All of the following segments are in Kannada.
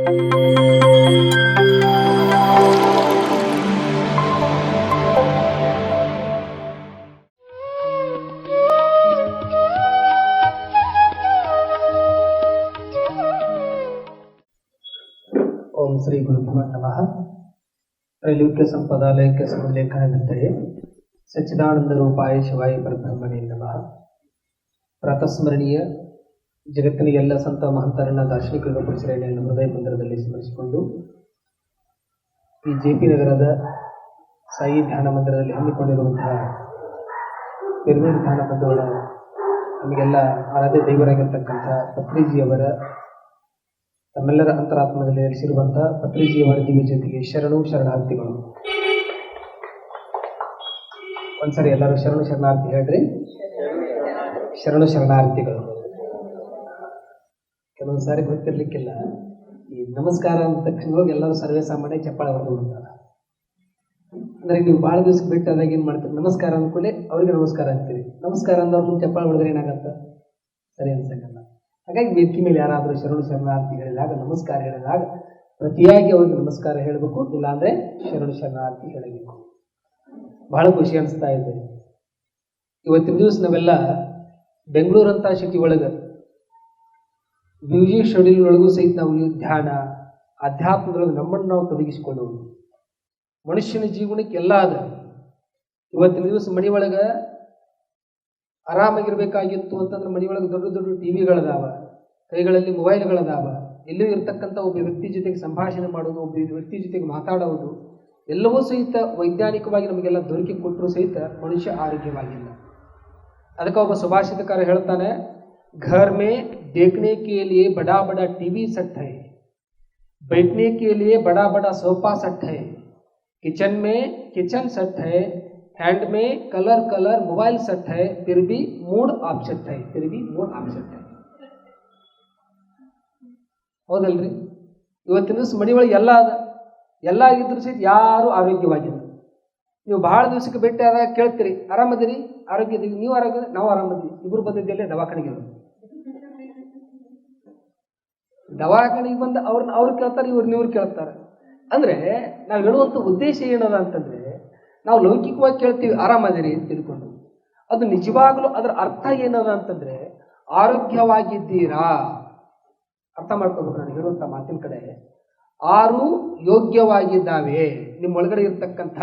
ओम श्री गुरुभ्यो नमः। त्रैलोक्य संपदालयಕ್ಕೆ ಸಮಲೇಖನದಂತೆಯೇ ಸಚ್ಚಿದಾನಂದ ರೂಪಾಯ ಶಿವಾಯ ಪರಬ್ರಹ್ಮಣೇ ನಮಃ. ಪ್ರಾತಸ್ಮರಣೀಯ ಜಗತ್ತಿನ ಎಲ್ಲ ಸಂತ ಮಹಂತರನ್ನ ದಾರ್ಶನಿಕ ಪುರುಷರನ್ನು ಹೃದಯ ಮಂದಿರದಲ್ಲಿ ಸ್ಮರಿಸಿಕೊಂಡು ಈ ಜೆ.ಪಿ. ನಗರದ ಸಾಯಿ ಧ್ಯಾನ ಮಂದಿರದಲ್ಲಿ ಹಮ್ಮಿಕೊಂಡಿರುವಂತಹ ಪಿರಮಿಡ್ ಧ್ಯಾನ ಬಂಧುಗಳ ನಮಗೆಲ್ಲ ಆರಾಧ್ಯ ದೈವರಾಗಿರ್ತಕ್ಕಂಥ ಪತ್ರಿಜಿಯವರ ತಮ್ಮೆಲ್ಲರ ಅಂತರಾತ್ಮದಲ್ಲಿ ನೆಲೆಸಿರುವಂತಹ ಪತ್ರಿಜಿಯವರ ದಿವ್ಯ ಜೊತೆಗೆ ಶರಣು ಶರಣಾರ್ಥಿಗಳು. ಒಂದ್ಸರಿ ಎಲ್ಲರೂ ಶರಣು ಶರಣಾರ್ಥಿ ಹೇಳ್ರಿ. ಶರಣು ಶರಣಾರ್ಥಿಗಳು. ಕೆಲವೊಂದು ಸಾರಿ ಗೊತ್ತಿರ್ಲಿಕ್ಕಿಲ್ಲ, ಈ ನಮಸ್ಕಾರ ಅಂದ ತಕ್ಷಣವಾಗಿ ಎಲ್ಲರೂ ಸರ್ವೇ ಸಾಮಾನ್ಯ ಚಪ್ಪಾಳೆ ಹೊಡೆದು ಬಿಡ್ತಾರೆ. ಅಂದ್ರೆ ನೀವು ಭಾಳ ದಿವಸಕ್ಕೆ ಬಿಟ್ಟಾದಾಗ ಏನ್ ಮಾಡ್ತೀರಿ, ನಮಸ್ಕಾರ ಅಂದ್ಕೊಳ್ಳಿ ಅವ್ರಿಗೆ ನಮಸ್ಕಾರ ಅಂತೀರಿ. ನಮಸ್ಕಾರ ಅಂದವ್ರು ಚಪ್ಪಾಳೆ ಹೊಡೆದ್ರೆ ಏನಾಗತ್ತ, ಸರಿ ಅನ್ಸಕ್ಕಲ್ಲ. ಹಾಗಾಗಿ ವೇದಿಕೆ ಮೇಲೆ ಯಾರಾದರೂ ಶರಣು ಶರಣಾರ್ಥಿ ಹೇಳಿದಾಗ, ನಮಸ್ಕಾರ ಹೇಳಿದಾಗ ಪ್ರತಿಯಾಗಿ ಅವ್ರಿಗೆ ನಮಸ್ಕಾರ ಹೇಳಬೇಕು, ಇಲ್ಲಾಂದ್ರೆ ಶರಣು ಶರಣಾರ್ಥಿ ಹೇಳಬೇಕು. ಬಹಳ ಖುಷಿ ಅನಿಸ್ತಾ ಇದೆ. ಇವತ್ತಿನ ದಿವಸ ನಾವೆಲ್ಲ ಬೆಂಗಳೂರಂತ ಸಿಟಿ ಒಳಗೆ ಬ್ಯೂಸಿ ಶೆಡ್ಯೂಲ್ ಒಳಗೂ ಸಹಿತ ನಾವು ಧ್ಯಾನ ಅಧ್ಯಾತ್ಮದೊಳಗೆ ನಮ್ಮನ್ನು ನಾವು ತೊಡಗಿಸಿಕೊಳ್ಳುವುದು ಮನುಷ್ಯನ ಜೀವನಕ್ಕೆ ಎಲ್ಲ ಅದ. ಇವತ್ತಿನ ದಿವಸ ಮನೆ ಒಳಗೆ ಆರಾಮಾಗಿರ್ಬೇಕಾಗಿತ್ತು ಅಂತಂದ್ರೆ ಮನೆ ಒಳಗೆ ದೊಡ್ಡ ದೊಡ್ಡ ಟಿವಿಗಳದಾವ, ಕೈಗಳಲ್ಲಿ ಮೊಬೈಲ್ಗಳದಾವ. ಎಲ್ಲೂ ಇರ್ತಕ್ಕಂಥ ಒಬ್ಬ ವ್ಯಕ್ತಿ ಜೊತೆಗೆ ಸಂಭಾಷಣೆ ಮಾಡೋದು, ಒಬ್ಬ ವ್ಯಕ್ತಿ ಜೊತೆಗೆ ಮಾತಾಡೋದು ಎಲ್ಲವೂ ಸಹಿತ ವೈಜ್ಞಾನಿಕವಾಗಿ ನಮಗೆಲ್ಲ ದೊರಕಿ ಕೊಟ್ಟರು ಸಹಿತ ಮನುಷ್ಯ ಆರೋಗ್ಯವಾಗಿಲ್ಲ. ಅದಕ್ಕೆ ಒಬ್ಬ ಸುಭಾಷಿತಕಾರ ಹೇಳ್ತಾನೆ, ಘರ್ ಮೇ ದೇಖ್ನೆ ಕೆ ಲಿಯೇ ಬಡಾ ಬಡಾ ಟಿವಿ ಸೆಟ್ ಹೈ, बैठने के लिए बड़ा बड़ा सोफा सेट है, किचन में किचन सेट है, हैंड में कलर कलर मोबाइल सेट है, फिर भी मूड ऑप्सेट है, फिर भी मूड ऑप्सेट है. ಹೌದಲ್ರಿ? ಇವತ್ತಿನ ದಿವಸ ಮನೆ ಒಳಗೆ ಎಲ್ಲ ಆಗಿದ್ರು ಸಹಿತ ಯಾರು ಆರೋಗ್ಯವಾಗಿಲ್ಲ. ನೀವು ಬಹಳ ದಿವಸಕ್ಕೆ ಭೇಟಿ ಆದಾಗ ಕೇಳ್ತೀರಿ, ಆರಾಮದಿರಿ, ಆರೋಗ್ಯದೀವಿ, ನೀವು ಆರೋಗ್ಯ, ನಾವು ಆರಾಮದಿವಿ, ಇಬ್ರು ಬಂದಿದ್ದೆಲ್ಲೇ ದವಾಖಾನೆಗೆ ಬಂದು ಅವ್ರು ಕೇಳ್ತಾರೆ, ಇವ್ರು ಕೇಳ್ತಾರೆ. ಅಂದ್ರೆ ನಾವು ಹೇಳುವಂಥ ಉದ್ದೇಶ ಏನದ ಅಂತಂದ್ರೆ, ನಾವು ಲೌಕಿಕವಾಗಿ ಕೇಳ್ತೀವಿ ಆರಾಮದಿರಿ ಅಂತ ತಿಳ್ಕೊಂಡು, ಅದು ನಿಜವಾಗ್ಲೂ ಅದರ ಅರ್ಥ ಏನದ ಅಂತಂದ್ರೆ ಆರೋಗ್ಯವಾಗಿದ್ದೀರಾ. ಅರ್ಥ ಮಾಡ್ಕೋಬೇಕು. ನಾನು ಹೇಳುವಂಥ ಮಾತಿನ ಕಡೆ ಆರು ಯೋಗ್ಯವಾಗಿದ್ದಾವೆ. ನಿಮ್ಮ ಒಳಗಡೆ ಇರ್ತಕ್ಕಂಥ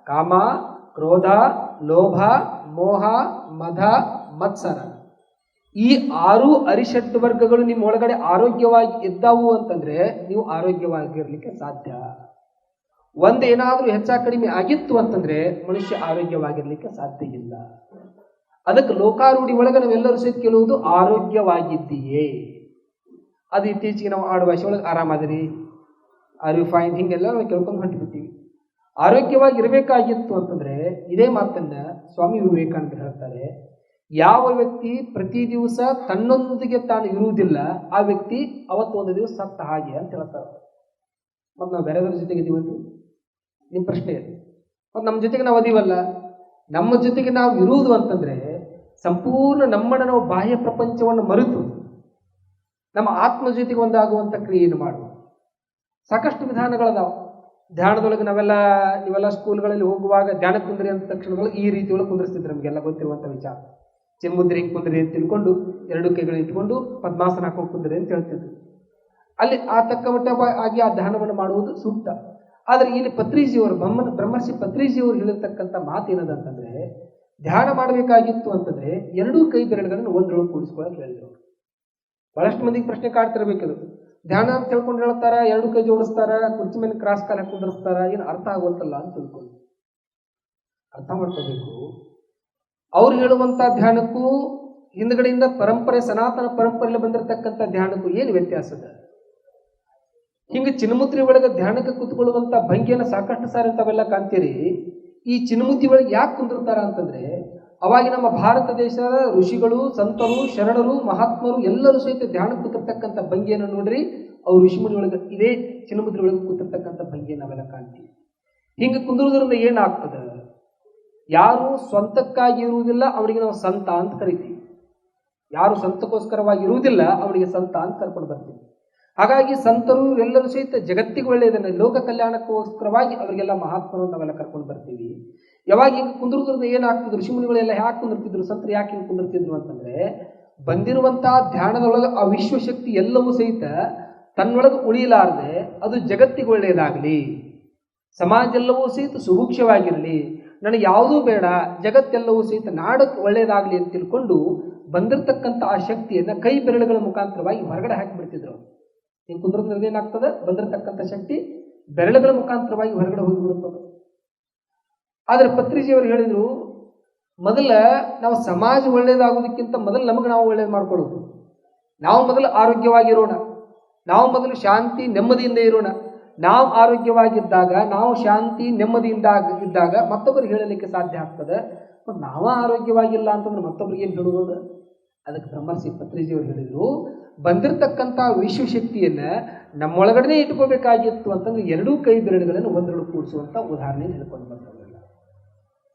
ಕಾಮ, ಕ್ರೋಧ, ಲೋಭ, ಮೋಹ, ಮದ, ಮತ್ಸರ, ಈ 6 ಅರಿಷಡ್ ವರ್ಗಗಳು ನಿಮ್ಮ ಒಳಗಡೆ ಆರೋಗ್ಯವಾಗಿ ಇದ್ದಾವು ಅಂತಂದ್ರೆ ನೀವು ಆರೋಗ್ಯವಾಗಿರ್ಲಿಕ್ಕೆ ಸಾಧ್ಯ. ಒಂದೇನಾದ್ರೂ ಹೆಚ್ಚಾ ಕಡಿಮೆ ಆಗಿತ್ತು ಅಂತಂದ್ರೆ ಮನುಷ್ಯ ಆರೋಗ್ಯವಾಗಿರ್ಲಿಕ್ಕೆ ಸಾಧ್ಯ ಇಲ್ಲ. ಅದಕ್ಕೆ ಲೋಕಾರೂಢಿ ಒಳಗೆ ನಾವೆಲ್ಲರೂ ಸಹಿತ ಕೇಳುವುದು ಆರೋಗ್ಯವಾಗಿದ್ದೀಯೇ. ಅದು ಇತ್ತೀಚೆಗೆ ನಾವು ಆಡುವ ಭಾಷೆ ಒಳಗೆ ಆರಾಮದಿರಿ, ಆರ್ ಯು ಫೈನ್, ಹಿಂಗೆಲ್ಲ ನಾವು ಕೇಳ್ಕೊಂಡು ಹೊಂಟಿಬಿಡ್ತೀವಿ. ಆರೋಗ್ಯವಾಗಿ ಇರಬೇಕಾಗಿತ್ತು ಅಂತಂದ್ರೆ ಇದೇ ಮಾತನ್ನ ಸ್ವಾಮಿ ವಿವೇಕಾನಂದ ಹೇಳ್ತಾರೆ, ಯಾವ ವ್ಯಕ್ತಿ ಪ್ರತಿ ದಿವಸ ತನ್ನೊಂದಿಗೆ ತಾನು ಇರುವುದಿಲ್ಲ ಆ ವ್ಯಕ್ತಿ ಅವತ್ತು ಒಂದು ದಿವಸ ಸತ್ತ ಹಾಗೆ ಅಂತ ಹೇಳ್ತಾರೆ. ಮತ್ತು ನಾವು ಬೇರೆದವ್ರ ಜೊತೆಗೆ ಇದೀವಂತ ನಿಮ್ಮ ಪ್ರಶ್ನೆ. ಮತ್ತು ನಮ್ಮ ಜೊತೆಗೆ ನಾವು ಅದೀವಲ್ಲ, ನಮ್ಮ ಜೊತೆಗೆ ನಾವು ಇರುವುದು ಅಂತಂದ್ರೆ ಸಂಪೂರ್ಣ ನಮ್ಮನ್ನು ನಾವು ಬಾಹ್ಯ ಪ್ರಪಂಚವನ್ನು ಮರೆತು ನಮ್ಮ ಆತ್ಮ ಜೊತೆಗೆ ಒಂದಾಗುವಂಥ ಕ್ರಿಯೆಯನ್ನು ಮಾಡುವ ಸಾಕಷ್ಟು ವಿಧಾನಗಳದಾವ. ಧ್ಯಾನದೊಳಗೆ ನೀವೆಲ್ಲ ಸ್ಕೂಲ್ಗಳಲ್ಲಿ ಹೋಗುವಾಗ ಧ್ಯಾನ ಕುಂದ್ರಿ ಅಂತ ತಕ್ಷಣ ಈ ರೀತಿ ಒಳಗೆ ಕುಂದ್ರಿಸ್ತಿದ್ರು. ನಮಗೆಲ್ಲ ಗೊತ್ತಿರುವಂಥ ವಿಚಾರ. ಚಿನ್ಮುದ್ರಿ ಕುಂದ್ರಿ ಅಂತ ತಿಳ್ಕೊಂಡು 2 ಕೈಗಳು ಇಟ್ಕೊಂಡು ಪದ್ಮಾಸನ ಹಾಕೊಂಡು ಕುಂದ್ರಿ ಅಂತ ಹೇಳ್ತಿದ್ರು. ಅಲ್ಲಿ ಆ ತಕ್ಕ ಮಟ್ಟ ಆಗಿ ಆ ಧ್ಯಾನವನ್ನು ಮಾಡುವುದು ಸೂಕ್ತ. ಆದರೆ ಇಲ್ಲಿ ಪತ್ರಿಜಿಯವರು ಬ್ರಹ್ಮರ್ಷಿ ಪತ್ರಿಜಿಯವರು ಹೇಳಿರ್ತಕ್ಕಂಥ ಮಾತೇನದ ಅಂತಂದ್ರೆ, ಧ್ಯಾನ ಮಾಡಬೇಕಾಗಿತ್ತು ಅಂತಂದ್ರೆ 2 ಕೈ ಬೆರಳುಗಳನ್ನು ಒಂದ್ರೊಳಗೆ ಕೂಡಿಸ್ಕೊಳ್ಳೋಕೆ ಹೇಳಿದ್ರು. ಬಹಳಷ್ಟು ಮಂದಿಗೆ ಪ್ರಶ್ನೆ ಕಾಡ್ತಿರ್ಬೇಕದು. ಧ್ಯಾನ ಅಂತ ತಿಳ್ಕೊಂಡು ಹೇಳ್ತಾರ, 2 ಕೈ ಜೋಡಿಸ್ತಾರ, ಕುರ್ಚಿ ಮೇಲೆ ಕ್ರಾಸ್ ಕಾಲ ಕುಂದಿರ್ಸ್ತಾರ, ಏನು ಅರ್ಥ ಆಗುವಂತಲ್ಲ ಅಂತ ತಿಳ್ಕೊಂಡು ಅರ್ಥ ಮಾಡ್ಕೋಬೇಕು. ಅವ್ರು ಹೇಳುವಂತ ಧ್ಯಾನಕ್ಕೂ ಹಿಂದ್ಗಡೆಯಿಂದ ಪರಂಪರೆ, ಸನಾತನ ಪರಂಪರೆಯಲ್ಲಿ ಬಂದಿರತಕ್ಕಂಥ ಧ್ಯಾನಕ್ಕೂ ಏನು ವ್ಯತ್ಯಾಸದ? ಹಿಂಗೆ ಚಿನ್ಮುದ್ರಿ ಒಳಗೆ ಧ್ಯಾನಕ್ಕೆ ಕೂತ್ಕೊಳ್ಳುವಂತ ಭಂಗಿಯನ್ನು ಸಾಕಷ್ಟು ಸಾರಿ ತಾವೆಲ್ಲ ಕಾಣ್ತೀರಿ. ಈ ಚಿನ್ಮುದ್ರಿ ಒಳಗೆ ಯಾಕೆ ಕುಂದಿರ್ತಾರ ಅಂತಂದ್ರೆ, ಅವಾಗಿ ನಮ್ಮ ಭಾರತ ದೇಶದ ಋಷಿಗಳು, ಸಂತರು, ಶರಣರು, ಮಹಾತ್ಮರು ಎಲ್ಲರೂ ಸಹಿತ ಧ್ಯಾನಕ್ಕೆ ಕೂತಿರ್ತಕ್ಕಂಥ ಭಂಗಿಯನ್ನು ನೋಡ್ರಿ. ಅವ್ರು ಋಷಿಮುನಿ ಒಳಗೆ ಇದೇ ಚಿನ್ಮುದ್ರಿ ಒಳಗೆ ಕೂತಿರ್ತಕ್ಕಂಥ ಭಂಗಿಯನ್ನು ನಾವೆಲ್ಲ ಕಾಣ್ತೀವಿ. ಹಿಂಗೆ ಕುಂದಿರುವುದರಿಂದ ಏನಾಗ್ತದೆ? ಯಾರು ಸ್ವಂತಕ್ಕಾಗಿ ಇರುವುದಿಲ್ಲ ಅವರಿಗೆ ನಾವು ಸಂತ ಅಂತ ಕರಿತೀವಿ. ಯಾರು ಸ್ವಂತಕ್ಕೋಸ್ಕರವಾಗಿ ಇರುವುದಿಲ್ಲ ಅವರಿಗೆ ಸಂತ ಅಂತ ಕರ್ಕೊಂಡು ಬರ್ತೀವಿ. ಹಾಗಾಗಿ ಸಂತರು ಎಲ್ಲರೂ ಸಹಿತ ಜಗತ್ತಿಗೆ ಒಳ್ಳೆಯದನ್ನ ಲೋಕ ಕಲ್ಯಾಣಕ್ಕೋಸ್ಕರವಾಗಿ ಅವರಿಗೆಲ್ಲ ಮಹಾತ್ಮರು ನಾವೆಲ್ಲ ಕರ್ಕೊಂಡು ಬರ್ತೀವಿ. ಯಾವಾಗ ಹಿಂಗೆ ಕುಂದಿರೋದ್ರಿಂದ ಏನಾಗ್ತಿದ್ರು, ಋಷಿಮುನಿಗಳೆಲ್ಲ ಯಾಕೆ ಕುಂದಿರ್ತಿದ್ರು, ಸಂತರು ಯಾಕೆ ಹಿಂಗೆ ಕುಂದಿರ್ತಿದ್ರು ಅಂತಂದ್ರೆ ಬಂದಿರುವಂತಹ ಧ್ಯಾನದೊಳಗೆ ಆ ವಿಶ್ವಶಕ್ತಿ ಎಲ್ಲವೂ ಸಹಿತ ತನ್ನೊಳಗೆ ಉಳಿಯಲಾರದೆ ಅದು ಜಗತ್ತಿಗೆ ಒಳ್ಳೆಯದಾಗಲಿ, ಸಮಾಜ ಎಲ್ಲವೂ ಸಹಿತ ಸುಭಿಕ್ಷವಾಗಿರಲಿ, ನನಗೆ ಯಾವುದೂ ಬೇಡ, ಜಗತ್ತೆಲ್ಲವೂ ಸಹಿತ ನಾಡಕ್ಕೆ ಒಳ್ಳೆಯದಾಗಲಿ ಅಂತ ತಿಳ್ಕೊಂಡು ಬಂದಿರತಕ್ಕಂಥ ಆ ಶಕ್ತಿಯನ್ನು ಕೈ ಬೆರಳುಗಳ ಮುಖಾಂತರವಾಗಿ ಹೊರಗಡೆ ಹಾಕಿಬಿಡ್ತಿದ್ರು. ಹಿಂಗೆ ಕುಂದ್ರದ್ರಿಂದ ಏನಾಗ್ತದೆ, ಬಂದಿರತಕ್ಕಂಥ ಶಕ್ತಿ ಬೆರಳುಗಳ ಮುಖಾಂತರವಾಗಿ ಹೊರಗಡೆ ಹೋಗಿಬಿಡುತ್ತದೆ. ಆದರೆ ಪತ್ರಿಜಿಯವರು ಹೇಳಿದ್ರು, ಮೊದಲ ನಾವು ಸಮಾಜ ಒಳ್ಳೆಯದಾಗೋದಕ್ಕಿಂತ ಮೊದಲು ನಮಗೆ ನಾವು ಒಳ್ಳೇದು ಮಾಡ್ಕೊಳ್ಳೋದು. ನಾವು ಮೊದಲು ಆರೋಗ್ಯವಾಗಿರೋಣ, ನಾವು ಮೊದಲು ಶಾಂತಿ ನೆಮ್ಮದಿಯಿಂದ ಇರೋಣ. ನಾವು ಆರೋಗ್ಯವಾಗಿದ್ದಾಗ, ನಾವು ಶಾಂತಿ ನೆಮ್ಮದಿಯಿಂದ ಇದ್ದಾಗ ಮತ್ತೊಬ್ಬರಿಗೆ ಹೇಳಲಿಕ್ಕೆ ಸಾಧ್ಯ ಆಗ್ತದೆ. ಮತ್ತು ನಾವು ಆರೋಗ್ಯವಾಗಿಲ್ಲ ಅಂತಂದ್ರೆ ಮತ್ತೊಬ್ಬರಿಗೆ ಏನು ಹೇಳುವುದು? ಅದಕ್ಕೆ ಬ್ರಹ್ಮರ್ಷಿ ಪತ್ರಿಜಿಯವರು ಹೇಳಿದರು, ಬಂದಿರತಕ್ಕಂಥ ವಿಶ್ವಶಕ್ತಿಯನ್ನ ನಮ್ಮೊಳಗಡೆ ಇಟ್ಕೋಬೇಕಾಗಿತ್ತು ಅಂತಂದ್ರೆ ಎರಡೂ ಕೈ ಬೆರಳುಗಳನ್ನು ಒಂದೆರಡು ಕೂಡಿಸುವಂತ ಉದಾಹರಣೆ ಹೇಳ್ಕೊಂಡು ಬಂದಿರಲಿಲ್ಲ.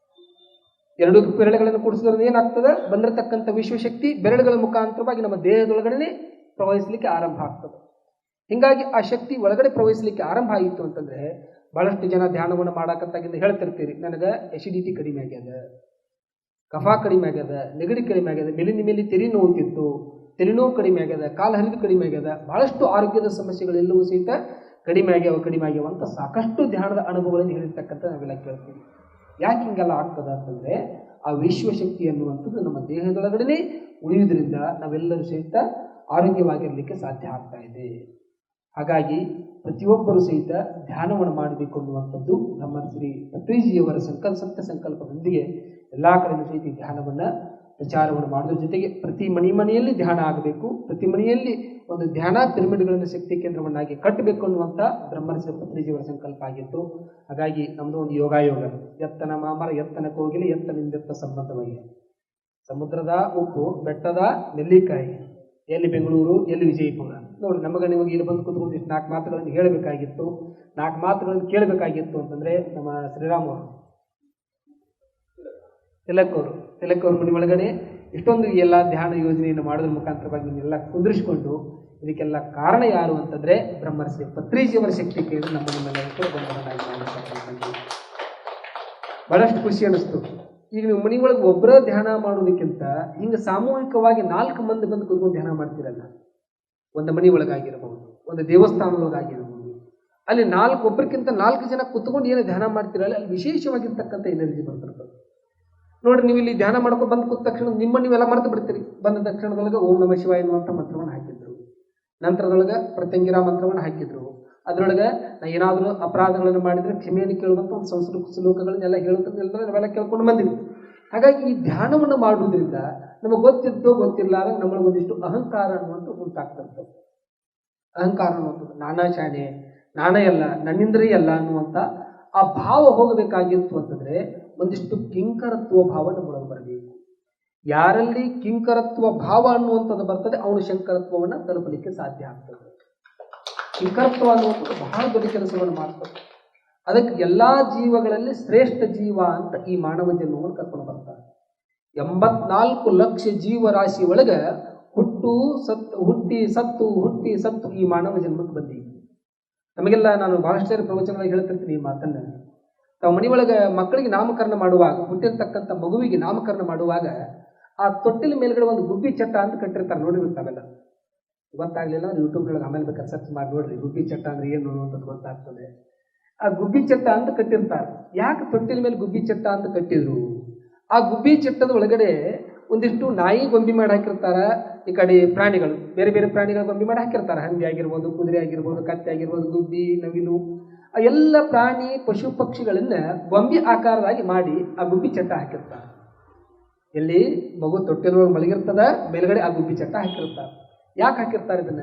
ಎರಡೂ ಬೆರಳುಗಳನ್ನು ಕೂಡಿಸೋದ್ರಿಂದ ಏನಾಗ್ತದೆ, ಬಂದಿರತಕ್ಕಂಥ ವಿಶ್ವಶಕ್ತಿ ಬೆರಳುಗಳ ಮುಖಾಂತರವಾಗಿ ನಮ್ಮ ದೇಹದೊಳಗಡೆ ಪ್ರವಹಿಸಲಿಕ್ಕೆ ಆರಂಭ ಆಗ್ತದೆ. ಹಿಂಗಾಗಿ ಆ ಶಕ್ತಿ ಒಳಗಡೆ ಪ್ರವಹಿಸಲಿಕ್ಕೆ ಆರಂಭ ಆಯಿತು ಅಂತಂದ್ರೆ ಬಹಳಷ್ಟು ಜನ ಧ್ಯಾನವನ್ನು ಮಾಡಾಕತ್ತಾಗಿಂದ ಹೇಳ್ತಿರ್ತೀರಿ, ನನಗೆ ಎಸಿಡಿಟಿ ಕಡಿಮೆ ಆಗ್ಯದ, ಕಫ ಕಡಿಮೆ ಆಗ್ಯದ, ನೆಗಡಿ ಕಡಿಮೆ ಆಗ್ಯದ, ಮೇಲಿನ ಮೇಲೆ ತೆರಿ ನೋವುತ್ತಿತ್ತು, ತಲೆನೋವು ಕಡಿಮೆ ಆಗ್ಯದ, ಕಾಲು ಹರಿದು ಕಡಿಮೆ ಆಗ್ಯದ, ಬಹಳಷ್ಟು ಆರೋಗ್ಯದ ಸಮಸ್ಯೆಗಳೆಲ್ಲವೂ ಸಹಿತ ಕಡಿಮೆ ಆಗ್ಯಾವ ಅಂತ ಸಾಕಷ್ಟು ಧ್ಯಾನದ ಅನುಭವಗಳನ್ನು ಹೇಳಿರ್ತಕ್ಕಂಥ ನಾವೆಲ್ಲ ಕೇಳ್ತೀವಿ. ಯಾಕೆ ಹಿಂಗೆಲ್ಲ ಆಗ್ತದೆ ಅಂತಂದ್ರೆ ಆ ವಿಶ್ವಶಕ್ತಿ ಅನ್ನುವಂಥದ್ದು ನಮ್ಮ ದೇಹದೊಳಗಡೆ ಉಳಿಯುವುದರಿಂದ ನಾವೆಲ್ಲರೂ ಸಹಿತ ಆರೋಗ್ಯವಾಗಿರಲಿಕ್ಕೆ ಸಾಧ್ಯ ಆಗ್ತಾ ಇದೆ. ಹಾಗಾಗಿ ಪ್ರತಿಯೊಬ್ಬರೂ ಸಹಿತ ಧ್ಯಾನವನ್ನು ಮಾಡಬೇಕು ಅನ್ನುವಂಥದ್ದು ನಮ್ಮ ಶ್ರೀ ಪತ್ರಿಜಿಯವರ ಸತ್ಯ ಸಂಕಲ್ಪದೊಂದಿಗೆ ಎಲ್ಲ ಕಡೆಯೂ ಸಹಿತ ಧ್ಯಾನವನ್ನು ಪ್ರಚಾರವನ್ನು ಮಾಡೋದ್ರ ಜೊತೆಗೆ ಪ್ರತಿ ಮನೆಯಲ್ಲಿ ಧ್ಯಾನ ಆಗಬೇಕು, ಪ್ರತಿ ಮನೆಯಲ್ಲಿ ಒಂದು ಧ್ಯಾನ ಪಿರಮಿಡ್ಗಳನ್ನು ಶಕ್ತಿ ಕೇಂದ್ರವನ್ನಾಗಿ ಕಟ್ಟಬೇಕು ಅನ್ನುವಂಥ ಬ್ರಹ್ಮರ್ಷಿ ಪತ್ರಿಜಿಯವರ ಸಂಕಲ್ಪ ಆಗಿತ್ತು. ಹಾಗಾಗಿ ನಮ್ಮದು ಒಂದು ಯೋಗಾಯೋಗ, ಎತ್ತನ ಮಾಮರ ಎತ್ತನ ಕೋಗಿಲೆ ಎತ್ತನಿಂದೆತ್ತ ಸಂಬಂಧವಾಗಿ, ಸಮುದ್ರದ ಉಪ್ಪು ಬೆಟ್ಟದ ನೆಲ್ಲಿಕಾಯಿ, ಎಲ್ಲಿ ಬೆಂಗಳೂರು ಎಲ್ಲಿ ವಿಜಯಪುರ. ನೋಡಿ, ನಮಗೆ ನಿಮಗೆ ಇಲ್ಲಿ ಬಂದು ಕೂತ್ಕೊಂಡು ಇಷ್ಟು 4 ಮಾತುಗಳನ್ನು ಹೇಳಬೇಕಾಗಿತ್ತು, 4 ಮಾತುಗಳನ್ನು ಕೇಳಬೇಕಾಗಿತ್ತು ಅಂತಂದರೆ ನಮ್ಮ ಶ್ರೀರಾಮವರು ತಿಲಕ್ಕವರು ಮನೆ ಒಳಗಡೆ ಇಷ್ಟೊಂದು ಎಲ್ಲ ಧ್ಯಾನ ಯೋಜನೆಯನ್ನು ಮಾಡೋದ್ರ ಮುಖಾಂತರವಾಗಿ ನೀವೆಲ್ಲ ಕುದುರಿಸಿಕೊಂಡು ಇದಕ್ಕೆಲ್ಲ ಕಾರಣ ಯಾರು ಅಂತಂದರೆ ಬ್ರಹ್ಮರ್ಷಿ ಪತ್ರಿಜಿಯವರ ಶಕ್ತಿ ಕೇಳಿ ನಮ್ಮನ್ನೆಲ್ಲರೂ ಬಹಳಷ್ಟು ಖುಷಿ ಅನ್ನಿಸ್ತು. ಈಗ ನೀವು ಮನೆ ಒಳಗೆ ಒಬ್ಬರ ಧ್ಯಾನ ಮಾಡೋದಕ್ಕಿಂತ ಹಿಂಗೆ ಸಾಮೂಹಿಕವಾಗಿ 4 ಮಂದಿ ಬಂದು ಕೂತ್ಕೊಂಡು ಧ್ಯಾನ ಮಾಡ್ತೀರಲ್ಲ, ಒಂದು ಮನೆ ಒಳಗಾಗಿರ್ಬೋದು, ಒಂದು ದೇವಸ್ಥಾನದೊಳಗಾಗಿರ್ಬೋದು, ಅಲ್ಲಿ ಒಬ್ಬರಿಗಿಂತ 4 ಜನ ಕೂತ್ಕೊಂಡು ಏನು ಧ್ಯಾನ ಮಾಡ್ತೀರಲ್ಲ, ಅಲ್ಲಿ ವಿಶೇಷವಾಗಿರ್ತಕ್ಕಂಥ ಎನರ್ಜಿ ಬರ್ತಿರ್ತದೆ. ನೋಡ್ರಿ, ನೀವು ಇಲ್ಲಿ ಧ್ಯಾನ ಮಾಡ್ಕೊಂಡು ಬಂದು ಕೂತ ತಕ್ಷಣ ನೀವೆಲ್ಲ ಮರೆತು ಬಿಡ್ತೀರಿ. ಬಂದ ತಕ್ಷಣದೊಳಗೆ ಓಂ ನಮಃ ಶಿವಾಯ ಎನ್ನುವಂಥ ಮಂತ್ರವನ್ನು ಹಾಕಿದ್ರು, ನಂತರದೊಳಗೆ ಪ್ರತ್ಯಂಗಿರ ಮಂತ್ರವನ್ನು ಹಾಕಿದ್ರು. ಅದರೊಳಗೆ ನಾ ಏನಾದರೂ ಅಪರಾಧಗಳನ್ನು ಮಾಡಿದರೆ ಕ್ಷಮೆಯನ್ನು ಕೇಳುವಂಥ ಒಂದು ಸಂಸ್ಕೃತ ಶ್ಲೋಕಗಳನ್ನೆಲ್ಲ ಹೇಳುತ್ತಂತ ನಾವೆಲ್ಲ ಕೇಳ್ಕೊಂಡು ಬಂದಿವಿ. ಹಾಗಾಗಿ ಈ ಧ್ಯಾನವನ್ನು ಮಾಡುವುದರಿಂದ ನಮಗೆ ಗೊತ್ತಿದ್ದೋ ಗೊತ್ತಿರಲಾರ ನಮ್ಮೊಳಗೆ ಒಂದಿಷ್ಟು ಅಹಂಕಾರ ಅನ್ನುವಂಥ ಉಂಟಾಗ್ತಿರ್ತದೆ. ಅಹಂಕಾರ ಅನ್ನುವಂಥದ್ದು ನಾನಾ ಶಾಣೆ, ನಾನೇ ಎಲ್ಲ, ನನ್ನಿಂದ್ರೇ ಎಲ್ಲ ಅನ್ನುವಂಥ ಆ ಭಾವ ಹೋಗಬೇಕಾಗಿತ್ತು ಅಂತಂದರೆ ಒಂದಿಷ್ಟು ಕಿಂಕರತ್ವ ಭಾವ ನಮ್ಮೊಳಗೆ ಬರಬೇಕು. ಯಾರಲ್ಲಿ ಕಿಂಕರತ್ವ ಭಾವ ಅನ್ನುವಂಥದ್ದು ಬರ್ತದೆ ಅವನು ಶಂಕರತ್ವವನ್ನು ತಲುಪಲಿಕ್ಕೆ ಸಾಧ್ಯ ಆಗ್ತದೆ. ಕಿಂಕರತ್ವ ಅನ್ನುವಂಥದ್ದು ಬಹಳ ದೊಡ್ಡ ಕೆಲಸವನ್ನು ಮಾಡ್ತದೆ. ಅದಕ್ಕೆ ಎಲ್ಲ ಜೀವಗಳಲ್ಲಿ ಶ್ರೇಷ್ಠ ಜೀವ ಅಂತ ಈ ಮಾನವ ಜನ್ಮವನ್ನು ಕರ್ಕೊಂಡು ಬರ್ತಾರೆ. 84 ಲಕ್ಷ ಜೀವರಾಶಿ ಒಳಗೆ ಹುಟ್ಟಿ ಸತ್ತು ಈ ಮಾನವ ಜನ್ಮಕ್ಕೆ ಬಂದೀವಿ. ನಮಗೆಲ್ಲ ನಾನು ಬಹಳಷ್ಟು ಸಾರಿ ಪ್ರವಚನವಾಗಿ ಹೇಳ್ತಿರ್ತೀನಿ ಈ ಮಾತನ್ನು. ತಾವು ಮನೆ ಒಳಗೆ ಮಕ್ಕಳಿಗೆ ನಾಮಕರಣ ಮಾಡುವಾಗ, ಹುಟ್ಟಿರ್ತಕ್ಕಂಥ ಮಗುವಿಗೆ ನಾಮಕರಣ ಮಾಡುವಾಗ ಆ ತೊಟ್ಟಿಲ ಮೇಲ್ಗಡೆ ಒಂದು ಗುಬ್ಬಿ ಚಟ್ಟ ಅಂತ ಕಟ್ಟಿರ್ತಾರೆ, ನೋಡಿರ್ತಾವೆಲ್ಲ. ಗೊತ್ತಾಗಲಿಲ್ಲ ಅಂದ್ರೆ ಯೂಟ್ಯೂಬ್ನೊಳಗೆ ಆಮೇಲೆ ಬೇಕಾದ್ರೆ ಸರ್ಚ್ ಮಾಡಿ ನೋಡ್ರಿ, ಗುಬ್ಬಿ ಚಟ್ಟ ಅಂದ್ರೆ ಏನು ಅಂತ ಗೊತ್ತಾಗ್ತದೆ. ಆ ಗುಬ್ಬಿ ಚಟ್ಟ ಅಂತ ಕಟ್ಟಿರ್ತಾರೆ. ಯಾಕೆ ತೊಟ್ಟಿಲ ಮೇಲೆ ಗುಬ್ಬಿ ಚಟ್ಟ ಅಂತ ಕಟ್ಟಿದ್ರು? ಆ ಗುಬ್ಬಿ ಚಟ್ಟದ ಒಳಗಡೆ ಒಂದಿಷ್ಟು ನಾಯಿ ಗೊಂಬಿ ಮಾಡಿ ಹಾಕಿರ್ತಾರೆ, ಈ ಕಡೆ ಪ್ರಾಣಿಗಳು ಬೇರೆ ಬೇರೆ ಪ್ರಾಣಿಗಳ ಗೊಂಬಿ ಮಾಡಿ ಹಾಕಿರ್ತಾರೆ. ಹಂದಿ ಆಗಿರ್ಬೋದು, ಕುದುರೆ ಆಗಿರ್ಬೋದು, ಕತ್ತೆ ಆಗಿರ್ಬೋದು, ಗುಬ್ಬಿ, ನವಿಲು, ಆ ಎಲ್ಲ ಪ್ರಾಣಿ ಪಶು ಪಕ್ಷಿಗಳನ್ನ ಗೊಂಬಿ ಆಕಾರವಾಗಿ ಮಾಡಿ ಆ ಗುಬ್ಬಿ ಚಟ್ಟ ಹಾಕಿರ್ತಾರೆ. ಎಲ್ಲಿ ಮಗು ತೊಟ್ಟಿಲೊಳಗೆ ಮಲಗಿರ್ತದ, ಮೇಲ್ಗಡೆ ಆ ಗುಬ್ಬಿ ಚಟ್ಟ ಹಾಕಿರ್ತಾರೆ. ಯಾಕೆ ಹಾಕಿರ್ತಾರೆ ಇದನ್ನ?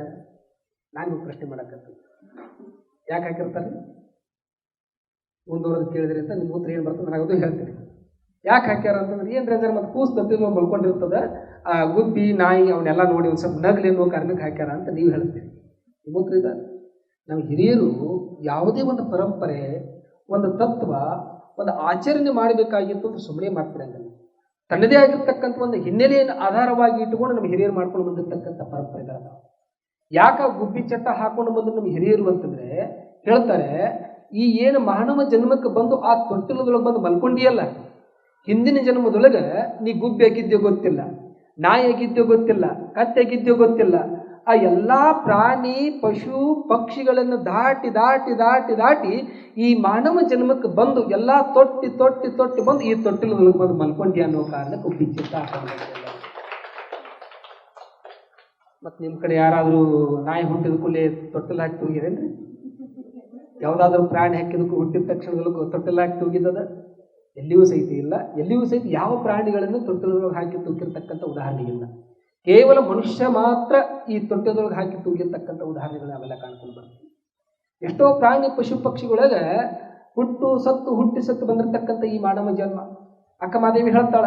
ನಾನು ಪ್ರಶ್ನೆ ಮಾಡಕತ್ತೀನಿ, ಯಾಕೆ ಹಾಕಿರ್ತಾರೆ ಮುಂದುವರೆದು ಕೇಳಿದ್ರಿ ಅಂತ ನಿಮ್ಮ ಉತ್ತರ ಏನು ಬರ್ತದೆ ನಾನು ಅದು ಹೇಳ್ತೀನಿ. ಯಾಕೆ ಹಾಕ್ಯಾರ ಅಂತಂದ್ರೆ ಏನು ರೇಂಜರ್ ಮತ್ತು ಕೂಸು ತೊಟ್ಟಿಲೊಳಗೆ ಮಲ್ಕೊಂಡಿರ್ತದೆ, ಆ ಗುಬ್ಬಿ ನಾಯಿ ಅವನ್ನೆಲ್ಲ ನೋಡಿ ಒಂದು ಸ್ವಲ್ಪ ನಗಲಿ ಅನ್ನೋ ಕಾರಣಕ್ಕೆ ಹಾಕ್ಯಾರ ಅಂತ ನೀವು ಹೇಳ್ತೀರಿ. ನಿಮ್ಮ ಉತ್ತರ ಇದೆ. ನಮ್ಮ ಹಿರಿಯರು ಯಾವುದೇ ಒಂದು ಪರಂಪರೆ, ಒಂದು ತತ್ವ, ಒಂದು ಆಚರಣೆ ಮಾಡಬೇಕಾಗಿತ್ತು ಅಂತ ಸುಮ್ಮನೆ ಮಾಡ್ತಿರಂಗಿಲ್ಲ. ತನ್ನದೇ ಆಗಿರ್ತಕ್ಕಂಥ ಒಂದು ಹಿನ್ನೆಲೆಯನ್ನು ಆಧಾರವಾಗಿ ಇಟ್ಟುಕೊಂಡು ನಮ್ಮ ಹಿರಿಯರು ಮಾಡ್ಕೊಂಡು ಬಂದಿರತಕ್ಕಂಥ ಪರಂಪರೆಗಳಾದ. ಯಾಕ ಗುಬ್ಬಿ ಚಟ್ಟ ಹಾಕೊಂಡು ಬಂದು ನಮ್ಗೆ ಹಿರಿಯರು ಅಂತಂದ್ರೆ ಹೇಳ್ತಾರೆ, ಈ ಏನು ಮಾನವ ಜನ್ಮಕ್ಕೆ ಬಂದು ಆ ತೊಟ್ಟಿಲದೊಳಗೆ ಬಂದು ಮಲ್ಕೊಂಡಿಯಲ್ಲ, ಹಿಂದಿನ ಜನ್ಮದೊಳಗೆ ನೀ ಗುಬ್ಬಿ ಆಗಿದ್ಯೋ ಗೊತ್ತಿಲ್ಲ, ನಾಯಿ ಆಗಿದ್ಯೋ ಗೊತ್ತಿಲ್ಲ, ಕತ್ತೆ ಆಗಿದ್ಯೋ ಗೊತ್ತಿಲ್ಲ. ಆ ಎಲ್ಲಾ ಪ್ರಾಣಿ ಪಶು ಪಕ್ಷಿಗಳನ್ನು ದಾಟಿ ದಾಟಿ ದಾಟಿ ದಾಟಿ ಈ ಮಾನವ ಜನ್ಮಕ್ಕೆ ಬಂದು ಎಲ್ಲಾ ತೊಟ್ಟಿ ತೊಟ್ಟಿ ತೊಟ್ಟಿ ಬಂದು ಈ ತೊಟ್ಟಿಲದೊಳಗೆ ಬಂದು ಮಲ್ಕೊಂಡಿ ಅನ್ನೋ ಕಾರಣಕ್ಕೆ ಗುಬ್ಬಿ ಚಟ್ಟ ಹಾಕೊಂಡು. ಮತ್ತು ನಿಮ್ಮ ಕಡೆ ಯಾರಾದರೂ ನಾಯಿ ಹುಟ್ಟಿದ ಕೂಡಲೇ ತೊಟ್ಟಲು ಹಾಕಿ ತೂಗಿರೇನ್ರಿ? ಯಾವುದಾದ್ರೂ ಪ್ರಾಣಿ ಹಾಕಿದಕ್ಕೂ ಹುಟ್ಟಿದ ತಕ್ಷಣದಲ್ಲೂ ತೊಟ್ಟಲು ಹಾಕಿ ತೂಗಿದದ? ಎಲ್ಲಿಯೂ ಸಹಿತ ಇಲ್ಲ. ಎಲ್ಲಿಯೂ ಸಹಿತ ಯಾವ ಪ್ರಾಣಿಗಳನ್ನು ತೊಟ್ಟಲದೊಳಗೆ ಹಾಕಿ ತೂಗಿರ್ತಕ್ಕಂಥ ಉದಾಹರಣೆ ಇಲ್ಲ. ಕೇವಲ ಮನುಷ್ಯ ಮಾತ್ರ ಈ ತೊಟ್ಟಲದೊಳಗೆ ಹಾಕಿ ತೂಗಿರ್ತಕ್ಕಂಥ ಉದಾಹರಣೆಗಳು ನಾವೆಲ್ಲ ಕಾಣ್ಕೊಂಡು ಬರ್ತೀವಿ. ಎಷ್ಟೋ ಪ್ರಾಣಿ ಪಶು ಪಕ್ಷಿಗಳೊಳಗೆ ಹುಟ್ಟಿ ಸತ್ತು ಬಂದಿರತಕ್ಕಂಥ ಈ ಮಾನವ ಜನ್ಮ. ಅಕ್ಕಮಾದೇವಿ ಹೇಳ್ತಾಳ,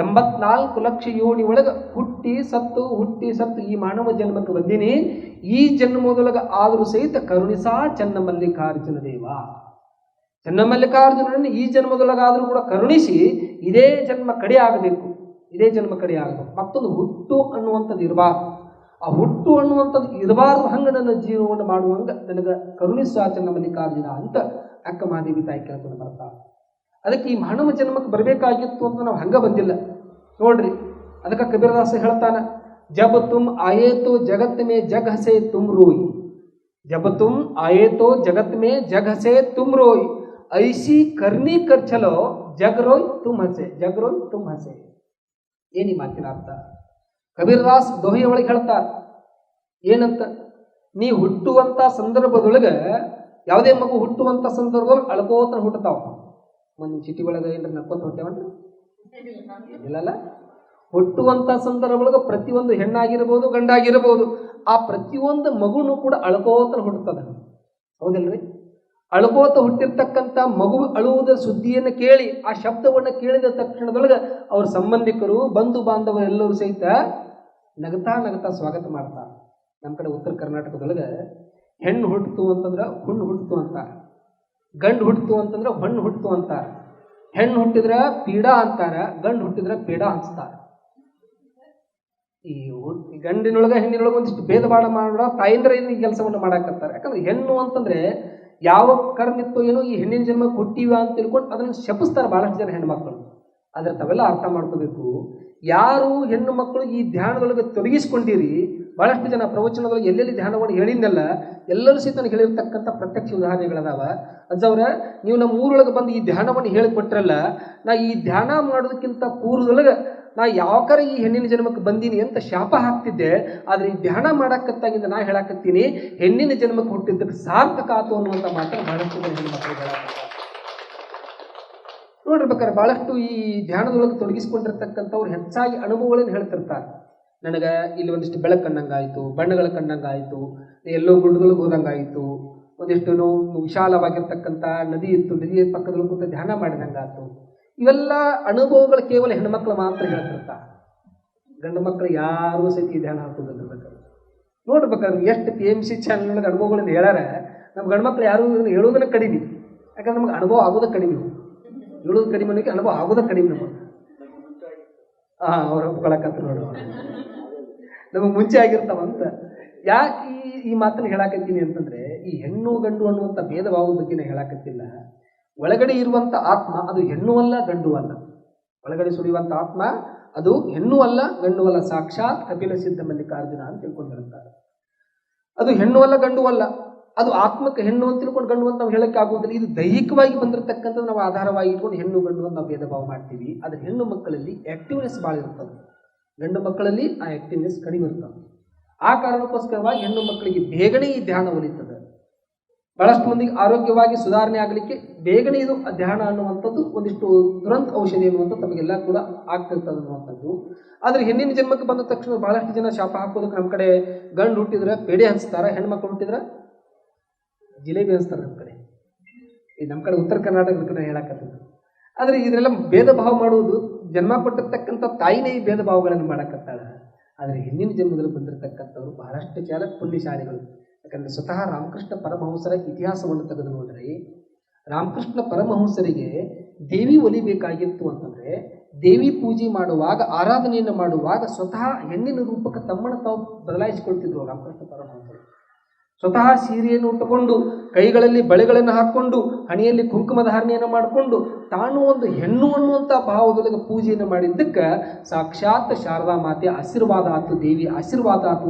84 ಲಕ್ಷ ಯೋನಿ ಒಳಗೆ ಹುಟ್ಟಿ ಸತ್ತು ಈ ಮಾನವ ಜನ್ಮಕ್ಕೆ ಬಂದೀನಿ. ಈ ಜನ್ಮದೊಳಗೆ ಆದರೂ ಸಹಿತ ಕರುಣಿಸಾ ಚನ್ನಮಲ್ಲಿಕಾರ್ಜುನ ದೇವ, ಚನ್ನಮಲ್ಲಿಕಾರ್ಜುನನನ್ನು ಈ ಜನ್ಮದೊಳಗಾದರೂ ಕೂಡ ಕರುಣಿಸಿ ಇದೇ ಜನ್ಮ ಕಡೆ ಆಗಬೇಕು. ಮತ್ತೊಂದು ಹುಟ್ಟು ಅನ್ನುವಂಥದ್ದು ಇರಬಾರ್ದು. ಆ ಹುಟ್ಟು ಅನ್ನುವಂಥದ್ದು ಇರಬಾರ್ದು, ಹಂಗೆ ನನ್ನ ಜೀವನವನ್ನು ಮಾಡುವಂಗ ನನಗೆ ಕರುಣಿಸಾ ಚನ್ನಮಲ್ಲಿಕಾರ್ಜುನ ಅಂತ ಅಕ್ಕ ಮಹಾದೇವಿ ತಾಯಿ ಕೇಳ್ಕೊಂಡು ಬರ್ತಾಳೆ. ಅದಕ್ಕೆ ಈ ಮಾನವ ಜನ್ಮಕ್ಕೆ ಬರಬೇಕಾಗಿತ್ತು ಅಂತ ನಾವು ಹಂಗ ಬಂದಿಲ್ಲ ನೋಡ್ರಿ. ಅದಕ್ಕೆ ಕಬೀರದಾಸ ಹೇಳ್ತಾನ, ಜಬ್ ತುಮ್ ಆಯೇತೋ ಜಗತ್ ಮೇ ಜಗ್ ಹಸೆ ತುಮ್ ರೋಯಿ, ಜಬ್ ತುಮ್ ಆಯೇತೋ ಜಗತ್ ಮೇ ಜಗ್ ಹಸೆ ತುಮ್ ರೋಯಿ, ಐಸಿ ಕರ್ನಿ ಕರ್ ಚಲೋ ಜಗ್ ರೋಯ್ ತುಮ್ ಹಸೆ. ಏನಿ ಮಾತಿನ ಅರ್ಥ? ಕಬೀರದಾಸ್ ದೋಹೆಯ ಒಳಗೆ ಹೇಳ್ತಾರ ಏನಂತ, ನೀ ಹುಟ್ಟುವಂತ ಸಂದರ್ಭದೊಳಗೆ, ಯಾವುದೇ ಮಗು ಹುಟ್ಟುವಂತ ಸಂದರ್ಭದೊಳಗೆ ಅಳ್ಕೋತ ಹುಟ್ಟತಾವ. ಒಂದು ಸಿಟಿ ಒಳಗೆ ಏನ್ರ ನಕ್ಕೋತ ಹೊಟ್ಟೆವನ್ರಿ? ಇಲ್ಲಲ್ಲ. ಹುಟ್ಟುವಂತ ಸಂದರ್ಭದೊಳಗೆ ಪ್ರತಿಯೊಂದು ಹೆಣ್ಣಾಗಿರ್ಬೋದು ಗಂಡಾಗಿರ್ಬೋದು, ಆ ಪ್ರತಿಯೊಂದು ಮಗುನು ಕೂಡ ಅಳ್ಕೋತ ಹುಟ್ಟುತ್ತದೆ, ಹೌದಿಲ್ರಿ? ಅಳ್ಕೋತ ಹುಟ್ಟಿರ್ತಕ್ಕಂಥ ಮಗು ಅಳುವುದರ ಸುದ್ದಿಯನ್ನು ಕೇಳಿ, ಆ ಶಬ್ದವನ್ನು ಕೇಳಿದ ತಕ್ಷಣದೊಳಗೆ ಅವ್ರ ಸಂಬಂಧಿಕರು ಬಂಧು ಬಾಂಧವರು ಎಲ್ಲರೂ ಸಹಿತ ನಗತಾ ನಗತಾ ಸ್ವಾಗತ ಮಾಡ್ತಾರೆ. ನಮ್ಮ ಕಡೆ ಉತ್ತರ ಕರ್ನಾಟಕದೊಳಗೆ ಹೆಣ್ಣು ಹುಟ್ಟಿತು ಅಂತಂದ್ರೆ ಹುಣ್ಣು ಹುಟ್ಟಿತು ಅಂತಾರೆ, ಗಂಡು ಹುಟ್ಟಿತು ಅಂತಂದ್ರೆ ಹೊಣ್ಣು ಹುಟ್ಟಿತು ಅಂತಾರೆ. ಹೆಣ್ಣು ಹುಟ್ಟಿದ್ರ ಪೀಡಾ ಅಂತಾರ, ಗಂಡು ಹುಟ್ಟಿದ್ರ ಪೇಡ ಅನ್ಸ್ತಾರ. ಈ ಗಂಡಿನೊಳಗೆ ಹೆಣ್ಣಿನೊಳಗೆ ಒಂದಿಷ್ಟು ಭೇದ ಭಾಳ ಮಾಡೋ ತಾಯಿಂದ್ರ ಈ ಕೆಲಸವನ್ನು ಮಾಡಾಕತ್ತಾರೆ. ಯಾಕಂದ್ರೆ ಹೆಣ್ಣು ಅಂತಂದ್ರೆ ಯಾವ ಕರ್ಮಿತ್ತೋ ಏನೋ ಈ ಹೆಣ್ಣಿನ ಜನ್ಮಕ್ಕೆ ಹುಟ್ಟಿವ ಅಂತ ತಿಳ್ಕೊಂಡು ಅದನ್ನು ಶಪಿಸ್ತಾರೆ ಬಹಳಷ್ಟು ಜನ ಹೆಣ್ಮಕ್ಳು. ಆದ್ರೆ ತಾವೆಲ್ಲ ಅರ್ಥ ಮಾಡ್ಕೋಬೇಕು, ಯಾರು ಹೆಣ್ಣು ಮಕ್ಕಳು ಈ ಧ್ಯಾನದೊಳಗೆ ತೊಡಗಿಸ್ಕೊಂಡಿರಿ, ಬಹಳಷ್ಟು ಜನ ಪ್ರವಚನದೊಳಗೆ ಎಲ್ಲೆಲ್ಲಿ ಧ್ಯಾನವನ್ನು ಹೇಳಿದ್ನಲ್ಲ ಎಲ್ಲರೂ ಸಹಿತ ಹೇಳಿರ್ತಕ್ಕಂಥ ಪ್ರತ್ಯಕ್ಷ ಉದಾಹರಣೆಗಳದಾವ. ಅಜ್ಜವ್ರ, ನೀವು ನಮ್ಮ ಊರೊಳಗೆ ಬಂದು ಈ ಧ್ಯಾನವನ್ನು ಹೇಳಿಕೊಟ್ರಲ್ಲ, ನಾ ಈ ಧ್ಯಾನ ಮಾಡೋದಕ್ಕಿಂತ ಪೂರ್ವದೊಳಗೆ ನಾ ಯಾವಾಗಾರ ಈ ಹೆಣ್ಣಿನ ಜನ್ಮಕ್ಕೆ ಬಂದೀನಿ ಅಂತ ಶಾಪ ಹಾಕ್ತಿದ್ದೆ. ಆದ್ರೆ ಈ ಧ್ಯಾನ ಮಾಡಾಕತ್ತಾಗಿಂದ ನಾ ಹೇಳಾಕತ್ತೀನಿ, ಹೆಣ್ಣಿನ ಜನ್ಮಕ್ಕೆ ಹುಟ್ಟಿದ್ದಕ್ಕೆ ಸಾರ್ಥಕ ಆತು ಅನ್ನುವಂಥ ಮಾತನ್ನು ಬಹಳಷ್ಟು ಜನ ಹೆಣ್ಣು ಮಕ್ಕಳು ಹೇಳಾಕತ್ತಾರೆ. ನೋಡಿರ್ಬೇಕಾದ್ರೆ ಬಹಳಷ್ಟು ಈ ಧ್ಯಾನದೊಳಗೆ ತೊಡಗಿಸ್ಕೊಂಡಿರ್ತಕ್ಕಂಥವ್ರು ಹೆಚ್ಚಾಗಿ ಅನುಭವಗಳನ್ನು ಹೇಳ್ತಿರ್ತಾರೆ. ನನಗೆ ಇಲ್ಲಿ ಒಂದಿಷ್ಟು ಬೆಳಕು ಕಂಡಂಗಾಯಿತು, ಬಣ್ಣಗಳ ಕಂಡಂಗಾಯಿತು, ಎಲ್ಲೋ ಗುಡ್ಡದೊಳಗೆ ಹೋದಂಗಾಯಿತು, ಒಂದಿಷ್ಟು ವಿಶಾಲವಾಗಿರ್ತಕ್ಕಂಥ ನದಿ ಇತ್ತು, ನದಿಯ ಪಕ್ಕದೊಳಗೆ ಕೂತ ಧ್ಯಾನ ಮಾಡಿದಂಗಾಯ್ತು. ಇವೆಲ್ಲ ಅನುಭವಗಳು ಕೇವಲ ಹೆಣ್ಮಕ್ಳು ಮಾತ್ರ ಹೇಳ್ತಿರ್ತಾರೆ. ಗಂಡು ಮಕ್ಕಳು ಯಾರೂ ಸಹಿತ ಈ ಧ್ಯಾನ ಹಾಕೋದಿರ್ಬೇಕಾದ್ರೆ ನೋಡ್ಬೇಕಾದ್ರೆ ಎಷ್ಟು PMC ಚಾನಲ್ ಒಳಗೆ ಅನುಭವಗಳನ್ನು ಹೇಳ್ಯಾರ. ನಮ್ಮ ಗಂಡು ಮಕ್ಳು ಯಾರು ಹೇಳೋದನ್ನ ಕಡಿಮೆ, ಯಾಕಂದ್ರೆ ನಮ್ಗೆ ಅನುಭವ ಆಗೋದ ಕಡಿಮೆ, ಹೇಳೋದು ಕಡಿಮೆ ಅನ್ನೋಕ್ಕೆ ಅನುಭವ ಆಗೋದ ಕಡಿಮೆ ನಮಗೆ. ಅವ್ರು ಒಪ್ಕೊಳಕತ್ರ ನೋಡು, ನಮಗೆ ಮುಂಚೆ ಆಗಿರ್ತಾವಂತ. ಯಾಕೆ ಈ ಮಾತನ್ನು ಹೇಳಾಕತ್ತೀನಿ ಅಂತಂದ್ರೆ, ಈ ಹೆಣ್ಣು ಗಂಡು ಅನ್ನುವಂಥ ಭೇದ ಭಾವದ ಬಗ್ಗೆ ನಾ ಹೇಳಾಕತ್ತಿಲ್ಲ. ಒಳಗಡೆ ಇರುವಂಥ ಆತ್ಮ ಅದು ಹೆಣ್ಣು ಅಲ್ಲ ಗಂಡು ಅಲ್ಲ. ಒಳಗಡೆ ಸುಳಿಯುವಂಥ ಆತ್ಮ ಅದು ಹೆಣ್ಣು ಅಲ್ಲ ಗಂಡು ಅಲ್ಲ. ಸಾಕ್ಷಾತ್ ಕಪಿಲ ಸಿದ್ಧ ಮಲ್ಲಿಕಾರ್ಜುನ ಅಂತ ತಿಳ್ಕೊಂಡಿರ್ತಾರೆ. ಅದು ಹೆಣ್ಣು ಅಲ್ಲ ಗಂಡು ಅಲ್ಲ, ಅದು ಆತ್ಮಕ್ಕೆ ಹೆಣ್ಣು ಅಂತ ತಿಳ್ಕೊಂಡು ಗಂಡು ಅಂತ ನಾವು ಹೇಳಕ್ಕೆ ಆಗುವುದಿಲ್ಲ. ಇದು ದೈಹಿಕವಾಗಿ ಬಂದಿರತಕ್ಕಂಥದ್ದು ನಾವು ಆಧಾರವಾಗಿ ಇಟ್ಕೊಂಡು ಹೆಣ್ಣು ಗಂಡು ಅಂತ ನಾವು ಭೇದ ಭಾವ ಮಾಡ್ತೀವಿ. ಆದರೆ ಹೆಣ್ಣು ಮಕ್ಕಳಲ್ಲಿ ಆಕ್ಟಿವ್ನೆಸ್ ಭಾಳ ಇರ್ತದೆ, ಗಂಡು ಮಕ್ಕಳಲ್ಲಿ ಆ ಆಕ್ಟಿವ್ನೆಸ್ ಕಡಿಮೆ ಇರ್ತದೆ. ಆ ಕಾರಣಕ್ಕೋಸ್ಕರವಾಗಿ ಹೆಣ್ಣು ಮಕ್ಕಳಿಗೆ ಬೇಗನೆ ಈ ಧ್ಯಾನ ಒಲಿತದೆ. ಬಹಳಷ್ಟು ಮಂದಿಗೆ ಆರೋಗ್ಯವಾಗಿ ಸುಧಾರಣೆ ಆಗಲಿಕ್ಕೆ ಬೇಗನೆ ಇದು ಧ್ಯಾನ ಅನ್ನುವಂಥದ್ದು ಒಂದಿಷ್ಟು ತುರಂತ ಔಷಧಿ ಅನ್ನುವಂಥದ್ದು ತಮಗೆಲ್ಲ ಕೂಡ ಆಗ್ತಿರ್ತದೆ ಅನ್ನುವಂಥದ್ದು. ಆದರೆ ಹೆಣ್ಣಿನ ಜನ್ಮಕ್ಕೆ ಬಂದ ತಕ್ಷಣ ಬಹಳಷ್ಟು ಜನ ಶಾಪ ಹಾಕೋದಕ್ಕೆ ನಮ್ಮ ಕಡೆ ಗಂಡು ಹುಟ್ಟಿದ್ರೆ ಪೇಡೆ ಹಂಚ್ತಾರ, ಹೆಣ್ಮಕ್ಳು ಹುಟ್ಟಿದ್ರೆ ಜಿಲೇಬಿ ಹಂಚ್ತಾರೆ. ನಮ್ಮ ಕಡೆ ಉತ್ತರ ಕರ್ನಾಟಕದ ಕಡೆ ಹೇಳಕತ್ತಿದ್ರು. ಆದರೆ ಇದರೆಲ್ಲ ಭೇದ ಭಾವ ಮಾಡುವುದು ಜನ್ಮ ಕೊಟ್ಟಿರ್ತಕ್ಕಂಥ ತಾಯಿನೇ ಈ ಭೇದ ಭಾವಗಳನ್ನು ಮಾಡಕತ್ತಾಳ. ಆದರೆ ಹೆಣ್ಣಿನ ಜನ್ಮದಲ್ಲಿ ಬಂದಿರತಕ್ಕಂಥವ್ರು ಬಹಳಷ್ಟು ಪುಣ್ಯಶಾಲಿಗಳು. ಯಾಕಂದರೆ ಸ್ವತಃ ರಾಮಕೃಷ್ಣ ಪರಮಹಂಸರ ಇತಿಹಾಸವನ್ನು ತೆಗೆದು ನೋಡ್ರಿ, ರಾಮಕೃಷ್ಣ ಪರಮಹಂಸರಿಗೆ ದೇವಿ ಒಲಿಬೇಕಾಗಿತ್ತು ಅಂತಂದರೆ ದೇವಿ ಪೂಜೆ ಮಾಡುವಾಗ, ಆರಾಧನೆಯನ್ನು ಮಾಡುವಾಗ ಸ್ವತಃ ಹೆಣ್ಣಿನ ರೂಪಕ್ಕೆ ತಮ್ಮನ್ನು ತಾವು ಬದಲಾಯಿಸಿಕೊಳ್ತಿದ್ರು ರಾಮಕೃಷ್ಣ ಪರಮಹಂಸರು. ಸ್ವತಃ ಸೀರೆಯನ್ನು ಉಟ್ಟುಕೊಂಡು, ಕೈಗಳಲ್ಲಿ ಬಳೆಗಳನ್ನು ಹಾಕ್ಕೊಂಡು, ಹಣೆಯಲ್ಲಿ ಕುಂಕುಮ ಧಾರಣೆಯನ್ನು ಮಾಡಿಕೊಂಡು, ತಾನು ಒಂದು ಹೆಣ್ಣು ಅನ್ನುವಂಥ ಭಾವದೊಳಗೆ ಪೂಜೆಯನ್ನು ಮಾಡಿದ್ದಕ್ಕೆ ಸಾಕ್ಷಾತ್ ಶಾರದಾ ಮಾತೆ ಆಶೀರ್ವಾದ ಆತು, ದೇವಿ ಆಶೀರ್ವಾದ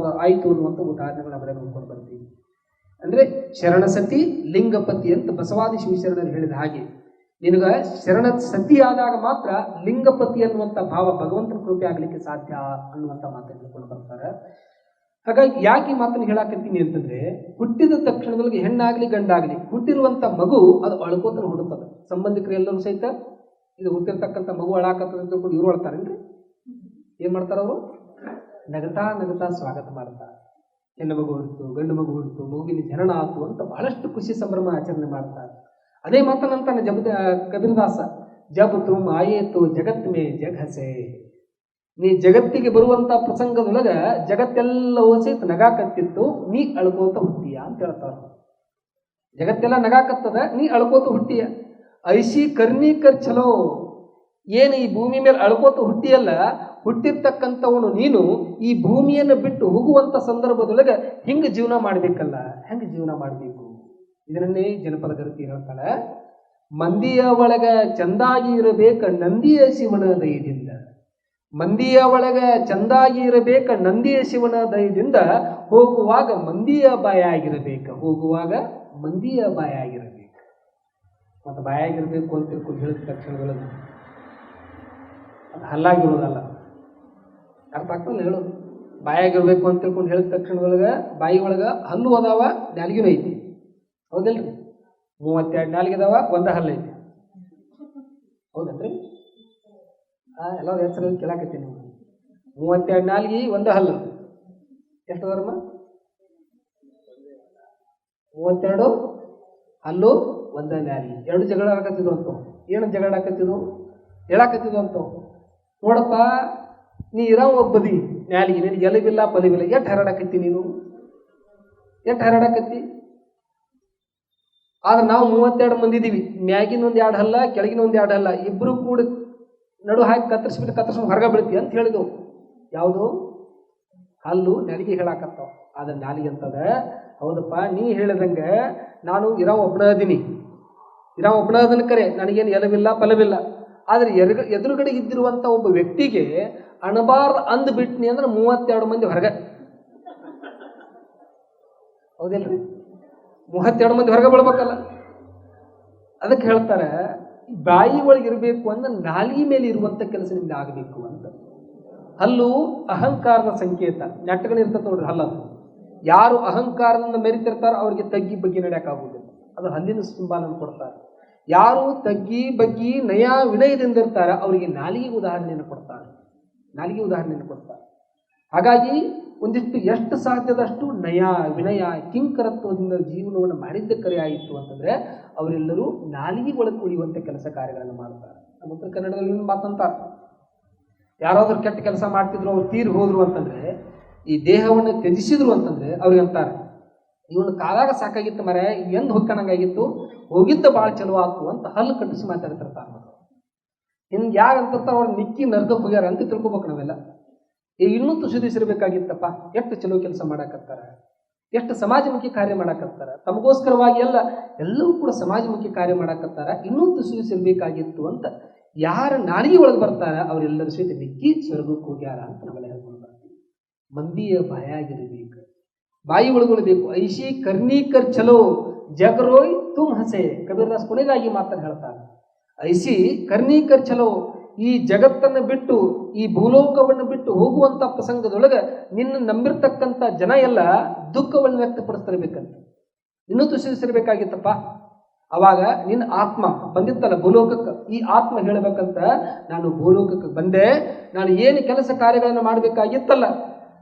ಆಯಿತು ಅನ್ನುವಂಥ ಉದಾಹರಣೆಗಳು ನಾವೆಲ್ಲ ನೋಡ್ಕೊಂಡು ಬರ್ತೀವಿ. ಅಂದರೆ ಶರಣಸತಿ ಲಿಂಗಪತಿ ಅಂತ ಬಸವಾದಿ ಶಿವಶರಣರು ಹೇಳಿದ ಹಾಗೆ, ನಿನಗ ಶರಣ ಸತಿ ಆದಾಗ ಮಾತ್ರ ಲಿಂಗಪತಿ ಅನ್ನುವಂಥ ಭಾವ ಭಗವಂತನ ಕೃಪೆ ಆಗಲಿಕ್ಕೆ ಸಾಧ್ಯ ಅನ್ನುವಂಥ ಮಾತನ್ನು ಹೇಳ್ಕೊಂಡು ಬರ್ತಾರೆ. ಹಾಗಾಗಿ ಯಾಕೆ ಈ ಮಾತನ್ನು ಹೇಳಾಕತ್ತೀನಿ ಅಂತಂದ್ರೆ, ಹುಟ್ಟಿದ ತಕ್ಷಣದೊಳಗೆ ಹೆಣ್ಣಾಗ್ಲಿ ಗಂಡಾಗ್ಲಿ ಹುಟ್ಟಿರುವಂಥ ಮಗು ಅದು ಅಳ್ಕೋತನ ಹುಡುಕ್ತದೆ. ಸಂಬಂಧಿಕರು ಎಲ್ಲರೂ ಸಹಿತ ಇದು ಹುಟ್ಟಿರ್ತಕ್ಕಂಥ ಮಗು ಅಳಾಕತ್ತದ ಅಂತ ಇವರು ಅಳ್ತಾರೇನ್ರಿ? ಏನ್ ಮಾಡ್ತಾರ ಅವರು? ನಗತಾ ನಗತಾ ಸ್ವಾಗತ ಮಾಡ್ತಾರೆ. ಹೆಣ್ಣು ಮಗು ಹುಡ್ತು, ಗಂಡು ಮಗು ಹುಡ್ತು, ಮಗುವಿನ ಜನನ ಆತು ಅಂತ ಬಹಳಷ್ಟು ಖುಷಿ ಸಂಭ್ರಮ ಆಚರಣೆ ಮಾಡ್ತಾರೆ. ಅದೇ ಮಾತನ್ನಂತಾನೆ ಕಬೀರದಾಸ, ಜಬ್ ತುಮ್ ಆಯೇ ತೋ ಜಗತ್ ಮೇ ಜಗ್ ಹಸೆ. ನೀ ಜಗತ್ತಿಗೆ ಬರುವಂತ ಪ್ರಸಂಗದೊಳಗ ಜಗತ್ತೆಲ್ಲವೂ ಸಹಿತ ನಗಾಕತ್ತಿತ್ತು, ನೀ ಅಳ್ಕೋತ ಹುಟ್ಟಿಯ ಅಂತ ಹೇಳ್ತಾರ. ಜಗತ್ತೆಲ್ಲ ನಗಾಕತ್ತದ, ನೀ ಅಳ್ಕೋತ ಹುಟ್ಟಿಯ. ಐಸಿ ಕರ್ನೀಕರ್ ಚಲೋ, ಏನು ಈ ಭೂಮಿ ಮೇಲೆ ಅಳ್ಕೋತ ಹುಟ್ಟಿಯಲ್ಲ, ಹುಟ್ಟಿರ್ತಕ್ಕಂಥವನು ನೀನು ಈ ಭೂಮಿಯನ್ನು ಬಿಟ್ಟು ಹೋಗುವಂತ ಸಂದರ್ಭದೊಳಗೆ ಹಿಂಗೆ ಜೀವನ ಮಾಡ್ಬೇಕಲ್ಲ, ಹೆಂಗೆ ಜೀವನ ಮಾಡಬೇಕು? ಇದನ್ನೇ ಜನಪದ ಗರತಿ ಹೇಳ್ತಾಳೆ. ಮಂದಿಯ ಒಳಗ ಚಂದಾಗಿ ಇರಬೇಕ ನಂದಿಯ ಶಿವನ ದಯದಿಂದ, ಮಂದಿಯ ಒಳಗ ಚಂದಾಗಿ ಇರಬೇಕ ನಂದಿಯ ಶಿವನ ದಯದಿಂದ, ಹೋಗುವಾಗ ಮಂದಿಯ ಬಾಯ ಆಗಿರಬೇಕ, ಹೋಗುವಾಗ ಮಂದಿಯ ಬಾಯ ಆಗಿರಬೇಕು. ಮತ್ತು ಬಾಯ ಆಗಿರ್ಬೇಕು ಅಂತ ತಿಳ್ಕೊಂಡು ಹೇಳಿದ ತಕ್ಷಣದೊಳಗೆ ಅದು ಹಲ್ಲಾಗಿರೋದಲ್ಲ, ಅರ್ಥ ಆಗ್ತಲ್ಲ ಹೇಳೋದು. ಬಾಯಾಗಿರ್ಬೇಕು ಅಂತ ತಿಳ್ಕೊಂಡು ಹೇಳಿದ ತಕ್ಷಣದೊಳಗೆ ಬಾಯಿ ಒಳಗ ಹಲ್ಲು ಅದಾವ, ನಾಲಿಗೆನೂ ಐತಿ, ಹೌದಿಲ್ರಿ? 32 ನಾಲಿಗೆ ಅದಾವ, ಒಂದ ಹಲ್ಲು ಐತಿ, ಹೌದಲ್ರಿ? ಎಲ್ಲ ಹೆಸರು ಕೇಳಾಕತ್ತೀನಿ. 32 ನಾಲಿಗೆ, ಒಂದ ಹಲ್ಲು, ಎಷ್ಟು ಅದಾರಮ್ಮ? 32 ಹಲ್ಲು, ಒಂದ ನಾಲಿಗೆ, ಎರಡು ಜಗಳ ಆಡಕತ್ತಿದ್ವು ಅಂತ. ಏನು ಜಗಳ ಆಡಕತ್ತಿದ್ವು? ಹೇಳಾಕತ್ತಿದ್ವು ಅಂತ. ನೋಡಪ್ಪ, ನೀ ಇರೋ ಒಬ್ಬದಿ ನ್ಯಾಲಿಗೆ, ನಿನಗೆ ಎಲವಿಲ್ಲ ಪಲಿವಿಲ್ಲ, ಎಷ್ಟು ಹರಡಾಕತ್ತಿ ನೀನು, ಎಷ್ಟು ಹರಡಾಕತ್ತಿ? ಆದ್ರೆ ನಾವು 32 ಮಂದಿ ಇದೀವಿ, ಮ್ಯಾಗಿನ ಒಂದು 2 ಹಲ್ಲ, ಕೆಳಗಿನ ಒಂದು 2 ಹಲ್ಲ, ಇಬ್ರು ಕೂಡ ನಡು ಹಾಕಿ ಕತ್ತರಿಸ್ಬಿಟ್ಟು ಹೊರಗ ಬೀಳ್ತಿ ಅಂತ ಹೇಳಿದವು. ಯಾವುದು? ಹಲ್ಲು ನಾಲಿಗೆ ಹೇಳಾಕತ್ತಾವ. ಆದ್ರೆ ನಾಲಿಗೆ ಅಂತದ, ಹೌದಪ್ಪ ನೀ ಹೇಳಿದಂಗೆ ನಾನು ಇರೋ ಒಬ್ಬನ ಅದನ್ನ ಕರೆ, ನನಗೇನು ಎಲವಿಲ್ಲ ಫಲವಿಲ್ಲ. ಆದ್ರೆ ಎದುರುಗಡೆ ಇದ್ದಿರುವಂತ ಒಬ್ಬ ವ್ಯಕ್ತಿಗೆ ಅಣಬಾರ್ದು ಅಂದ್ ಬಿಟ್ನಿ ಅಂದ್ರೆ 32 ಮಂದಿ ಹೊರಗ, ಹೌದಿಲ್ರಿ? 32 ಮಂದಿ ಹೊರಗೆ ಬೀಳ್ಬೇಕಲ್ಲ. ಅದಕ್ಕೆ ಹೇಳ್ತಾರೆ, ಬಾಯಿ ಒಳಗೆ ಇರಬೇಕು ಅಂದ್ರೆ ನಾಲಿಗೆ ಮೇಲೆ ಇರುವಂತ ಕೆಲಸ ನಿಮ್ಗೆ ಆಗಬೇಕು ಅಂತ. ಹಲ್ಲು ಅಹಂಕಾರದ ಸಂಕೇತ, ನೆಟ್ಟಗಳಿರ್ತದೆ ನೋಡ್ರಿ ಹಲ್ಲ. ಯಾರು ಅಹಂಕಾರದಿಂದ ಮೆರಿತಿರ್ತಾರೋ ಅವ್ರಿಗೆ ತಗ್ಗಿ ಬಗ್ಗೆ ನಡೆಯಕ್ಕಾಗುವುದಿಲ್ಲ, ಅದು ಹಲ್ಲಿನ ಸಿಂಬಾಲನ್ನು ಕೊಡ್ತಾರೆ. ಯಾರು ತಗ್ಗಿ ಬಗ್ಗಿ ನಯ ವಿನಯದಿಂದ ಇರ್ತಾರೆ ಅವರಿಗೆ ನಾಲಿಗೆ ಉದಾಹರಣೆಯನ್ನು ಕೊಡ್ತಾರೆ. ಹಾಗಾಗಿ ಒಂದಿಷ್ಟು ಎಷ್ಟು ಸಾಧ್ಯದಷ್ಟು ನಯ ವಿನಯ ಕಿಂಕರತ್ವದಿಂದ ಜೀವನವನ್ನು ಮಾಡಿದ್ದ ಕರೆ ಆಯಿತು ಅಂತಂದ್ರೆ ಅವರೆಲ್ಲರೂ ನಾಲಿಗೆ ಒಳಗೆ ಉಳಿಯುವಂತ ಕೆಲಸ ಕಾರ್ಯಗಳನ್ನು ಮಾಡ್ತಾರೆ. ನಮ್ಮ ಉತ್ತರ ಕನ್ನಡದಲ್ಲಿ ಮಾತಂತಾರೆ, ಯಾರಾದ್ರೂ ಕೆಟ್ಟ ಕೆಲಸ ಮಾಡ್ತಿದ್ರು, ಅವ್ರು ತೀರಿ ಹೋದ್ರು ಅಂತಂದ್ರೆ, ಈ ದೇಹವನ್ನು ತ್ಯಜಿಸಿದ್ರು ಅಂತಂದ್ರೆ ಅವ್ರಿಗೆ ಅಂತಾರೆ, ಇವನು ಕಾಲಾಗ ಸಾಕಾಗಿತ್ತು ಮರೆ, ಎಂದು ಹೊಕ್ಕಣಂಗಾಗಿತ್ತು, ಹೋಗಿದ್ದ ಭಾಳ ಚಲೋ ಆತು ಅಂತ ಹಲ್ಲು ಕಟ್ಟಿಸಿ ಮಾತಾಡ್ತಿರ್ತಾರೆ. ಹಿಂಗೆ ಯಾರಂತ ಅವ್ರು ನಿಕ್ಕಿ ನರ್ಗಕ್ಕೆ ಹೋಗ್ಯಾರ ಅಂತ ತಿಳ್ಕೊಬೇಕು ನಾವೆಲ್ಲ. ಇನ್ನೂ ತುಸುದಿಸಿರ್ಬೇಕಾಗಿತ್ತಪ್ಪ, ಎಷ್ಟು ಚಲೋ ಕೆಲಸ ಮಾಡಾಕತ್ತಾರ, ಎಷ್ಟು ಸಮಾಜಮುಖಿ ಕಾರ್ಯ ಮಾಡಾಕತ್ತಾರ, ತಮಗೋಸ್ಕರವಾಗಿ ಎಲ್ಲವೂ ಕೂಡ ಸಮಾಜಮುಖಿ ಕಾರ್ಯ ಮಾಡಾಕತ್ತಾರ, ಇನ್ನೂ ತುಸುದಿಸಿರ್ಬೇಕಾಗಿತ್ತು ಅಂತ ಯಾರ ನಾಲಿಗೆ ಒಳಗೆ ಬರ್ತಾರ ಅವರೆಲ್ಲರೂ ಸಹಿತ ನಿಕ್ಕಿ ಸ್ವರ್ಗಕ್ಕೆ ಹೋಗ್ಯಾರ ಅಂತ ನಾವೆಲ್ಲ ಹೇಳ್ಕೊಂಡು ಬರ್ತೀವಿ. ಮಂದಿಯ ಬಾಯಾಗಿರಬೇಕು, ಬಾಯಿ ಒಳಗೊಳ್ಬೇಕು. ಐಶಿ ಕರ್ನೀಕರ್ ಚಲೋ ಜಗರೋಯ್ ತುಮ್ ಹಸೆ. ಕಬೀರದಾಸ್ ಕೊನೆಗಾಗಿ ಮಾತನ್ನು ಹೇಳ್ತಾರೆ, ಐಸಿ ಕರ್ನೀಕರ್ ಚಲೋ, ಈ ಜಗತ್ತನ್ನು ಬಿಟ್ಟು ಈ ಭೂಲೋಕವನ್ನು ಬಿಟ್ಟು ಹೋಗುವಂತ ಪ್ರಸಂಗದೊಳಗೆ ನಿನ್ನ ನಂಬಿರ್ತಕ್ಕಂಥ ಜನ ಎಲ್ಲ ದುಃಖವನ್ನು ವ್ಯಕ್ತಪಡಿಸ್ತಿರ್ಬೇಕಂತ, ಇನ್ನೂ ತುಸಿಸಿರ್ಬೇಕಾಗಿತ್ತಪ್ಪ. ಅವಾಗ ನಿನ್ನ ಆತ್ಮ ಬಂದಿತ್ತಲ್ಲ ಭೂಲೋಕಕ್ಕೆ, ಈ ಆತ್ಮ ಹೇಳಬೇಕಂತ ನಾನು ಭೂಲೋಕಕ್ಕೆ ಬಂದೆ, ನಾನು ಏನು ಕೆಲಸ ಕಾರ್ಯಗಳನ್ನು ಮಾಡಬೇಕಾಗಿತ್ತಲ್ಲ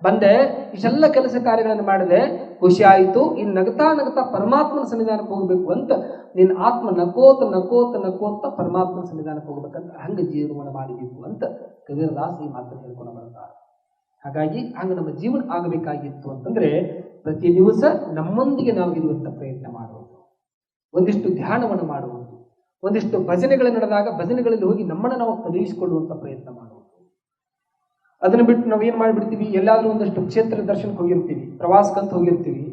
ಬಂದೆ, ಇಷ್ಟೆಲ್ಲ ಕೆಲಸ ಕಾರ್ಯಗಳನ್ನು ಮಾಡಿದೆ, ಖುಷಿ ಆಯಿತು, ಇನ್ನು ನಗತಾ ನಗತಾ ಪರಮಾತ್ಮನ ಸನ್ನಿಧಾನಕ್ಕೆ ಹೋಗ್ಬೇಕು ಅಂತ ನಿನ್ನ ಆತ್ಮ ನಕೋತ ನಕೋತ ನಕೋತ ಪರಮಾತ್ಮನ ಸನ್ನಿಧಾನಕ್ಕೆ ಹೋಗ್ಬೇಕಂತ ಹಂಗೆ ಜೀವನ ಮಾಡಬೇಕು ಅಂತ ಕಬೀರದಾಸ್ ಈ ಮಾತನ್ನು ಹೇಳ್ಕೊಂಡು ಬರ್ತಾರೆ. ಹಾಗಾಗಿ ಹಂಗೆ ನಮ್ಮ ಜೀವನ ಆಗಬೇಕಾಗಿತ್ತು ಅಂತಂದ್ರೆ ಪ್ರತಿ ದಿವಸ ನಮ್ಮೊಂದಿಗೆ ನಾವು ಇರುವಂತ ಪ್ರಯತ್ನ ಮಾಡುವುದು, ಒಂದಿಷ್ಟು ಧ್ಯಾನವನ್ನು ಮಾಡುವುದು, ಒಂದಿಷ್ಟು ಭಜನೆಗಳು ನಡೆದಾಗ ಭಜನೆಗಳಲ್ಲಿ ಹೋಗಿ ನಮ್ಮನ್ನು ನಾವು ತೊಡಗಿಸಿಕೊಳ್ಳುವಂಥ ಪ್ರಯತ್ನ ಮಾಡುವುದು. ಅದನ್ನು ಬಿಟ್ಟು ನಾವು ಏನು ಮಾಡಿಬಿಡ್ತೀವಿ, ಎಲ್ಲಾದರೂ ಒಂದಷ್ಟು ಕ್ಷೇತ್ರ ದರ್ಶನಕ್ಕೆ ಹೋಗಿರ್ತೀವಿ, ಪ್ರವಾಸಕ್ಕಂತ ಹೋಗಿರ್ತೀವಿ.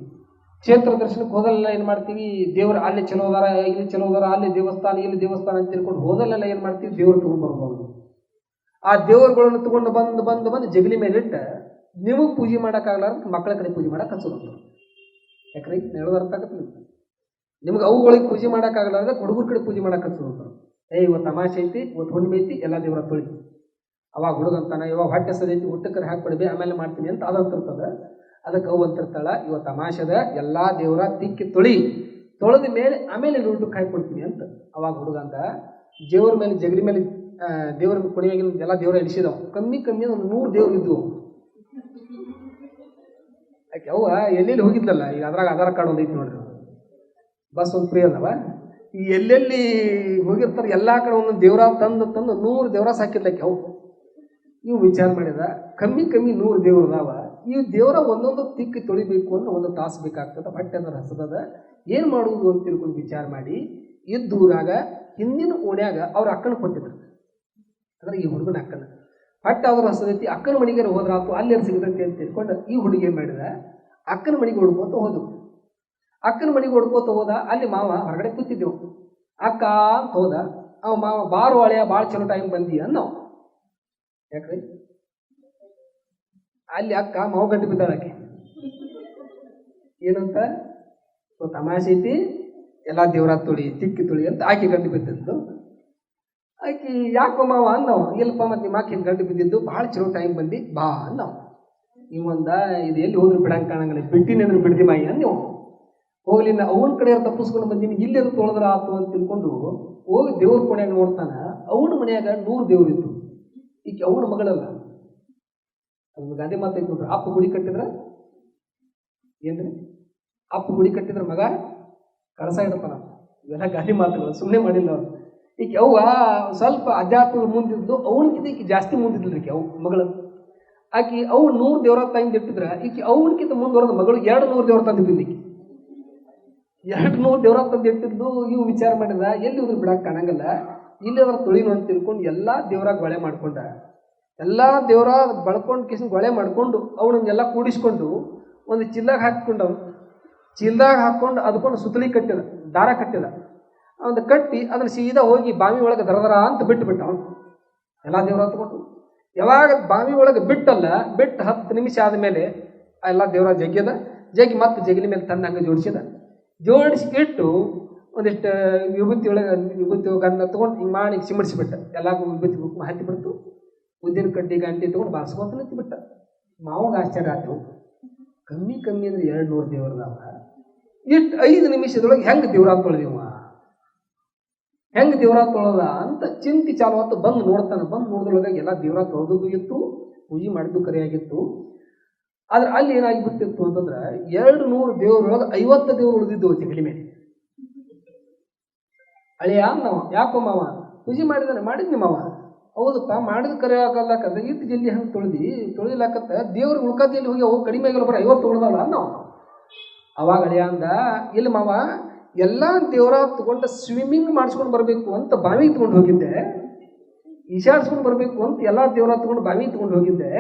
ಕ್ಷೇತ್ರ ದರ್ಶನಕ್ಕೆ ಹೋದಲ್ಲೆಲ್ಲ ಏನು ಮಾಡ್ತೀವಿ, ದೇವರು ಅಲ್ಲಿ ಚಲೋ ಅದಾರ, ಇಲ್ಲಿ ಚಲೋ ಅದಾರ, ಅಲ್ಲಿ ದೇವಸ್ಥಾನ ಇಲ್ಲಿ ದೇವಸ್ಥಾನ ಅಂತ ತಿಳ್ಕೊಂಡು ಹೋದಲ್ಲೆಲ್ಲ ಏನು ಮಾಡ್ತೀವಿ, ದೇವ್ರು ತಗೊಂಡು ಬರ್ಬೋದು. ಆ ದೇವರುಗಳನ್ನು ತಗೊಂಡು ಬಂದು ಜಗಲಿ ಮೇಲೆ ಇಟ್ಟು ನಿಮಗೆ ಪೂಜೆ ಮಾಡೋಕ್ಕಾಗಲಾರ ಮಕ್ಕಳ ಕಡೆ ಪೂಜೆ ಮಾಡಕ್ಕೆ ಹಚ್ಚೋದು. ಯಾಕ್ರಿ ಹೇಳೋದು ಅರ್ಥ ಆಗತ್ತೆ ನಿಮ್ಗೆ ಅವುಗಳಿಗೆ ಪೂಜೆ ಮಾಡೋಕ್ಕಾಗಲಾರ್ದ ಹುಡುಗರ ಕಡೆ ಪೂಜೆ ಮಾಡಕ್ಕೆ ಹಚ್ಚೋದು. ಇವತ್ತು ತಮಾಷೆ ಐತಿ, ಇವತ್ತು ಹುಣ್ಣಿಮೆ ಐತಿ, ಎಲ್ಲ ದೇವರ ತೊಳಿ. ಅವಾಗ ಹುಡುಗ ಅಂತಾನೆ, ಇವಾಗ ಹೊಟ್ಟೆ ಸದೈತಿ, ಊಟಕ್ಕರೆ ಹಾಕ್ಬಿಡ್ಬೇ ಆಮೇಲೆ ಮಾಡ್ತೀನಿ ಅಂತ ಅದಂತಿರ್ತದೆ. ಅದಕ್ಕೆ ಅವು ಅಂತಿರ್ತಾಳ, ಇವತ್ತು ತಮಾಷೆದ ಎಲ್ಲ ದೇವರ ತಿಕ್ಕಿ ತೊಳೆದ ಮೇಲೆ ಆಮೇಲೆ ಊಟಕ್ಕೆ ಹಾಕ್ಕೊಡ್ತೀನಿ ಅಂತ. ಅವಾಗ ಹುಡುಗ ಅಂತ ದೇವ್ರ ಮೇಲೆ ಜಗಲಿ ಮೇಲೆ ದೇವ್ರ ಕುಣಿಯಾಗಿನ ಎಲ್ಲ ದೇವ್ರ ಎಣಿಸಿದವು. ಕಮ್ಮಿ ಒಂದು 100 ದೇವ್ರು ಇದ್ವು. ಯಾಕೆ ಅವ ಎಲ್ಲೆಲ್ಲಿ ಹೋಗಿದ್ಲಲ್ಲ, ಈಗ ಅದ್ರಾಗ ಆಧಾರ್ ಕಾರ್ಡ್ ಒಂದು ಐತಿ ನೋಡ್ರಿ, ಬಸ್ ಒಂದು ಫ್ರೀ ಅದಾವ. ಈ ಎಲ್ಲೆಲ್ಲಿ ಹೋಗಿರ್ತಾರೆ ಎಲ್ಲ ಕಡೆ ಒಂದೊಂದು ದೇವ್ರ ತಂದು 100 ದೇವ್ರ ಸಾಕಿದ್ಲಕ್ಕೆ ಅವು. ಇವು ವಿಚಾರ ಮಾಡಿದ, ಕಮ್ಮಿ 100 ದೇವ್ರು ಅದಾವ, ಈ ದೇವರ ಒಂದೊಂದು ತಿಕ್ಕಿ ತೊಳಿಬೇಕು ಅಂದ್ರೆ 1 ತಾಸು ಬೇಕಾಗ್ತದೆ, ಹೊಟ್ಟೆ ಅದರ ಹಸದದ, ಏನು ಮಾಡುವುದು ಅಂತ ತಿಳ್ಕೊಂಡು ವಿಚಾರ ಮಾಡಿ ಇದ್ದೂರಾಗ ಹಿಂದಿನ ಓಣ್ಯಾಗ ಅವ್ರ ಅಕ್ಕನ ಕೊಟ್ಟಿದ್ರು. ಅಂದ್ರೆ ಈ ಹುಡುಗನ ಅಕ್ಕನ ಹೊಟ್ಟೆ ಅವ್ರ ಹಸದೈತಿ, ಅಕ್ಕನ ಮನೆಗೆ ಹೋದ್ರಾತು, ಅಲ್ಲಿ ಸಿಗತೈತಿ ಅಂತ ತಿಳ್ಕೊಂಡು ಈ ಹುಡುಗಿ ಏನು ಮಾಡಿದ, ಅಕ್ಕನ ಮನೆಗೆ ಹೊಡ್ಕೋತ ಹೋದವು. ಅಕ್ಕನ ಮನೆಗೆ ಹೊಡ್ಕೋತ ಹೋದ, ಅಲ್ಲಿ ಮಾವ ಹೊರಗಡೆ ಕೂತಿದ್ದೆವು. ಅಕ್ಕ ಅಂತ ಹೋದ, ಅವ ಮಾವ ಬಾರು ಹಳೆಯ ಭಾಳ ಚಲೋ ಟೈಮ್ ಬಂದಿ ಅನ್ನೋ. ಯಾಕ್ರಿ ಅಲ್ಲಿ ಅಕ್ಕ ಮಾವು ಗಂಟು ಬಿದ್ದಾಳಕ್ಕೆ ಏನಂತ, ತಮಾಷೆ ಐತಿ, ಎಲ್ಲ ದೇವ್ರ ತಿಕ್ಕಿ ತುಳಿ ಅಂತ ಆಕೆ ಗಂಟು ಬಿದ್ದಿದ್ದು. ಆಕಿ ಯಾಕೋ ಮಾವ ಅನ್ನೋ, ಇಲ್ಲಪ್ಪ ಮತ್ತೆ ನಿಮ್ಮ ಆಕೆ ಗಂಟು ಬಿದ್ದಿದ್ದು, ಭಾಳ ಚಲೋ ಟೈಮ್ ಬಂದಿ ಬಾ ಅನ್ನೋ. ಇವಂದ ಇದು ಎಲ್ಲಿ ಹೋದ್ರು ಬಿಡಂಗೆ ಕಾಣಂಗಿಲ್ಲ, ಬಿಟ್ಟಿನೇಂದ್ರೆ ಬಿಡ್ದಿ ಮಾಯಿ ಅನ್ನೋ. ಹೋಗ್ಲಿ ಅವನ ಕಡೆ ತಪ್ಪಿಸ್ಕೊಂಡು ಬಂದೀನಿ, ಇಲ್ಲೆರು ತೊಳೆದ್ರ ಆತು ಅಂತ ತಿಳ್ಕೊಂಡು ಹೋಗಿ ದೇವ್ರ ಕೊನೆಯಾಗ ನೋಡ್ತಾನ, ಅವನ ಮನೆಯಾಗ 100 ದೇವ್ರು ಇತ್ತು. ಈಕೆ ಅವನ ಮಗಳಲ್ಲ. ಅದೊಂದು ಗಾದೆ ಮಾತೈತಿ ನೋಡ್ರಿ, ಅಪ್ಪ ಗುಡಿ ಕಟ್ಟಿದ್ರ ಏನ್ರಿ, ಅಪ್ಪ ಗುಡಿ ಕಟ್ಟಿದ್ರ ಮಗ ಕಳಸ ಇಡ್ತಾನ. ಇವೆಲ್ಲ ಗಾದೆ ಮಾತುಗಳು, ಸುಮ್ಮನೆ ಮಾಡಿಲ್ಲ ಅವ್ರು. ಈಕೆ ಅವ್ವ ಸ್ವಲ್ಪ ಅಧ್ಯಾತ್ಮದ ಮುಂದಿದ್ದು, ಅವನಕ್ಕಿಂತ ಈಕೆ ಜಾಸ್ತಿ ಮುಂದಿದ್ಲ್ರಿ ಅವು ಮಗಳು. ಆಕಿ ಅವು 100 ದೇವ್ರ ತಂದು ಇಟ್ಟಿದ್ರ, ಈಕೆ ಅವನಕ್ಕಿಂತ ಮುಂದುವರೆದ ಮಗಳು 200 ದೇವ್ರ ತಂದಿದ್ದಿಲ್ಲ. ಈಕೆ 200 ದೇವ್ರ ತಂದು ಇಟ್ಟಿದ್ದು. ಇವು ವಿಚಾರ ಮಾಡಿದ, ಎಲ್ಲಿ ಹೋದ್ರು ಬಿಡಕ್ಕೆ ಕಾಣಂಗಿಲ್ಲ, ಇಲ್ಲಿ ಅದ್ರ ತುಳಿನು ಅಂತ ತಿಳ್ಕೊಂಡು ಎಲ್ಲ ದೇವ್ರಾಗ ಗೊಳೆ ಮಾಡ್ಕೊಂಡ. ಎಲ್ಲ ದೇವ್ರ ಬಳ್ಕೊಂಡು ಕಿಸಿನ ಗೊಳೆ ಮಾಡ್ಕೊಂಡು ಅವನನ್ನೆಲ್ಲ ಕೂಡಿಸ್ಕೊಂಡು ಒಂದು ಚಿಲ್ಲಾಗ ಹಾಕಿಕೊಂಡವ್. ಚಿಲ್ದಾಗ ಹಾಕ್ಕೊಂಡು ಅದಕ್ಕೊಂದು ಸುತ್ತಲಿ ಕಟ್ಟಿದ, ದಾರ ಕಟ್ಟಿದ. ಅವನು ಕಟ್ಟಿ ಅದನ್ನು ಸೀದಾ ಹೋಗಿ ಬಾವಿ ಒಳಗೆ ದರದರ ಅಂತ ಬಿಟ್ಟು ಅವನು ಎಲ್ಲ ದೇವ್ರ ಹತ್ಕೊಂಡು. ಯಾವಾಗ ಬಾವಿ ಒಳಗೆ ಬಿಟ್ಟು 10 ನಿಮಿಷ ಆದಮೇಲೆ ಎಲ್ಲ ದೇವ್ರ ಜಗ್ಗಿ ಮತ್ತೆ ಜಗಲಿ ಮೇಲೆ ತನ್ನ ಹಂಗೆ ಜೋಡಿಸಿ ಇಟ್ಟು ಒಂದಿಷ್ಟು ವಿಭೂತಿ ಗಂಧ ತೊಗೊಂಡು ಹಿಂಗೆ ಮಾಡಿ ಸಿಮಡಿಸಿಬಿಟ್ಟ. ಎಲ್ಲರಿಗೂ ವಿಭೂತಿ ಹತ್ತಿಬಿಡ್ತು. ಉದ್ದಿನ ಕಡ್ಡಿ ಗಂಟೆ ತೊಗೊಂಡು ಬಾರಿಸ್ಕೊಂತ ನಿಂತುಬಿಟ್ಟ. ಮಾವಾಗ ಆಶ್ಚರ್ಯ ಆಯ್ತು, ಕಮ್ಮಿ ಅಂದ್ರೆ 200 ದೇವ್ರದಾವ, ಇಷ್ಟು 5 ನಿಮಿಷದೊಳಗೆ ಹೆಂಗೆ ದೇವ್ರ ತೊಳೆದಿವ, ಹೆಂಗೆ ದೇವ್ರ ತೊಳೆದ ಅಂತ ಚಿಂತೆ ಚಾಲು ಆತು. ಬಂದು ನೋಡ್ತಾನೆ, ಬಂದು ನೋಡಿದೊಳಗೆ ಎಲ್ಲ ದೇವ್ರ ತೊಳೆದದ್ದು ಇತ್ತು, ಪೂಜೆ ಮಾಡಿದ್ದು ಕರೆಯಾಗಿತ್ತು. ಆದ್ರೆ ಅಲ್ಲಿ ಏನಾಗಿಬಿಟ್ಟಿತ್ತು ಅಂತಂದ್ರೆ 200 ದೇವ್ರೊಳಗೆ 50 ದೇವ್ರು ಉಳಿದಿದ್ದವು ಜಗಲಿ ಮೇಲೆ. ಅಳಿಯ ನಾವು ಯಾಕೋ ಮಾವ ಪೂಜೆ ಮಾಡಿದ್ನಿ ಮಾವ. ಹೌದಪ್ಪ, ಮಾಡಿದ ಕರೆ ಆಗಲ್ಲಕಂದ್ರೆ ಇಟ್ಟು ಜಲ್ದಿ ಹಂಗೆ ತೊಳೆದಿಲಾಕತ್ತ ದೇವ್ರು ಉಳ್ಕದಲ್ಲಿ ಹೋಗಿ ಅವು ಕಡಿಮೆ ಆಗಿಲ್ಲ, ಬರ 50 ತೊಳೆದಲ್ಲ ನಾವು. ಅವಾಗ ಅಳಿಯ ಅಂದ, ಇಲ್ಲಿ ಮಾವ ಎಲ್ಲ ದೇವ್ರ ತಗೊಂಡು ಸ್ವಿಮ್ಮಿಂಗ್ ಮಾಡಿಸ್ಕೊಂಡು ಬರಬೇಕು ಅಂತ ಬಾವಿ ತಗೊಂಡು ಹೋಗಿದ್ದೆ, ಈಶಾಡ್ಸ್ಕೊಂಡು ಬರಬೇಕು ಅಂತ ಎಲ್ಲ ದೇವ್ರ ತಗೊಂಡು ಬಾವಿ ತಗೊಂಡು ಹೋಗಿದ್ದೆ.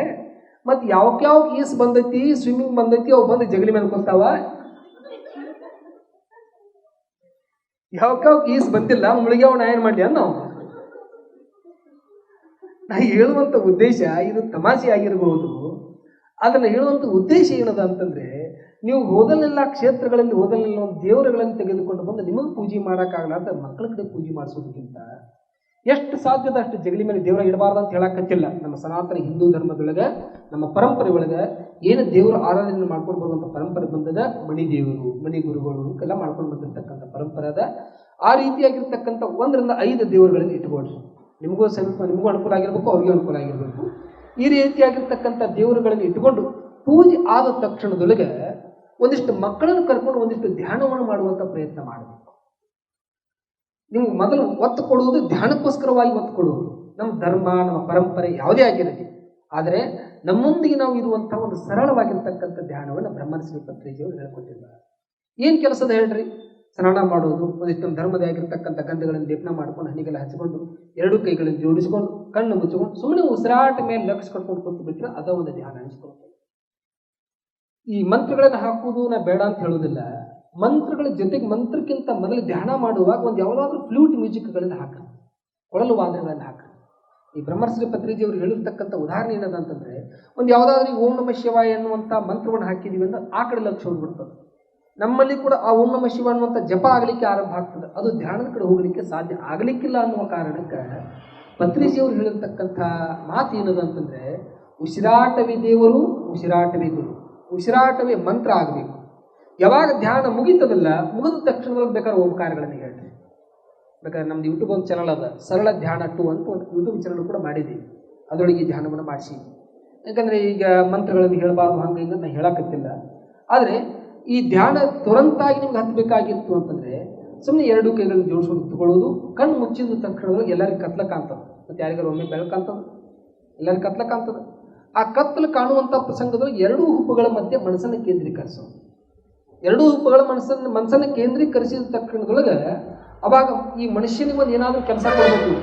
ಮತ್ತು ಯಾವ ಈಸ್ ಬಂದೈತಿ, ಸ್ವಿಮ್ಮಿಂಗ್ ಬಂದೈತಿ, ಅವು ಬಂದು ಜಗಲಿ ಮೇಲೆ ಕುಂತಾವ. ಯಾವ ಈಸ್ ಬಂದಿಲ್ಲ, ಮುಳುಗ್ಯಾವ, ನಾ ಏನು ಮಾಡಲಿ ಅನ್ನೋ. ನಾ ಹೇಳುವಂಥ ಉದ್ದೇಶ ಇದು ತಮಾಷೆ ಆಗಿರಬಹುದು. ಅದನ್ನು ಹೇಳುವಂಥ ಉದ್ದೇಶ ಏನದ ಅಂತಂದ್ರೆ, ನೀವು ಹೋದಲ್ಲೆಲ್ಲ ಕ್ಷೇತ್ರಗಳಲ್ಲಿ ಹೋದಲ್ಲೆಲ್ಲ ಒಂದು ದೇವರುಗಳನ್ನು ತೆಗೆದುಕೊಂಡು ಬಂದು ನಿಮಗೆ ಪೂಜೆ ಮಾಡೋಕ್ಕಾಗಲಾರ್ದ ಮಕ್ಕಳ ಕಡೆ ಪೂಜೆ ಮಾಡಿಸೋದಕ್ಕಿಂತ ಎಷ್ಟು ಸಾಧ್ಯದ ಅಷ್ಟು ಜಗಲಿ ಮೇಲೆ ದೇವರ ಇಡಬಾರ್ದು ಅಂತ ಹೇಳಕತ್ತಿಲ್ಲ. ನಮ್ಮ ಸನಾತನ ಹಿಂದೂ ಧರ್ಮದೊಳಗೆ, ನಮ್ಮ ಪರಂಪರೆ ಒಳಗೆ ಏನು ದೇವರ ಆರಾಧನೆ ಮಾಡ್ಕೊಂಡು ಬರುವಂಥ ಪರಂಪರೆ ಬಂದದ. ಮಣಿ ದೇವರು, ಮಣಿ ಗುರುಗಳು ಎಲ್ಲ ಮಾಡ್ಕೊಂಡು ಬಂದಿರ್ತಕ್ಕಂಥ ಪರಂಪರೆ ಅದ. ಆ ರೀತಿಯಾಗಿರ್ತಕ್ಕಂಥ 1 ರಿಂದ 5 ದೇವರುಗಳನ್ನು ಇಟ್ಕೊಳ್ರಿ. ನಿಮಗೂ ಅನುಕೂಲ ಆಗಿರ್ಬೇಕು, ಅವ್ರಿಗೂ ಅನುಕೂಲ ಆಗಿರ್ಬೇಕು. ಈ ರೀತಿಯಾಗಿರ್ತಕ್ಕಂಥ ದೇವರುಗಳನ್ನು ಇಟ್ಕೊಂಡು ಪೂಜೆ ಆದ ತಕ್ಷಣದೊಳಗೆ ಒಂದಿಷ್ಟು ಮಕ್ಕಳನ್ನು ಕರ್ಕೊಂಡು ಒಂದಿಷ್ಟು ಧ್ಯಾನವನ್ನು ಮಾಡುವಂಥ ಪ್ರಯತ್ನ ಮಾಡಬೇಕು. ನೀವು ಮೊದಲು ಒತ್ತು ಕೊಡುವುದು ಧ್ಯಾನಕ್ಕೋಸ್ಕರವಾಗಿ ಒತ್ತು ಕೊಡುವುದು. ನಮ್ಮ ಧರ್ಮ, ನಮ್ಮ ಪರಂಪರೆ ಯಾವುದೇ ಆಗಿರಲಿ, ಆದರೆ ನಮ್ಮೊಂದಿಗೆ ನಾವು ಇರುವಂಥ ಒಂದು ಸರಳವಾಗಿರ್ತಕ್ಕಂಥ ಧ್ಯಾನವನ್ನು ಬ್ರಹ್ಮರ್ಷಿ ಪತ್ರಿಜಿಯವರು ಹೇಳ್ಕೊಟ್ಟಿದ್ದಾರೆ. ಏನು ಕೆಲಸದ ಹೇಳ್ರಿ, ಸ್ನಾನ ಮಾಡೋದು, ಒಂದಿಷ್ಟು ಧರ್ಮದ ಆಗಿರ್ತಕ್ಕಂಥ ಗಂಧಗಳನ್ನು ಲೇಪನ ಮಾಡ್ಕೊಂಡು ಹನಿಗೆಲ್ಲ ಹಚ್ಕೊಂಡು 2 ಕೈಗಳನ್ನು ಜೋಡಿಸ್ಕೊಂಡು ಕಣ್ಣು ಮುಚ್ಚಿಕೊಂಡು ಸುಮ್ಮನೆ ಉಸಿರಾಟ ಮೇಲೆ ಲಕ್ಷ ಕಟ್ಕೊಂಡು ಕೂತು ಬಿಟ್ಟರೆ ಅದ ಒಂದು ಧ್ಯಾನ ಅನಿಸ್ಕೊಳ್ತದೆ. ಈ ಮಂತ್ರಗಳನ್ನು ಹಾಕುವುದು ನಾ ಬೇಡ ಅಂತ ಹೇಳೋದಿಲ್ಲ. ಮಂತ್ರಗಳ ಜೊತೆಗೆ ಮಂತ್ರಕ್ಕಿಂತ ಮೊದಲು ಧ್ಯಾನ ಮಾಡುವಾಗ ಒಂದು ಯಾವುದಾದ್ರೂ ಫ್ಲೂಟ್ ಮ್ಯೂಸಿಕ್ಗಳನ್ನು ಹಾಕ, ಕೊಳಲು ವಾದನಗಳನ್ನು ಹಾಕ. ಈ ಬ್ರಹ್ಮರ್ಷಿ ಪತ್ರಿಜಿಯವರು ಹೇಳಿರ್ತಕ್ಕಂಥ ಉದಾಹರಣೆ ಏನದಂತಂದ್ರೆ, ಒಂದು ಯಾವುದಾದ್ರೂ ಓಂ ನಮ ಶಿವಾಯ ಎನ್ನುವಂಥ ಮಂತ್ರವನ್ನು ಹಾಕಿದೀವಿ ಅಂದ್ರೆ ಆ ಕಡೆ ಲಕ್ಷ ಹೋಗ್ಬಿಡ್ತದೆ. ನಮ್ಮಲ್ಲಿ ಕೂಡ ಆ ಓಂ ನಮ ಶಿವ ಅನ್ನುವಂಥ ಜಪ ಆಗಲಿಕ್ಕೆ ಆರಂಭ ಆಗ್ತದೆ. ಅದು ಧ್ಯಾನದ ಕಡೆ ಹೋಗಲಿಕ್ಕೆ ಸಾಧ್ಯ ಆಗಲಿಕ್ಕಿಲ್ಲ ಅನ್ನುವ ಕಾರಣಕ್ಕೆ ಪತ್ರಿಜಿಯವರು ಹೇಳಿರ್ತಕ್ಕಂಥ ಮಾತು ಏನದಂತಂದ್ರೆ, ಉಸಿರಾಟವೇ ದೇವರು, ಉಸಿರಾಟವೇ ಗುರು, ಉಸಿರಾಟವೇ ಮಂತ್ರ ಆಗಬೇಕು. ಯಾವಾಗ ಧ್ಯಾನ ಮುಗಿತದಲ್ಲ, ಮುಗಿದ ತಕ್ಷಣದಲ್ಲಿ ಬೇಕಾದ್ರೆ ಓಂಕಾರಗಳನ್ನು ಹೇಳ್ರಿ. ಬೇಕಾದ್ರೆ ನಮ್ದು ಯೂಟ್ಯೂಬ್ ಒಂದು ಚಾನಲ್ ಅದ, ಸರಳ ಧ್ಯಾನ 2 ಅಂತ ಒಂದು ಯೂಟ್ಯೂಬ್ ಚಾನಲ್ ಕೂಡ ಮಾಡಿದ್ದೀವಿ. ಅದರೊಳಗೆ ಈ ಧ್ಯಾನವನ್ನು ಮಾಡಿಸಿ. ಯಾಕಂದರೆ ಈಗ ಮಂತ್ರಗಳನ್ನು ಹೇಳಬಾರ್ದು ಹಂಗೆ ಹಿಂಗೆ ನಾನು ಹೇಳಕತ್ತಿಲ್ಲ. ಆದರೆ ಈ ಧ್ಯಾನ ತುರಂತಾಗಿ ನಿಮ್ಗೆ ಹತ್ತಬೇಕಾಗಿತ್ತು ಅಂತಂದರೆ ಸುಮ್ಮನೆ 2 ಕೈಗಳನ್ನು ಜೋಡಿಸ್ಕೊಂಡು ತಗೊಳ್ಳೋದು, ಕಣ್ಣು ಮುಚ್ಚಿದ ತಕ್ಷಣದೊಳಗೆ ಎಲ್ಲರಿಗೂ ಕತ್ಲ ಕಾಣ್ತದೆ. ಮತ್ತು ಯಾರಿಗಾರು ಒಮ್ಮೆ ಬೆಳಕು ಕಾಣ್ತದೆ, ಎಲ್ಲರಿಗೂ ಕತ್ಲ ಕಾಣ್ತದೆ. ಆ ಕತ್ತಲು ಕಾಣುವಂಥ ಪ್ರಸಂಗದಲ್ಲಿ 2 ಹುಬ್ಬುಗಳ ಮಧ್ಯೆ ಮನಸ್ಸನ್ನು ಕೇಂದ್ರೀಕರಿಸೋದು. 2 ಹುಬ್ಬುಗಳ ಮನಸ್ಸನ್ನು ಕೇಂದ್ರೀಕರಿಸಿದ ತಕ್ಷಣದೊಳಗೆ ಅವಾಗ ಈ ಮನುಷ್ಯನಿಗೆ ಒಂದು ಏನಾದರೂ ಕೆಲಸ ಕೊಡಬೇಕು.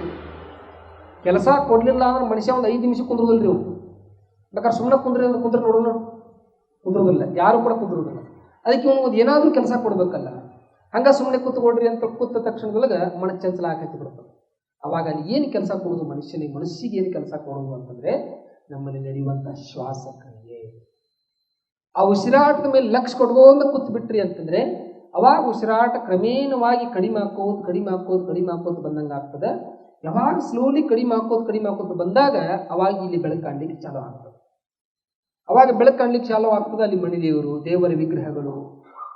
ಕೆಲಸ ಕೊಡಲಿಲ್ಲ ಅಂದ್ರೆ ಮನುಷ್ಯ ಒಂದು 5 ನಿಮಿಷ ಕುಂದ್ರೋದಿಲ್ಲ. ನೀವು ಬೇಕಾದ್ರೆ ಸುಮ್ಮನೆ ಕುಂದ್ರೆ ನೋಡೋಣ, ಕುಂದ್ರೋದಿಲ್ಲ, ಯಾರು ಕೂಡ ಕುಂದ್ರೋದಿಲ್ಲ. ಅದಕ್ಕೆ ಇವನು ಒಂದು ಏನಾದರೂ ಕೆಲಸ ಕೊಡ್ಬೇಕಲ್ಲ. ಹಂಗೆ ಸುಮ್ಮನೆ ಕೂತ್ಕೊಡ್ರಿ ಅಂತ ಕೂತ ತಕ್ಷಣದೊಳಗೆ ಮನಶ್ಚಂಚಲ ಆಕೈತಿ ಬಿಡ್ತದೆ. ಅವಾಗ ಅಲ್ಲಿ ಏನು ಕೆಲಸ ಕೊಡೋದು ಮನುಷ್ಯನಿಗೆ ಏನು ಕೆಲಸ ಕೊಡೋದು ಅಂತಂದರೆ ನಮ್ಮಲ್ಲಿ ನಡೆಯುವಂಥ ಶ್ವಾಸ ಕ್ರಿಯೆ. ಆ ಉಸಿರಾಟದ ಮೇಲೆ ಲಕ್ಷ ಕೊಟ್ಕೊಂಡು ಕೂತ್ ಬಿಟ್ರಿ ಅಂತಂದರೆ ಅವಾಗ ಉಸಿರಾಟ ಕ್ರಮೇಣವಾಗಿ ಕಡಿಮೆ ಹಾಕೋದು ಬಂದಂಗೆ ಆಗ್ತದೆ. ಯಾವಾಗ ಸ್ಲೋಲಿ ಕಡಿಮೆ ಹಾಕೋದು ಬಂದಾಗ ಅವಾಗ ಇಲ್ಲಿ ಬೆಳಕು ಕಾಣಲಿಕ್ಕೆ ಚಾಲು ಆಗ್ತದೆ. ಅವಾಗ ಬೆಳಕು ಕಾಣಲಿಕ್ಕೆ ಚಾಲು ಆಗ್ತದೆ. ಅಲ್ಲಿ ಮಣಿದೇವರು, ದೇವರ ವಿಗ್ರಹಗಳು,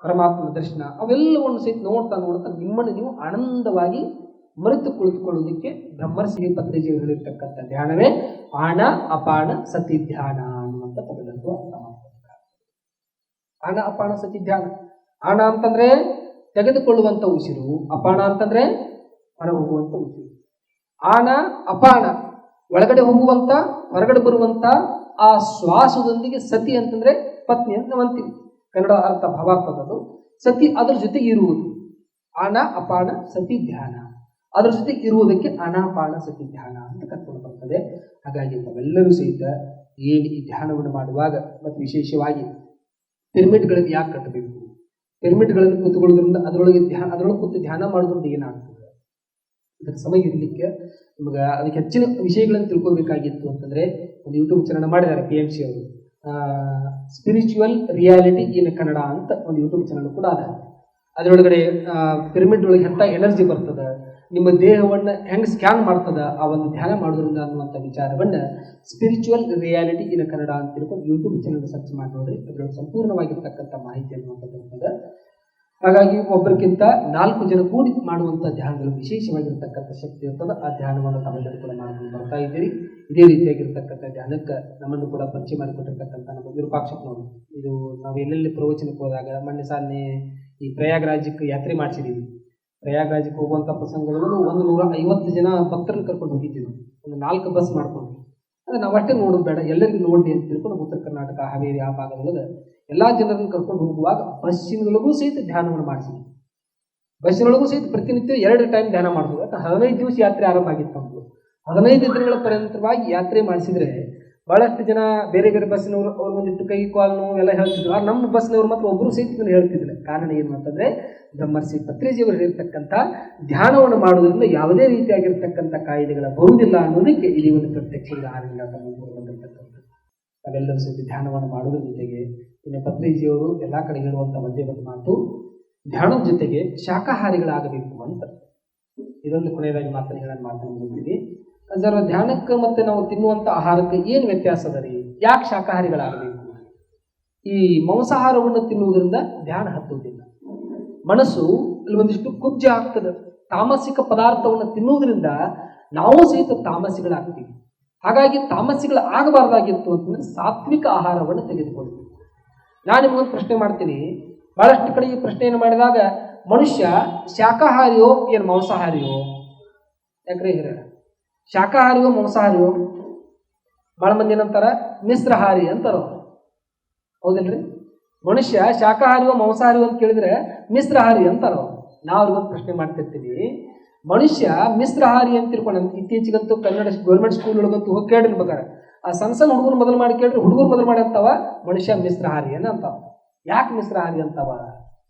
ಪರಮಾತ್ಮನ ದರ್ಶನ ಅವೆಲ್ಲವನ್ನು ಸಹಿತ ನೋಡ್ತಾ ನಿಮ್ಮನ್ನು ನೀವು ಆನಂದವಾಗಿ ಮರೆತು ಕುಳಿತುಕೊಳ್ಳುವುದಕ್ಕೆ ಬ್ರಹ್ಮರ್ಷಿ ಪತ್ರಿಜಿಯವರು ಹೇಳಿರ್ತಕ್ಕಂಥ ಧ್ಯಾನವೇ ಆಣ ಅಪಾಣ ಸತಿ ಧ್ಯಾನ ಅನ್ನುವಂಥ ಪದಗಳನ್ನು ಅರ್ಥ ಮಾಡ್ತಾರೆ. ಆಣ ಅಪಾಣ ಸತಿ ಧ್ಯಾನ. ಆಣ ಅಂತಂದ್ರೆ ತೆಗೆದುಕೊಳ್ಳುವಂಥ ಉಸಿರು, ಅಪಾಣ ಅಂತಂದ್ರೆ ಹೊರ ಹೋಗುವಂಥ ಉಸಿರು. ಆಣ ಅಪಾಣ ಒಳಗಡೆ ಹೋಗುವಂತ ಹೊರಗಡೆ ಬರುವಂತ ಆ ಶ್ವಾಸದೊಂದಿಗೆ ಸತಿ ಅಂತಂದ್ರೆ ಪತ್ನಿ ಅಂತ ಅಂತೀವಿ, ಕನ್ನಡ ಅರ್ಥ ಭಾವಾರ್ಥದದು. ಸತಿ ಅದ್ರ ಜೊತೆಗೆ ಇರುವುದು ಆಣ ಅಪಾಣ ಸತಿ ಧ್ಯಾನ, ಅದ್ರ ಜೊತೆಗೆ ಇರುವುದಕ್ಕೆ ಅನಾಪಾಣ ಸತಿ ಧ್ಯಾನ ಅಂತ ಕರ್ಕೊಂಡು ಬರ್ತದೆ. ಹಾಗಾಗಿ ನಾವೆಲ್ಲರೂ ಸಹಿತ ಏನು ಈ ಧ್ಯಾನವನ್ನು ಮಾಡುವಾಗ ಮತ್ತು ವಿಶೇಷವಾಗಿ ಪಿರಮಿಡ್ಗಳನ್ನು ಯಾಕೆ ಕಟ್ಟಬೇಕು, ಪಿರಮಿಡ್ಗಳನ್ನು ಕೂತ್ಕೊಳ್ಳೋದ್ರಿಂದ ಅದರೊಳಗೆ ಕೂತು ಧ್ಯಾನ ಮಾಡೋದ್ರಿಂದ ಏನಾಗ್ತದೆ, ಅದರ ಸಮಯ ಇರಲಿಕ್ಕೆ ನಿಮ್ಗೆ ಅದಕ್ಕೆ ಹೆಚ್ಚಿನ ವಿಷಯಗಳನ್ನು ತಿಳ್ಕೊಳ್ಬೇಕಾಗಿತ್ತು ಅಂತಂದರೆ ಒಂದು ಯೂಟ್ಯೂಬ್ ಚಾನಲ್ ಮಾಡಿದ್ದಾರೆ PMC ಅವರು, ಸ್ಪಿರಿಚುವಲ್ ರಿಯಾಲಿಟಿ ಇನ್ ಕನ್ನಡ ಅಂತ ಒಂದು ಯೂಟ್ಯೂಬ್ ಚಾನಲ್ ಕೂಡ ಅದ. ಅದರೊಳಗಡೆ ಪಿರಮಿಡ್ ಒಳಗೆ ಎಂಥ ಎನರ್ಜಿ ಬರ್ತದೆ, ನಿಮ್ಮ ದೇಹವನ್ನು ಹೆಂಗೆ ಸ್ಕ್ಯಾನ್ ಮಾಡ್ತದೆ ಆ ಒಂದು ಧ್ಯಾನ ಮಾಡೋದ್ರಿಂದ ಅನ್ನುವಂಥ ವಿಚಾರವನ್ನು ಸ್ಪಿರಿಚುವಲ್ ರಿಯಾಲಿಟಿ ಇನ್ ಕನ್ನಡ ಅಂತ ತಿಳ್ಕೊಂಡು ಯೂಟ್ಯೂಬ್ ಚಾನಲ್ ಸರ್ಚ್ ಮಾಡಿ ನೋಡ್ರಿ. ಅದರೊಳಗೆ ಸಂಪೂರ್ಣವಾಗಿರ್ತಕ್ಕಂಥ ಮಾಹಿತಿ ಅನ್ನುವಂಥದ್ದು ಇರ್ತದೆ. ಹಾಗಾಗಿ ಒಬ್ಬರಿಗಿಂತ 4 ಜನ ಕೂಡಿ ಮಾಡುವಂಥ ಧ್ಯಾನಗಳು ವಿಶೇಷವಾಗಿರ್ತಕ್ಕಂಥ ಶಕ್ತಿ ಇರ್ತದೆ. ಆ ಧ್ಯಾನವನ್ನು ತಾವೆಲ್ಲರೂ ಕೂಡ ಮಾಡ್ಕೊಂಡು ಬರ್ತಾ ಇದ್ದೀರಿ. ಇದೇ ರೀತಿಯಾಗಿರ್ತಕ್ಕಂಥ ಧ್ಯಾನಕ್ಕೆ ನಮ್ಮನ್ನು ಕೂಡ ಪರಿಚಯ ಮಾಡಿಕೊಟ್ಟಿರ್ತಕ್ಕಂಥ ನಮ್ಮ ವಿರೂಪಾಕ್ಷಪ್ಪನವರು, ಇದು ನಾವು ಎಲ್ಲೆಲ್ಲಿ ಪ್ರವಚನಕ್ಕೆ ಹೋದಾಗ ಮೊನ್ನೆ ಸಾಲನೆ ಈ ಪ್ರಯಾಗ್ರಾಜ್ಯಕ್ಕೆ ಯಾತ್ರೆ ಮಾಡಿಸಿದ್ದೀವಿ. ಪ್ರಯಾಗ್ರಾಜ್ಯಕ್ಕೆ ಹೋಗುವಂಥ ಪ್ರಸಂಗಗಳು 150 ಜನ ಭಕ್ತರನ್ನು ಕರ್ಕೊಂಡು ಹೋಗಿದ್ದೀವಿ. ಒಂದು 4 ಬಸ್ ಮಾಡ್ಕೊಂಡು, ಅಂದರೆ ನಾವು ಅಷ್ಟೇ ನೋಡೋದು ಬೇಡ, ಎಲ್ಲರಿಗೂ ನೋಡಿ ಅಂತ ತಿಳ್ಕೊಂಡು ಉತ್ತರ ಕರ್ನಾಟಕ ಹಾವೇರಿ ಆ ಭಾಗದೊಳಗೆ ಎಲ್ಲ ಜನರನ್ನು ಕರ್ಕೊಂಡು ಹೋಗುವಾಗ ಬಸ್ಸಿನೊಳಗೂ ಸಹಿತ ಧ್ಯಾನವನ್ನು ಮಾಡಿಸಿದ್ವಿ. ಬಸ್ಸಿನೊಳಗೂ ಸಹಿತ ಪ್ರತಿನಿತ್ಯ 2 ಟೈಮ್ ಧ್ಯಾನ ಮಾಡಿದ್ವಿ. ಯಾಕಂದ್ರೆ 15 ದಿವಸ ಯಾತ್ರೆ ಆರಂಭ ಆಗಿತ್ತು ನಮ್ಮದು. 15 ದಿನಗಳ ಪರ್ಯಂತರವಾಗಿ ಯಾತ್ರೆ ಮಾಡಿಸಿದ್ರೆ ಭಾಳಷ್ಟು ಜನ ಬೇರೆ ಬೇರೆ ಬಸ್ಸಿನವರು ಅವ್ರು ಒಂದಿಷ್ಟು ಕೈ ಕಾಲು ನೋವು ಎಲ್ಲ ಹೇಳ್ತಿದ್ರು. ಆದ್ರೆ ನಮ್ಮ ಬಸ್ನವ್ರು ಮಾತ್ರ ಒಬ್ಬರು ಸಹಿತ ಹೇಳ್ತಿದ್ರು. ಕಾರಣ ಏನು ಅಂತಂದರೆ ಬ್ರಹ್ಮರ್ಷಿ ಪತ್ರಿಜಿಯವರು ಹೇಳಿರ್ತಕ್ಕಂಥ ಧ್ಯಾನವನ್ನು ಮಾಡೋದ್ರಿಂದ ಯಾವುದೇ ರೀತಿಯಾಗಿರ್ತಕ್ಕಂಥ ಕಾಯಿಲೆಗಳ ಬರುವುದಿಲ್ಲ ಅನ್ನೋದಕ್ಕೆ ಇಲ್ಲಿ ಒಂದು ಪ್ರತ್ಯಕ್ಷ ಉದಾಹರಣೆ ಬಂದಿರತಕ್ಕಂಥದ್ದು. ನಾವೆಲ್ಲರೂ ಸಹಿತ ಧ್ಯಾನವನ್ನು ಮಾಡೋದ್ರ ಜೊತೆಗೆ ಇನ್ನು ಪತ್ರಿಜಿಯವರು ಎಲ್ಲ ಕಡೆ ಹೇಳುವಂಥ ಒಂದೇ ಒಂದು ಮಾತು, ಧ್ಯಾನದ ಜೊತೆಗೆ ಶಾಕಾಹಾರಿಗಳಾಗಬೇಕು ಅಂತ. ಇದೊಂದು ಕೊನೆಯದಾಗಿ ಮಾತನಾಡ್ತೀವಿ. ಅದರ ಧ್ಯಾನಕ್ಕೆ ಮತ್ತೆ ನಾವು ತಿನ್ನುವಂಥ ಆಹಾರಕ್ಕೆ ಏನು ವ್ಯತ್ಯಾಸ ಅದ ರೀ, ಯಾಕೆ ಶಾಕಾಹಾರಿಗಳಾಗಬೇಕು? ಈ ಮಾಂಸಾಹಾರವನ್ನು ತಿನ್ನುವುದರಿಂದ ಧ್ಯಾನ ಹತ್ತುವುದಿಲ್ಲ. ಮನಸ್ಸು ಅಲ್ಲಿ ಒಂದಿಷ್ಟು ಕುಬ್ಜ ಆಗ್ತದೆ. ತಾಮಸಿಕ ಪದಾರ್ಥವನ್ನು ತಿನ್ನುವುದರಿಂದ ನಾವು ಸಹಿತ ತಾಮಸಿಗಳಾಗ್ತೀವಿ. ಹಾಗಾಗಿ ತಾಮಸಿಗಳು ಆಗಬಾರ್ದಾಗಿತ್ತು ಅಂತಂದ್ರೆ ಸಾತ್ವಿಕ ಆಹಾರವನ್ನು ತೆಗೆದುಕೊಳ್ತೀವಿ. ನಾನು ನಿಮಗೊಂದು ಪ್ರಶ್ನೆ ಮಾಡ್ತೀನಿ. ಬಹಳಷ್ಟು ಕಡೆ ಈ ಪ್ರಶ್ನೆಯನ್ನು ಮಾಡಿದಾಗ ಮನುಷ್ಯ ಶಾಕಾಹಾರಿಯೋ ಏನು ಮಾಂಸಾಹಾರಿಯೋ? ಯಾಕ್ರೆ ಹಿರಿಯರ, ಶಾಕಾಹಾರಿಯೋ ಮಾಂಸಾಹಾರಿಯೋ? ಭಾಳ ಮಂದಿ ಏನಂತಾರ ಮಿಶ್ರಹಾರಿ ಅಂತಾರ, ಹೌದಿಲ್ರಿ? ಮನುಷ್ಯ ಶಾಕಾಹಾರಿಯೋ ಮಾಂಸಾಹಾರಿಯೋ ಅಂತ ಕೇಳಿದ್ರೆ ಮಿಶ್ರಹಾರಿ ಅಂತಾರ. ನಾವು ಅವ್ರಿಗೊಂದು ಪ್ರಶ್ನೆ ಮಾಡ್ತಿರ್ತೀವಿ. ಮನುಷ್ಯ ಮಿಶ್ರಹಾರಿ ಅಂತ ತಿಳ್ಕೊಂಡು ಇತ್ತೀಚೆಗಂತೂ ಕನ್ನಡ ಗೌರ್ಮೆಂಟ್ ಸ್ಕೂಲ್ ಒಳಗಂತೂ ಹೋಗಿ ಕೇಳಿರ್ಬೇಕಾರೆ ಆ ಸಣ್ಣ ಹುಡುಗರು ಮೊದಲು ಮಾಡಿ ಕೇಳ್ರಿ, ಹುಡುಗರು ಮೊದಲು ಮಾಡಿ ಅಂತಾವ ಮನುಷ್ಯ ಮಿಶ್ರಹಾರಿ ಅಂತಾವ. ಯಾಕೆ ಮಿಶ್ರಹಾರಿ ಅಂತಾವ?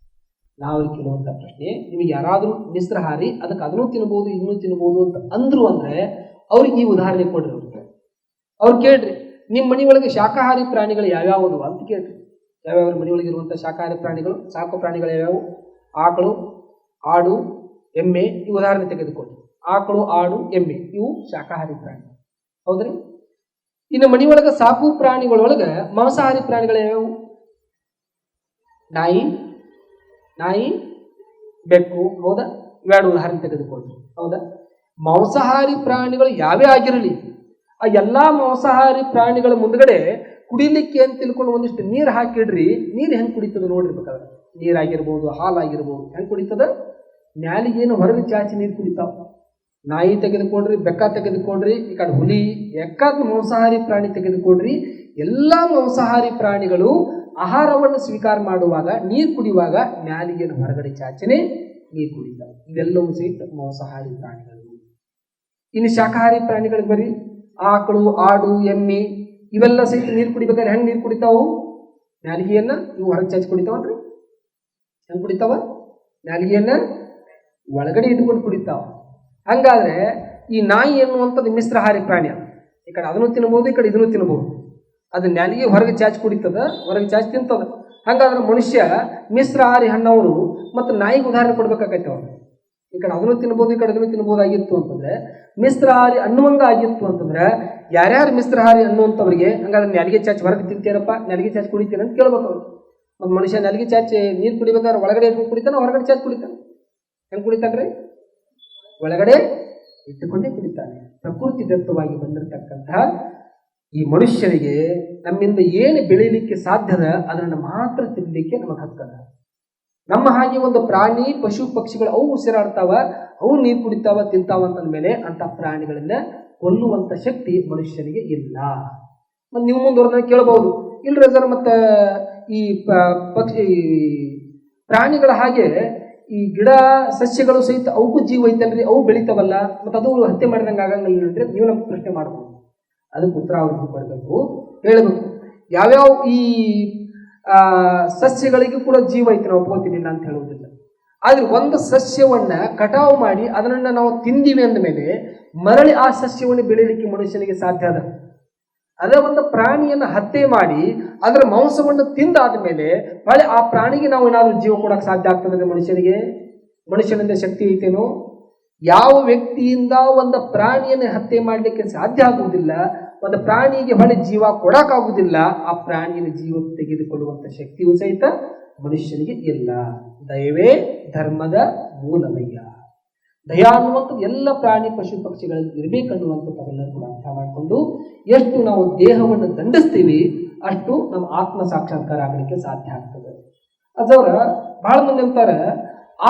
ನಾವು ಕೇಳುವಂಥ ಪ್ರಶ್ನೆ, ನಿಮಗೆ ಯಾರಾದರೂ ಮಿಶ್ರಹಾರಿ ಅದಕ್ಕೆ ಅದನ್ನು ತಿನ್ಬೋದು ಇದನ್ನು ತಿನ್ಬೋದು ಅಂತ ಅಂದ್ರು ಅಂದ್ರೆ ಅವ್ರಿಗೆ ಈ ಉದಾಹರಣೆ ಕೊಡ್ರಿ. ಅವ್ರು ಕೇಳ್ರಿ, ನಿಮ್ಮ ಮನೆ ಒಳಗೆ ಶಾಕಾಹಾರಿ ಪ್ರಾಣಿಗಳು ಯಾವ್ಯಾವುದು ಅಂತ ಕೇಳ್ರಿ. ಯಾವ್ಯಾವ ಮನೆ ಒಳಗೆ ಇರುವಂಥ ಶಾಕಾಹಾರಿ ಪ್ರಾಣಿಗಳು, ಸಾಕು ಪ್ರಾಣಿಗಳು ಯಾವ್ಯಾವು? ಆಕಳು, ಆಡು, ಎಮ್ಮೆ. ಈ ಉದಾಹರಣೆ ತೆಗೆದುಕೊಳ್ಳಿ. ಆಕಳು, ಆಡು, ಎಮ್ಮೆ ಇವು ಶಾಕಾಹಾರಿ ಪ್ರಾಣಿ, ಹೌದ್ರಿ? ಇನ್ನು ಮನೆ ಒಳಗೆ ಸಾಕು ಪ್ರಾಣಿಗಳೊಳಗೆ ಮಾಂಸಾಹಾರಿ ಪ್ರಾಣಿಗಳು ಯಾವ್ಯಾವು? ನಾಯಿ, ಬೆಕ್ಕು, ಹೌದಾ? ಇವೆರಡು ಉದಾಹರಣೆ ತೆಗೆದುಕೊಳ್ಳಿ, ಹೌದಾ? ಮಾಂಸಾಹಾರಿ ಪ್ರಾಣಿಗಳು ಯಾವೇ ಆಗಿರಲಿ, ಆ ಎಲ್ಲಾ ಮಾಂಸಾಹಾರಿ ಪ್ರಾಣಿಗಳ ಮುಂದ್ಗಡೆ ಕುಡಿಲಿಕ್ಕೆ ಅಂತ ತಿಳ್ಕೊಂಡು ಒಂದಿಷ್ಟು ನೀರು ಹಾಕಿಡ್ರಿ. ನೀರು ಹೆಂಗೆ ಕುಡಿತದ ನೋಡಿರ್ಬೇಕಾದ್ರೆ, ನೀರಾಗಿರ್ಬೋದು, ಹಾಲಾಗಿರ್ಬೋದು, ಹೆಂಗೆ ಕುಡಿತದ? ನ್ಯಾಲಿಗೇನು ಹೊರಗೆ ಚಾಚಿ ನೀರು ಕುಡಿತಾವ. ನಾಯಿ ತೆಗೆದುಕೊಡ್ರಿ, ಬೆಕ್ಕ ತೆಗೆದುಕೊಡ್ರಿ, ಈ ಕಡೆ ಹುಲಿ, ಎಕ್ಕಾದ ಮಾಂಸಾಹಾರಿ ಪ್ರಾಣಿ ತೆಗೆದುಕೊಡ್ರಿ. ಎಲ್ಲ ಮಾಂಸಾಹಾರಿ ಪ್ರಾಣಿಗಳು ಆಹಾರವನ್ನು ಸ್ವೀಕಾರ ಮಾಡುವಾಗ, ನೀರು ಕುಡಿಯುವಾಗ ನ್ಯಾಲಿಗೇನು ಹೊರಗಡೆ ಚಾಚನೆ ನೀರು ಕುಡಿತಾವ. ಇವೆಲ್ಲವೂ ಸಹಿತ ಮಾಂಸಾಹಾರಿ ಪ್ರಾಣಿಗಳು. ಇನ್ನು ಶಾಕಾಹಾರಿ ಪ್ರಾಣಿಗಳಿಗೆ ಬರೀ ಆಕಳು, ಆಡು, ಎಮ್ಮೆ ಇವೆಲ್ಲ ಸಹಿತ ನೀರು ಕುಡಿಬೇಕಾದ್ರೆ ಹೆಂಗೆ ನೀರು ಕುಡಿತಾವು? ನ್ಯಾಲಿಗೆಯನ್ನ ಇವು ಹೊರಗೆ ಚಾಚಿ ಕುಡಿತಾವನ್ರಿ. ಹೆಂಗೆ ಕುಡಿತಾವ? ನ್ಯಾಲಿಗೆಯನ್ನ ಒಳಗಡೆ ಇಟ್ಕೊಂಡು ಕುಡಿತಾವ. ಹಂಗಾದ್ರೆ ಈ ನಾಯಿ ಎನ್ನುವಂಥದ್ದು ಮಿಶ್ರಹಾರಿ ಪ್ರಾಣಿ. ಈ ಕಡೆ ಅದನ್ನು ತಿನ್ಬೋದು, ಈ ಕಡೆ ಇದನ್ನು ತಿನ್ಬೋದು. ಅದು ನ್ಯಾಲಿಗೆ ಹೊರಗೆ ಚಾಚಿ ಕುಡಿತದ, ಹೊರಗೆ ಚಾಚಿ ತಿಂತದ. ಹಂಗಾದ್ರೆ ಮನುಷ್ಯ ಮಿಶ್ರಹಾರಿ ಹಣ್ಣವರು ಮತ್ತು ನಾಯಿಗೆ ಉದಾಹರಣೆ ಕೊಡ್ಬೇಕಾಗತ್ತೆ. ಅವ್ರು ಈ ಕಡೆ ಅದನ್ನು ತಿನ್ಬೋದು, ಈ ಕಡೆ ಅದನ್ನು ತಿನ್ಬೋದಾಗಿತ್ತು ಅಂತಂದ್ರೆ, ಮಿಶ್ರಹಾರಿ ಅನ್ನುವಂಗ ಆಗಿತ್ತು ಅಂತಂದ್ರೆ, ಯಾರ್ಯಾರು ಮಿಶ್ರಹಾರಿ ಅನ್ನುವಂಥವ್ರಿಗೆ ಹಂಗಾದ್ರೆ ನ್ಯಾಲಿಗೆ ಚಾಚಿ ಹೊರಗೆ ತಿಂತೀರಪ್ಪ, ನ್ಯಾಲಿಗೆ ಚಾಚಿ ಕುಡಿತೀರ ಅಂತ ಕೇಳ್ಬೇಕು ಅವ್ರು. ಒಂದು ಮನುಷ್ಯ ನ್ಯಾಲಿಗೆ ಚಾಚಿ ನೀರು ಕುಡಿಬೇಕಾದ್ರೆ ಒಳಗಡೆ ಇಟ್ಕೊಂಡು ಕುಡಿತಾನೆ, ಹೊರಗಡೆ ಚಾಚಿ ಕುಡಿತಾನೆ. ಹೆಂಗೆ ಕುಡಿತಾನ್ರಿ? ಒಳಗಡೆ ಇಟ್ಟುಕೊಂಡೇ ಕುಡಿತಾನೆ. ಪ್ರಕೃತಿ ದತ್ತವಾಗಿ ಬಂದಿರತಕ್ಕಂತಹ ಈ ಮನುಷ್ಯನಿಗೆ ನಮ್ಮಿಂದ ಏನು ಬೆಳೀಲಿಕ್ಕೆ ಸಾಧ್ಯದ ಅದನ್ನು ಮಾತ್ರ ತಿನ್ನಲಿಕ್ಕೆ ನಮಗೆ ಹಕ್ಕದ. ನಮ್ಮ ಹಾಗೆ ಒಂದು ಪ್ರಾಣಿ, ಪಶು, ಪಕ್ಷಿಗಳು ಅವು ಉಸಿರಾಡ್ತಾವ, ಅವು ನೀರು ಕುಡಿತಾವ, ತಿಂತಾವ ಅಂತಂದ ಮೇಲೆ ಅಂತ ಪ್ರಾಣಿಗಳನ್ನ ಕೊಲ್ಲುವಂತ ಶಕ್ತಿ ಮನುಷ್ಯನಿಗೆ ಇಲ್ಲ. ಮತ್ತು ನೀವು ಮುಂದುವರೆದ ಕೇಳಬಹುದು, ಇಲ್ರಿ ಸರ್ ಮತ್ತೆ ಈ ಪಕ್ಷಿ ಪ್ರಾಣಿಗಳ ಹಾಗೆ ಈ ಗಿಡ ಸಸ್ಯಗಳು ಸಹಿತ ಅವಕ್ಕೂ ಜೀವ ಐತಲ್ರಿ, ಅವು ಬೆಳಿತಾವಲ್ಲ, ಮತ್ತು ಅದು ಹತ್ಯೆ ಮಾಡಿದಂಗೆ ಆಗಂಗಿಲ್ಲ ಅಂದ್ರೆ ನೀವು ನಮ್ಗೆ ಪ್ರಶ್ನೆ ಮಾಡ್ಬೋದು. ಅದಕ್ಕೆ ಉತ್ತರ ಅವ್ರಿಗೆ ಕೊಡಬೇಕು, ಹೇಳಬೇಕು. ಯಾವ್ಯಾವ ಈ ಸಸ್ಯಗಳಿಗೂ ಕೂಡ ಜೀವ ಐತೆ, ನಾವು ಒಪ್ಕೋತಿನಿಲ್ಲ ಅಂತ ಹೇಳುವುದಿಲ್ಲ. ಆದ್ರೆ ಒಂದು ಸಸ್ಯವನ್ನ ಕಟಾವು ಮಾಡಿ ಅದನ್ನ ನಾವು ತಿಂದಿವಿ ಅಂದ ಮೇಲೆ ಮರಳಿ ಆ ಸಸ್ಯವನ್ನು ಬೆಳೀಲಿಕ್ಕೆ ಮನುಷ್ಯನಿಗೆ ಸಾಧ್ಯ ಅದ. ಅದೇ ಒಂದು ಪ್ರಾಣಿಯನ್ನು ಹತ್ಯೆ ಮಾಡಿ ಅದರ ಮಾಂಸವನ್ನು ತಿಂದಾದ ಮೇಲೆ ಮಳೆ ಆ ಪ್ರಾಣಿಗೆ ನಾವು ಏನಾದರೂ ಜೀವ ಕೊಡಕ್ಕೆ ಸಾಧ್ಯ ಆಗ್ತದೆ? ಮನುಷ್ಯನಿಂದ ಶಕ್ತಿ ಐತೇನೋ? ಯಾವ ವ್ಯಕ್ತಿಯಿಂದ ಒಂದು ಪ್ರಾಣಿಯನ್ನು ಹತ್ಯೆ ಮಾಡಲಿಕ್ಕೆ ಸಾಧ್ಯ ಆಗುವುದಿಲ್ಲ, ಒಂದು ಪ್ರಾಣಿಗೆ ಹೊಳೆ ಜೀವ ಕೊಡಕ್ಕಾಗುವುದಿಲ್ಲ, ಆ ಪ್ರಾಣಿಯನ್ನು ಜೀವ ತೆಗೆದುಕೊಳ್ಳುವಂತ ಶಕ್ತಿಯೂ ಸಹಿತ ಮನುಷ್ಯನಿಗೆ ಇಲ್ಲ. ದಯವೇ ಧರ್ಮದ ಮೂಲಮಯ್ಯ. ದಯ ಅನ್ನುವಂಥದ್ದು ಎಲ್ಲ ಪ್ರಾಣಿ, ಪಶು, ಪಕ್ಷಿಗಳಲ್ಲಿ ಇರಬೇಕನ್ನುವಂಥದ್ದು ತಾವೆಲ್ಲರೂ ಕೂಡ ಅರ್ಥ ಮಾಡಿಕೊಂಡು ಎಷ್ಟು ನಾವು ದೇಹವನ್ನು ದಂಡಿಸ್ತೀವಿ ಅಷ್ಟು ನಮ್ಮ ಆತ್ಮ ಸಾಕ್ಷಾತ್ಕಾರ ಆಗಲಿಕ್ಕೆ ಸಾಧ್ಯ ಆಗ್ತದೆ. ಅದವರ ಬಹಳ ಮಂದಿ ಅಂತಾರೆ,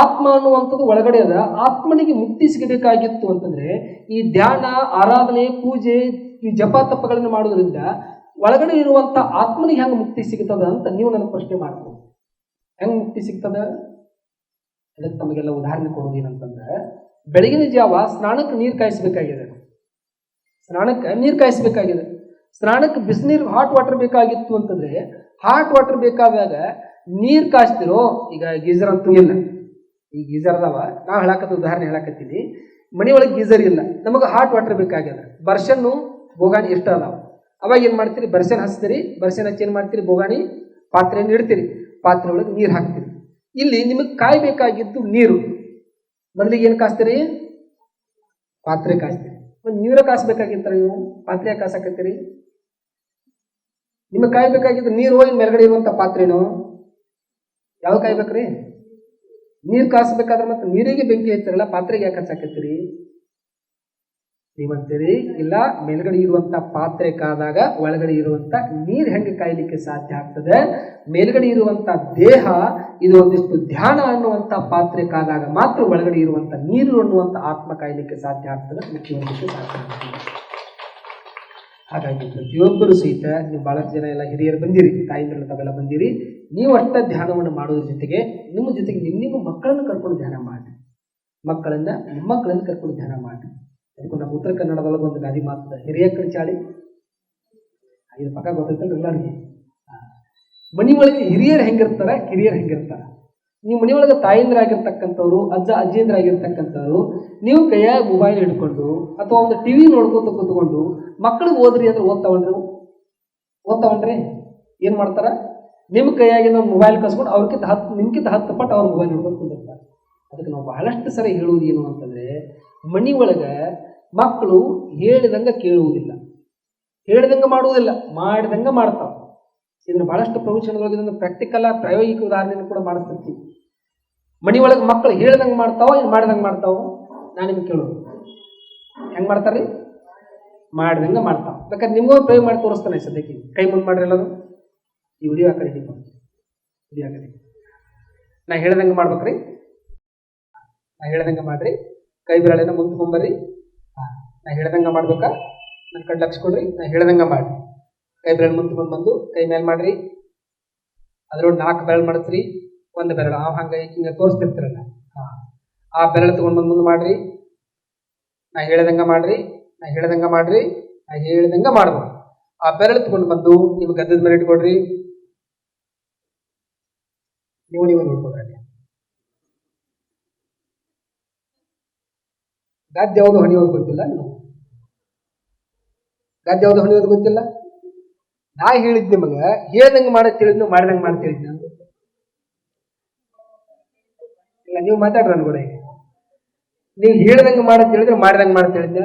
ಆತ್ಮ ಅನ್ನುವಂಥದ್ದು ಒಳಗಡೆ ಅದ, ಆತ್ಮನಿಗೆ ಮುಕ್ತಿ ಸಿಗಬೇಕಾಗಿತ್ತು ಅಂತಂದ್ರೆ ಈ ಧ್ಯಾನ, ಆರಾಧನೆ, ಪೂಜೆ, ಈ ಜಪ ತಪ್ಪಗಳನ್ನು ಮಾಡೋದ್ರಿಂದ ಒಳಗಡೆ ಇರುವಂತ ಆತ್ಮನಿಗೆ ಹೆಂಗೆ ಮುಕ್ತಿ ಸಿಗ್ತದ ಅಂತ ನೀವು ನನಗೆ ಪ್ರಶ್ನೆ ಮಾಡ್ಬೋದು. ಹೆಂಗೆ ಮುಕ್ತಿ ಸಿಗ್ತದ? ಅದಕ್ಕೆ ತಮಗೆಲ್ಲ ಉದಾಹರಣೆ ಕೊಡೋದೇನಂತಂದ್ರೆ, ಬೆಳಗಿನ ಜಾವ ಸ್ನಾನಕ್ಕೆ ನೀರು ಕಾಯಿಸ್ಬೇಕಾಗಿದೆ. ಸ್ನಾನಕ್ಕೆ ಬಿಸಿನೀರು, ಹಾಟ್ ವಾಟರ್ ಬೇಕಾಗಿತ್ತು ಅಂತಂದ್ರೆ ಹಾಟ್ ವಾಟರ್ ಬೇಕಾದಾಗ ನೀರು ಕಾಯಿಸ್ತಿರೋ? ಈಗ ಗೀಸರ್ ಅಂತೂ ಇಲ್ಲ, ಈ ಗೀಸರ್ ಅದಾವ. ನಾವು ಉದಾಹರಣೆ ಹೇಳಕತ್ತೀನಿ. ಮನೆ ಒಳಗೆ ಗೀಸರ್ ಇಲ್ಲ, ನಮಗೆ ಹಾಟ್ ವಾಟರ್ ಬೇಕಾಗ್ಯದ. ಬರ್ಷನ್ನು ಬೋಗಾಣಿ ಎಷ್ಟು ಅದಾವ. ಅವಾಗ ಏನು ಮಾಡ್ತೀರಿ? ಬರ್ಷನ್ ಹಚ್ತೀರಿ, ಬರ್ಷನ್ ಹಚ್ಚಿ ಏನು ಮಾಡ್ತೀರಿ? ಬೋಗಾಣಿ ಪಾತ್ರೆಯನ್ನು ಇಡ್ತೀರಿ, ಪಾತ್ರೆ ಒಳಗೆ ನೀರು ಹಾಕ್ತೀರಿ. ಇಲ್ಲಿ ನಿಮಗೆ ಕಾಯ್ಬೇಕಾಗಿದ್ದು ನೀರು. ಮೊದಲಿಗೆ ಏನು ಕಾಸ್ತೀರಿ? ಪಾತ್ರೆ ಕಾಯಿಸ್ತೀರಿ. ಒಂದು ನೀರು ಕಾಯಿಸ್ಬೇಕಾಗಿತ್ತ, ನೀವು ಪಾತ್ರೆ ಕಾಸಕತ್ತೀರಿ? ನಿಮಗೆ ಕಾಯ್ಬೇಕಾಗಿದ್ದು ನೀರು, ಇನ್ನು ಮೇಲ್ಗಡೆ ಇರುವಂತ ಪಾತ್ರೆನೋ? ಯಾವ ಕಾಯ್ಬೇಕ್ರಿ? ನೀರು ಕಾಯಿಸ್ಬೇಕಾದ್ರೆ ಮತ್ತೆ ನೀರಿಗೆ ಬೆಂಕಿ ಹಚ್ಚಿರಲ್ಲ, ಪಾತ್ರೆಗೆ ಯಾಕೆ ಹಚ್ಚಾಕತ್ತೀರಿ? ನೀವಂತೀರಿ ಇಲ್ಲ, ಮೇಲ್ಗಡೆ ಇರುವಂತ ಪಾತ್ರೆ ಕಾದಾಗ ಒಳಗಡೆ ಇರುವಂತ ನೀರು ಹೆಂಗೆ ಕಾಯ್ಲಿಕ್ಕೆ ಸಾಧ್ಯ ಆಗ್ತದೆ? ಮೇಲ್ಗಡೆ ಇರುವಂತ ದೇಹ ಇದು ಒಂದಿಷ್ಟು ಧ್ಯಾನ ಅನ್ನುವಂತ ಪಾತ್ರೆ ಕಾದಾಗ ಮಾತ್ರ ಒಳಗಡೆ ಇರುವಂತ ನೀರು ಅನ್ನುವಂತ ಆತ್ಮ ಕಾಯ್ಲಿಕ್ಕೆ ಸಾಧ್ಯ ಆಗ್ತದೆ, ಮುಖ್ಯವಾಗಿ ಸಾಧ್ಯ ಆಗ್ತದೆ. ಹಾಗಾಗಿ ಪ್ರತಿಯೊಬ್ಬರು ಸಹಿತ, ನೀವು ಬಹಳಷ್ಟು ಜನ ಎಲ್ಲ ಹಿರಿಯರು ಬಂದಿರಿ, ತಾಯಿಂದ್ರೆಲ್ಲ ತಾವೆಲ್ಲ ಬಂದಿರಿ, ನೀವು ಅಷ್ಟ ಧ್ಯಾನವನ್ನು ಮಾಡೋದ್ರ ಜೊತೆಗೆ ನಿಮ್ಮ ಜೊತೆಗೆ ನಿಮ್ಮ ಮಕ್ಕಳನ್ನು ಕರ್ಕೊಂಡು ಧ್ಯಾನ ಮಾಡಿ, ನಿಮ್ಮ ಮಕ್ಕಳನ್ನು ಕರ್ಕೊಂಡು ಧ್ಯಾನ ಮಾಡಿ. ಅದಕ್ಕೆ ನಮ್ಮ ಉತ್ತರ ಕನ್ನಡದೊಳಗೆ ಒಂದು ಗಾದಿ ಮಾತದ, ಹಿರಿಯ ಕಡೆ ಚಾಳಿ ಇದು ಪಕ್ಕ ಗೊತ್ತೈತಲ್ಲ ಎಲ್ಲರಿಗೆ. ಮನಿ ಒಳಗೆ ಹಿರಿಯರು ಹೆಂಗಿರ್ತಾರ, ಕಿರಿಯರು ಹೆಂಗಿರ್ತಾರ. ನೀವು ಮನೆಯೊಳಗೆ ತಾಯಂದ್ರಾಗಿರ್ತಕ್ಕಂಥವ್ರು, ಅಜ್ಜಿಯಂದ್ರಾಗಿರ್ತಕ್ಕಂಥವ್ರು, ನೀವು ಕೈಯಾಗ ಮೊಬೈಲ್ ಹಿಡ್ಕೊಂಡು ಅಥವಾ ಒಂದು ಟಿವಿ ನೋಡ್ಕೊತ ಕೂತ್ಕೊಂಡು ಮಕ್ಕಳಿಗೆ ಓದ್ರಿ ಅಂದ್ರೆ ಓದ್ತಾವನ್ರಿ ಏನ್ ಮಾಡ್ತಾರ? ನಿಮ್ಮ ಕೈಯಾಗಿನ ಮೊಬೈಲ್ ಕಸ್ಕೊಂಡು ನಿಮ್ಗಿಂತ 10 ಪಟ್ಟು ಅವ್ರ ಮೊಬೈಲ್ ನೋಡ್ಕೊಂಡು ಕೂತಿರ್ತಾರೆ. ಅದಕ್ಕೆ ನಾವು ಬಹಳಷ್ಟು ಸರಿ ಹೇಳುವುದು ಏನು ಅಂತಂದ್ರೆ, ಮನಿ ಒಳಗೆ ಮಕ್ಕಳು ಹೇಳಿದಂಗ ಕೇಳುವುದಿಲ್ಲ, ಹೇಳಿದಂಗ ಮಾಡುವುದಿಲ್ಲ, ಮಾಡಿದಂಗ ಮಾಡ್ತಾವ. ಇದನ್ನು ಬಹಳಷ್ಟು ಪ್ರವಚನದೊಳಗೆ ಇದನ್ನು ಪ್ರಾಕ್ಟಿಕಲ್ ಪ್ರಾಯೋಗಿಕ ಉದಾಹರಣೆಯನ್ನು ಕೂಡ ಮಾಡಿಸ್ತಿರ್ತೀವಿ. ಮನಿ ಒಳಗೆ ಮಕ್ಕಳು ಹೇಳ್ದಂಗೆ ಮಾಡ್ತಾವ, ಮಾಡಿದಂಗೆ ಮಾಡ್ತಾವ? ನಾನು ನಿಮ್ಗೆ ಕೇಳೋದು, ಹೆಂಗ್ ಮಾಡ್ತಾರ್ರಿ? ಮಾಡಿದಂಗೆ ಮಾಡ್ತಾವ. ಬೇಕಾದ್ರೆ ನಿಮ್ಗೂ ಪ್ರಯೋಗ ಮಾಡಿ ತೋರಿಸ್ತಾನೆ ಸದ್ಯಕ್ಕೆ. ಕೈ ಮುಂದೆ ಮಾಡ್ರಿ ಎಲ್ಲದು. ಈ ವಿಡಿಯೋ ಆ ಕಡೆ ವಿಡಿಯೋ ಆ ಕಡೆ. ನಾ ಹೇಳ್ದಂಗೆ ಮಾಡ್ಬೇಕ್ರಿ. ನಾ ಹೇಳ್ದಂಗೆ ಮಾಡ್ರಿ. ಕೈ ಬೆರಳಿನ ಮುಂದೆ ತಗೊಂಬರ್ರಿ. ನಾ ಹೇಳ್ದಂಗೆ ಮಾಡ್ಬೇಕಾ? ನನ್ನ ಕಡೆ ಲಕ್ಷ ಕೊಡ್ರಿ. ನಾ ಹೇಳ್ದಂಗೆ ಮಾಡಿ. ಕೈ ಬೆರಳು ಮುಂದೆ ತಗೊಂಡು ಬಂದು ಕೈ ಮೇಲೆ ಮಾಡ್ರಿ. ಅದ್ರೊಳಗೆ 4 ಬೆರಳು ಮಾಡಿಸ್ರಿ. 1 ಬೆರಳು ಹಂಗೆ ಹಿಂಗೆ ತೋರಿಸ್ತಿರ್ತಿರಲ್ಲ, ಆ ಬೆರಳು ತಗೊಂಡು ಬಂದು ಮುಂದೆ ಮಾಡ್ರಿ. ನಾ ಹೇಳ್ದಂಗೆ ಮಾಡ್ರಿ. ನಾ ಹೇಳ್ದಂಗೆ ಮಾಡ್ರಿ. ನಾ ಹೇಳ್ದಂಗೆ ಮಾಡ್ಬೋದು. ಆ ಬೆರಳು ತಗೊಂಡು ಬಂದು ನೀವು ಗದ್ದದ ಮೇಲೆ ಇಟ್ಕೊಡ್ರಿ. ನೀವು ನೋಡ್ಕೊಡ್ರಿ. ಗದ್ದೆ ಯಾವುದು ಹೊಣಿಯೋದು ಗೊತ್ತಿಲ್ಲ, ನೀವು ಗದ್ದೆ ಯಾವುದು ಹೊಣಿಯೋದು ಗೊತ್ತಿಲ್ಲ. ನಾ ಹೇಳಿದ್ ನಿಮಗ ಹೇಳ್ದಂಗೆ ಮಾಡಕ್ ತಿಳಿದ್, ಮಾಡಿದಂಗೆ ಮಾಡಿ ತಿಳಿದ್ ಇಲ್ಲ. ನೀವು ಮಾತಾಡ್ರ ಅನ್ಕೊಡ. ನೀವು ಹೇಳ್ದಂಗೆ ಮಾಡಕ್ ಹೇಳಿದ್ರೆ ಮಾಡಿದಂಗೆ ಮಾಡಿ ತಿಳಿದ್ನ.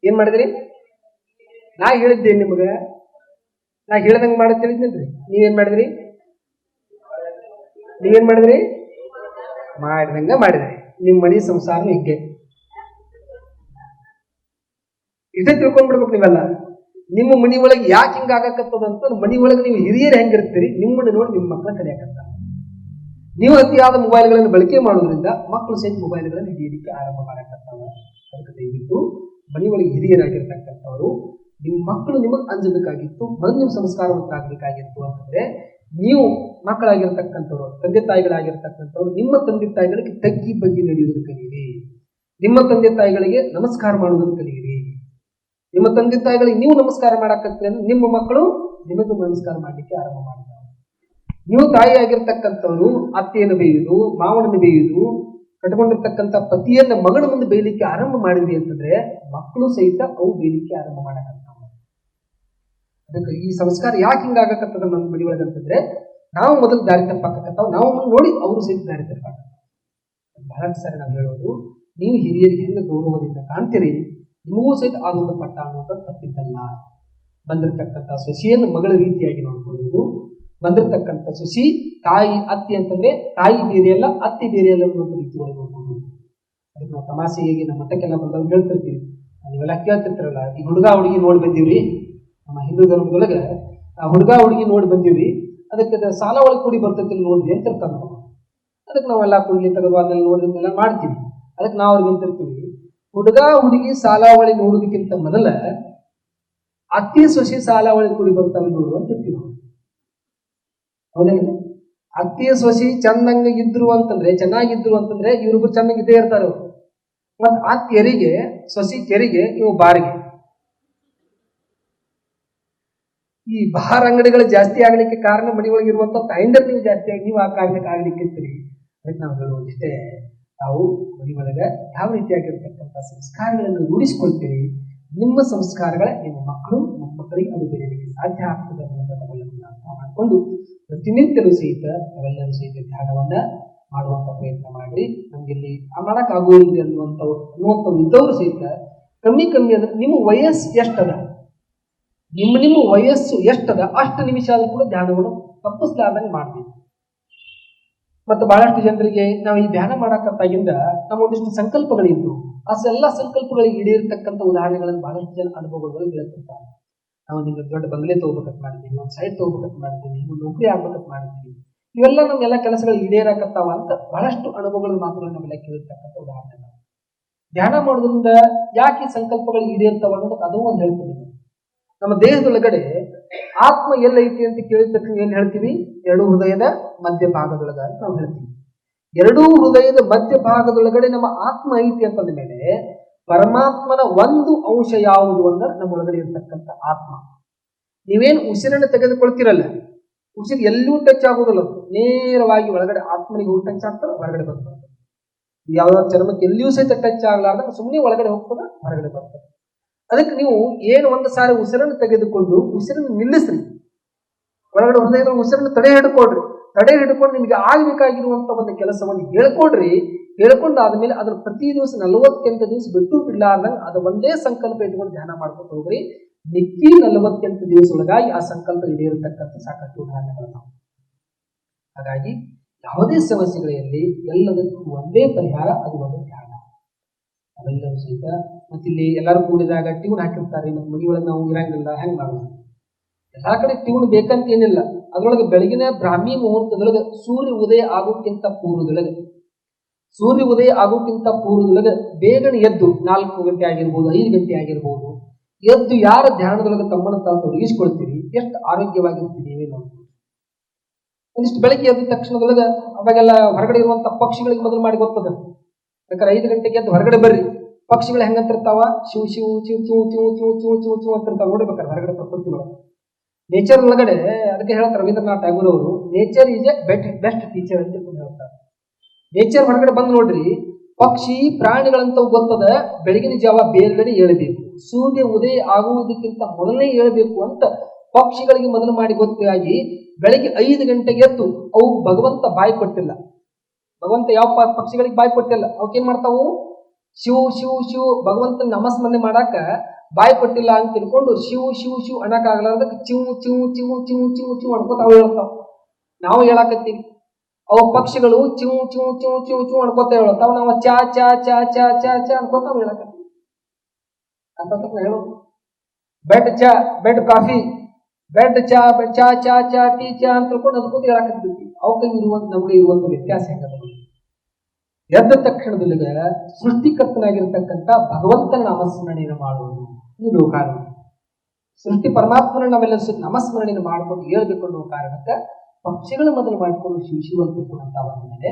ಏನ್ ಮಾಡಿದ್ರಿ? ನಾ ಹೇಳಿದ್ದೇನೆ ನಿಮಗ, ನಾ ಹೇಳ್ದಂಗೆ ಮಾಡಕ್ ತಿಳಿದ್ನೇನ್ರಿ. ನೀವೇನ್ ಮಾಡಿದ್ರಿ? ಮಾಡಿದಂಗ ಮಾಡಿದ್ರಿ. ನಿಮ್ ಮನಿ ಸಂಸಾರನು ಹಿಗ್ಗೆ ಇದೇ ತಿಳ್ಕೊಂಡ್ಬಿಡ್ಬೇಕು ನೀವೆಲ್ಲ. ನಿಮ್ಮ ಮನಿ ಒಳಗೆ ಯಾಕೆ ಹಿಂಗ ಆಗಾಕತ್ತದಂತ, ಮನಿ ಒಳಗೆ ನೀವು ಹಿರಿಯರು ಹೆಂಗಿರ್ತೀರಿ, ನಿಮ್ಮನ್ನು ನೋಡಿ ನಿಮ್ಮ ಮಕ್ಕಳ ಕಲಿಯಾಕತ್ತ. ನೀವು ಅತಿಯಾದ ಮೊಬೈಲ್ಗಳನ್ನು ಬಳಕೆ ಮಾಡೋದ್ರಿಂದ ಮಕ್ಕಳು ಸಹಿತ ಮೊಬೈಲ್ಗಳನ್ನು ಹಿಡಿಯಲಿಕ್ಕೆ ಆರಂಭ ಮಾಡಕತ್ತಾವ. ಅದಕ್ಕೆ ದಯವಿಟ್ಟು ಮನಿ ಒಳಗೆ ಹಿರಿಯರಾಗಿರ್ತಕ್ಕಂಥವ್ರು, ನಿಮ್ಮ ಮಕ್ಕಳು ನಿಮಗೆ ಅಂಜಬೇಕಾಗಿತ್ತು, ನೀವು ಸಂಸ್ಕಾರವಂತರಾಗಬೇಕಾಗಿತ್ತು ಅಂತಂದ್ರೆ, ನೀವು ಮಕ್ಕಳಾಗಿರ್ತಕ್ಕಂಥವ್ರು, ತಂದೆ ತಾಯಿಗಳಾಗಿರ್ತಕ್ಕಂಥವ್ರು, ನಿಮ್ಮ ತಂದೆ ತಾಯಿಗಳಿಗೆ ತಗ್ಗಿ ಬಗ್ಗಿ ನಡೆಯುವುದನ್ನು ಕಲಿಯಿರಿ. ನಿಮ್ಮ ತಂದೆ ತಾಯಿಗಳಿಗೆ ನಮಸ್ಕಾರ ಮಾಡುವುದನ್ನು ಕಲಿಯಿರಿ. ನಿಮ್ಮ ತಂದೆ ತಾಯಿಗಳಿಗೆ ನೀವು ನಮಸ್ಕಾರ ಮಾಡಾಕತ್ತೀರಿ ಅಂದ್ರೆ ನಿಮ್ಮ ಮಕ್ಕಳು ನಿಮಗೂ ನಮಸ್ಕಾರ ಮಾಡಲಿಕ್ಕೆ ಆರಂಭ ಮಾಡ್ತಾರೆ. ನೀವು ತಾಯಿ ಆಗಿರ್ತಕ್ಕಂಥವ್ರು ಅತ್ತೆಯನ್ನು ಬೇಯುವುದು, ಮಾವನನ್ನು ಬೇಯುವುದು, ಕಟ್ಕೊಂಡಿರ್ತಕ್ಕಂಥ ಪತಿಯನ್ನ ಮಗನ ಮುಂದೆ ಬೇಯಲಿಕ್ಕೆ ಆರಂಭ ಮಾಡಿದ್ವಿ ಅಂತಂದ್ರೆ ಮಕ್ಕಳು ಸಹಿತ ಅವು ಬೇಯಲಿಕ್ಕೆ ಆರಂಭ ಮಾಡಕತ್ತಾವ. ಅದಕ್ಕೆ ಈ ಸಂಸ್ಕಾರ ಯಾಕೆ ಹಿಂಗಾಗಕತ್ತದ ನಮ್ಮ ಮನೆ ಒಳಗಂತಂದ್ರೆ, ನಾವು ಮೊದಲು ದಾರಿ ತಪ್ಪಾಕತ್ತಾವ, ನಾವು ನೋಡಿ ಅವರು ಸಹಿತ ದಾರಿ ತಪ್ಪಾಕತ್ತಾವ. ಬಹಳಷ್ಟು ಸಾರಿ ನಾವು ಹೇಳೋದು, ನೀವು ಹಿರಿಯರಿಗೆ ಹೆಂಗ ಗೌರವದಿಂದ ಕಾಣ್ತೀರಿ, ನಿಮಗೂ ಸಹಿತ ಆನಂದ ಪಟ್ಟ ಅನ್ನೋದು ತಪ್ಪಿದ್ದಲ್ಲ. ಬಂದಿರತಕ್ಕಂಥ ಸೊಸೆಯನ್ನು ಮಗಳ ರೀತಿಯಾಗಿ ನೋಡ್ಕೊಳ್ಳುವುದು, ಬಂದಿರತಕ್ಕಂಥ ಸೊಸಿ ತಾಯಿ ಅತ್ತಿ ಅಂತಂದ್ರೆ ತಾಯಿ ಬೇರೆಯಲ್ಲ, ಅತ್ತಿ ಬೇರೆಯಲ್ಲ ಅನ್ನೋ ರೀತಿ ಒಳಗೆ ನೋಡ್ಬೋದು. ಅದಕ್ಕೆ ನಾವು ತಮಾಸೆಗೆ ನಮ್ಮ ಮಠಕ್ಕೆಲ್ಲ ಬಂದವ್ರು ಹೇಳ್ತಿರ್ತೀವಿ, ನೀವೆಲ್ಲ ಕೇಳ್ತಿರ್ತಾರಲ್ಲ, ಈ ಹುಡುಗ ಹುಡುಗಿ ನೋಡಿ ಬಂದೀವ್ರಿ, ನಮ್ಮ ಹಿಂದೂ ಧರ್ಮದೊಳಗೆ ಆ ಹುಡುಗ ಹುಡುಗಿ ನೋಡಿ ಬಂದೀವ್ರಿ, ಅದಕ್ಕೆ ಸಾಲ ಒಳಗೆ ಕೂಡಿ ಬರ್ತೈತಿ ನೋಡ್ರಿ ಅಂತ ಇರ್ತಾರ ನಾವು. ಅದಕ್ಕೆ ನಾವೆಲ್ಲ ಕುಂಡ್ಲಿ ತೆಗೆದು ಅದನ್ನ ನೋಡಿದ್ನೆಲ್ಲ ಮಾಡ್ತೀವಿ. ಅದಕ್ಕೆ ನಾವು ಅವ್ರಿಗೆ ಅಂತಿರ್ತೀವಿ, ಹುಡುಗ ಹುಡುಗಿ ಸಾಲಾವಳಿ ನೋಡುವುದಕ್ಕಿಂತ ಮೊದಲ ಅತ್ತಿ ಸೊಸಿ ಸಾಲಾವಳಿ ಕೂಡಿ ಬರ್ತಾವೆ ನೋಡು ಅಂತ ಇರ್ತೀವಿ ನಾವು. ಹೌದೇನು? ಅತ್ತಿಯ ಸೊಸಿ ಚೆನ್ನಾಗಿದ್ರು ಅಂತಂದ್ರೆ ಇವ್ರಿಬ್ರು ಚೆನ್ನಾಗಿದ್ದೇ ಇರ್ತಾರೆ ಅವರು. ಮತ್ ಆ ತೆರಿಗೆ ಸೊಸಿ ಕೆರಿಗೆ ಇವು ಬಾರಿಗೆ. ಈ ಬಹಾರ್ ಅಂಗಡಿಗಳು ಜಾಸ್ತಿ ಆಗ್ಲಿಕ್ಕೆ ಕಾರಣ ಮನೆ ಒಳಗಿರುವಂತ ತಾಯಿಂದರ್ ನೀವು ಜಾಸ್ತಿ ಆಗಿ ನೀವು ಆ ಕಾರಣಕ್ಕೆ ಆಗ್ಲಿಕ್ಕೆ ಇರ್ತೀರಿ. ಅದಕ್ಕೆ ನಾವು ಹೇಳೋದು ಇಷ್ಟೇ, ನಾವು ಮನೆ ಒಳಗ ಯಾವ ರೀತಿಯಾಗಿರ್ತಕ್ಕಂಥ ಸಂಸ್ಕಾರಗಳನ್ನು ರೂಢಿಸಿಕೊಳ್ತೀರಿ, ನಿಮ್ಮ ಸಂಸ್ಕಾರಗಳ ನಿಮ್ಮ ಮಕ್ಕಳು ಮೊಮ್ಮಕ್ಕಳಿಗೆ ಅದು ಬೆಳೆಯಲಿಕ್ಕೆ ಸಾಧ್ಯ ಆಗ್ತದೆ ಅನ್ನೋದನ್ನ ಅರ್ಥ ಮಾಡಿಕೊಂಡು ಪ್ರತಿನಿತ್ಯನೂ ಸಹಿತ ನಾವೆಲ್ಲರೂ ಸಹಿತ ಧ್ಯಾನವನ್ನ ಮಾಡುವಂತ ಪ್ರಯತ್ನ ಮಾಡಿ. ನಮ್ಗೆ ಇಲ್ಲಿ ಮಾಡಕ್ಕಾಗೋದಿಲ್ಲ ಅನ್ನುವಂಥವ್ರು ಇದ್ದವರು ಸಹಿತ ಕಮ್ಮಿ ಅಂದ್ರೆ ನಿಮ್ಮ ವಯಸ್ಸು ಎಷ್ಟದ, ನಿಮ್ಮ ವಯಸ್ಸು ಎಷ್ಟದ ಅಷ್ಟು ನಿಮಿಷ ಆದ್ರೂ ಕೂಡ ಧ್ಯಾನವನ್ನು ತಪ್ಪಿಸ್ಲಾರ್ದಂಗೆ ಮಾಡ್ತೀವಿ. ಮತ್ತು ಬಹಳಷ್ಟು ಜನರಿಗೆ ನಾವು ಈ ಧ್ಯಾನ ಮಾಡಕತ್ತಾಗಿಂದ ನಮ್ಮ ಒಂದಿಷ್ಟು ಸಂಕಲ್ಪಗಳಿದ್ದು ಆ ಎಲ್ಲ ಸಂಕಲ್ಪಗಳಿಗೆ ಈಡೇರ್ತಕ್ಕಂಥ ಉದಾಹರಣೆಗಳನ್ನು ಬಹಳಷ್ಟು ಜನ ಅನುಭವಗಳು ಹೇಳ್ತಿರ್ತಾರೆ. ನಾವು ನಿಮ್ಗೆ ದೊಡ್ಡ ಬಂಗ್ಲೆ ತಗೋಬೇಕಂತ ಮಾಡಿದ್ದೀವಿ, ಒಂದು ಸೈಟ್ ತಗೋಬೇಕಂತ ಮಾಡಿದ್ದೀವಿ, ನೀವು ನೌಕರಿ ಆಗ್ಬೇಕಂತ ಮಾಡಿದ್ದೀವಿ, ಇವೆಲ್ಲ ನಮ್ಗೆಲ್ಲ ಕೆಲಸಗಳು ಈಡೇರಾಕತ್ತಾವ ಅಂತ ಬಹಳಷ್ಟು ಅನುಭವಗಳ ಮಾತುಗಳು ನಮ್ಮೆಲ್ಲ ಕೇಳಿರ್ತಕ್ಕಂಥ ಉದಾಹರಣೆ. ಧ್ಯಾನ ಮಾಡೋದ್ರಿಂದ ಯಾಕೆ ಸಂಕಲ್ಪಗಳು ಈಡೇರ್ತಾವ ಅನ್ನೋದಕ್ಕೆ ಅದೂ ಒಂದು ಹೇಳ್ತೀನಿ. ನಮ್ಮ ದೇಹದೊಳಗಡೆ ಆತ್ಮ ಎಲ್ಲೈತಿ ಅಂತ ಕೇಳಿದ ತಕ್ಷಣ ಏನ್ ಹೇಳ್ತೀವಿ? ಎರಡು ಹೃದಯದ ಮಧ್ಯಭಾಗದೊಳಗ ಅಂತ ನಾವು ಹೇಳ್ತೀವಿ. ಎರಡೂ ಹೃದಯದ ಮಧ್ಯಭಾಗದೊಳಗಡೆ ನಮ್ಮ ಆತ್ಮ ಐತಿ ಅಂತಂದ ಮೇಲೆ ಪರಮಾತ್ಮನ ಒಂದು ಅಂಶ ಯಾವುದು ಅಂದ್ರೆ ನಮ್ಮ ಒಳಗಡೆ ಇರತಕ್ಕಂಥ ಆತ್ಮ. ನೀವೇನು ಉಸಿರನ್ನು ತೆಗೆದುಕೊಳ್ತಿರಲ್ಲ, ಉಸಿರು ಎಲ್ಲೂ ಟಚ್ ಆಗುವುದಿಲ್ಲ, ನೇರವಾಗಿ ಒಳಗಡೆ ಆತ್ಮನಿಗೆ ಹೋಗಿ ಟಚ್ ಆಗ್ತದೆ, ಹೊರಗಡೆ ಬರ್ತದೆ. ಯಾವ್ಯಾವ ಚರ್ಮಕ್ಕೆ ಎಲ್ಲಿಯೂ ಸಹಿತ ಟಚ್ ಆಗ್ಲಾರ್ದಾಗ ಸುಮ್ಮನೆ ಒಳಗಡೆ ಹೋಗ್ತದೆ, ಹೊರಗಡೆ ಬರ್ತದೆ. ಅದಕ್ಕೆ ನೀವು ಏನು ಒಂದು ಸಾರಿ ಉಸಿರನ್ನು ತೆಗೆದುಕೊಂಡು ಉಸಿರನ್ನು ನಿಲ್ಲಿಸ್ರಿ, ಒಳಗಡೆ ಹೃದಯದ ಉಸಿರನ್ನು ತಡೆ ಹಿಡ್ಕೊಂಡು ನಿಮಗೆ ಆಗಬೇಕಾಗಿರುವಂತ ಒಂದು ಕೆಲಸವನ್ನು ಹೇಳ್ಕೊಡ್ರಿ. ಹೇಳ್ಕೊಂಡು ಆದ್ಮೇಲೆ ಅದ್ರ ಪ್ರತಿ ದಿವಸ 48 ದಿವಸ ಬಿಟ್ಟು ಬಿಡ್ಲಾರ್ದಂಗೆ ಅದು ಒಂದೇ ಸಂಕಲ್ಪ ಇಟ್ಕೊಂಡು ಧ್ಯಾನ ಮಾಡ್ಕೊಂಡು ಹೋಗ್ರಿ. ನಿಕ್ಕಿ 48 ದಿವಸ ಒಳಗಾಗಿ ಆ ಸಂಕಲ್ಪ ಈಡೇರತಕ್ಕಂಥ ಸಾಕಷ್ಟು ಉದಾಹರಣೆಗಳು ನಾವು. ಹಾಗಾಗಿ ಯಾವುದೇ ಸಮಸ್ಯೆಗಳಲ್ಲಿ ಎಲ್ಲದಕ್ಕೂ ಒಂದೇ ಪರಿಹಾರ, ಅದು ಒಂದು ಧ್ಯಾನ. ಅವೆಲ್ಲವೂ ಸಹಿತ ಮತ್ತಿಲ್ಲಿ ಎಲ್ಲರೂ ಕೂಡಿದಾಗ ಟ್ಯೂನ್ ಹಾಕಿರ್ತಾರೆ, ಮತ್ತು ಮನೆಯೊಳಗೆ ನಾವು ಇರಂಗಿಲ್ಲ, ಹೆಂಗ್ ಮಾಡೋದು? ಎಲ್ಲಾ ಕಡೆ ಟ್ಯೂನ್ ಬೇಕಂತ ಏನಿಲ್ಲ. ಅದ್ರೊಳಗೆ ಬೆಳಗಿನ ಬ್ರಾಹ್ಮಿ ಮುಹೂರ್ತದೊಳಗೆ ಸೂರ್ಯ ಉದಯ ಆಗೋಕ್ಕಿಂತ ಪೂರ್ವದೊಳಗೆ ಬೇಗನೆ ಎದ್ದು 4 ಗಂಟೆ ಆಗಿರ್ಬೋದು, 5 ಗಂಟೆ ಆಗಿರ್ಬೋದು, ಎದ್ದು ಯಾರ ಧ್ಯಾನದೊಳಗೆ ತಮ್ಮನ್ನು ತಾವು ತೊಡಗಿಸ್ಕೊಳ್ತೀರಿ, ಎಷ್ಟು ಆರೋಗ್ಯವಾಗಿರ್ತೀವಿ ನೋಡ್ತೀವಿ. ಒಂದಿಷ್ಟು ಬೆಳಗ್ಗೆ ಎದ್ದ ತಕ್ಷಣದೊಳಗೆ ಅವಾಗೆಲ್ಲ ಹೊರಗಡೆ ಇರುವಂತ ಪಕ್ಷಿಗಳಿಗೆ ಮೊದಲು ಮಾಡಿ ಗೊತ್ತದ. ಬೇಕಾದ್ರೆ 5 ಗಂಟೆಗೆ ಎದ್ದು ಹೊರಗಡೆ ಬರ್ರಿ, ಪಕ್ಷಿಗಳು ಹೆಂಗಂತಿರ್ತಾವ? ಶಿವ್ ಶಿವ್ ಚಿವ್ ಚಿವ್ ಚಿವ್ ಚಿವ್ ಚಿವ್ ಚಿವ್ ಚಿವ್ ಅಂತಿರ್ತಾವ. ನೋಡ್ಬೇಕಾರೆ ಹೊರಗಡೆ ಪ್ರಕೃತಿ ಒಳಗೆ ನೇಚರ್ ಒಳಗಡೆ. ಅದಕ್ಕೆ ಹೇಳ್ತಾರೆ ರವೀಂದ್ರನಾಥ್ ಟ್ಯಾಗೋರ್ ಅವರು, nature is A best teacher ಅಂತ ಹೇಳ್ತಾರೆ. ನೇಚರ್ ಹೊರಗಡೆ ಬಂದು ನೋಡ್ರಿ, ಪಕ್ಷಿ ಪ್ರಾಣಿಗಳಂತ ಗೊತ್ತದ ಬೆಳಗಿನ ಜಾವ ಬೇರ್ಗಡೆ ಏಳಬೇಕು, ಸೂರ್ಯ ಉದಯ ಆಗುವುದಕ್ಕಿಂತ ಮೊದಲನೇ ಏಳಬೇಕು ಅಂತ ಪಕ್ಷಿಗಳಿಗೆ ಮೊದಲು ಮಾಡಿ ಗೊತ್ತಾಗಿ ಬೆಳಗ್ಗೆ 5 ಗಂಟೆಗೆ ಎದ್ದು ಅವು ಭಗವಂತ ಬಾಯಿ ಕೊಟ್ಟಿಲ್ಲ. ಭಗವಂತ ಯಾವ ಪಕ್ಷಿಗಳಿಗೆ ಬಾಯಿ ಕೊಟ್ಟಿಲ್ಲ. ಅವಕ್ಕೇನ್ ಮಾಡ್ತಾವು? ಶಿವ್ ಶಿವ್ ಶಿವ್ ಭಗವಂತನ ನಮಸ್ಮರಣೆ ಮಾಡಾಕ ಬಾಯಿ ಕೊಟ್ಟಿಲ್ಲ ಅಂತ ತಿಳ್ಕೊಂಡು ಶಿವ್ ಶಿವ್ ಶಿವ್ ಅನ್ನಕ್ಕಾಗಲಾರ್ದಕ್ಕೆ ಚಿವ್ ಚಿವ್ ಚಿವ್ ಚಿವ್ ಚಿವ್ ಚಿವ್ ಅನ್ಕೋತ ಅವು ಹೇಳ್ತಾವ. ನಾವು ಹೇಳಾಕತ್ತೀವಿ, ಅವು ಪಕ್ಷಿಗಳು ಚಿವ್ ಚಿವ್ ಚಿವ್ ಚಿವ್ ಚಿವ್ ಅನ್ಕೋತ ಹೇಳ್ತಾವ, ನಾವು ಚಾ ಚಾ ಚಾ ಚಾ ಚಾ ಚಾ ಅನ್ಕೋತ ನಾವು ಹೇಳಾಕತ್ತೀವಿ. ಅಂತ ಹೇಳೋದು ಬೆಡ್ ಚಾ, ಬೆಡ್ ಕಾಫಿ, ಬೆಡ್ ಚಾ, ಬೆಡ್ ಚಾ ಚಾ ಚಾ ಟೀ ಚಾ ಅಂತ ತಿಳ್ಕೊಂಡು ಅದ್ಕೋತ ಹೇಳಾಕತ್ತೀವಿ. ಅವಕ್ಕೆ ನಮಗೆ ಇರುವಂತ ವ್ಯತ್ಯಾಸ ಹೆಂಗದ? ಎದ್ದ ತಕ್ಷಣದೊಳಗೆ ಸೃಷ್ಟಿಕರ್ತನಾಗಿರ್ತಕ್ಕಂಥ ಭಗವಂತನ ನಾಮಸ್ಮರಣೆಯನ್ನು ಮಾಡುವುದು ಇದು ಲೋಕಾರೂಢ. ಸೃಷ್ಟಿ ಪರಮಾತ್ಮನ ನಾವೆಲ್ಲ ನಾಮಸ್ಮರಣೆಯನ್ನು ಮಾಡ್ಕೊಂಡು ಹೇಳ್ಬೇಕು ಅನ್ನೋ ಕಾರಣಕ್ಕೆ ಪಕ್ಷಿಗಳು ಮೊದಲು ಮಾಡಿಕೊಂಡು ಶಿವ ಅಂತ ತಿಳ್ಕೊಂಡಂತ ಮೇಲೆ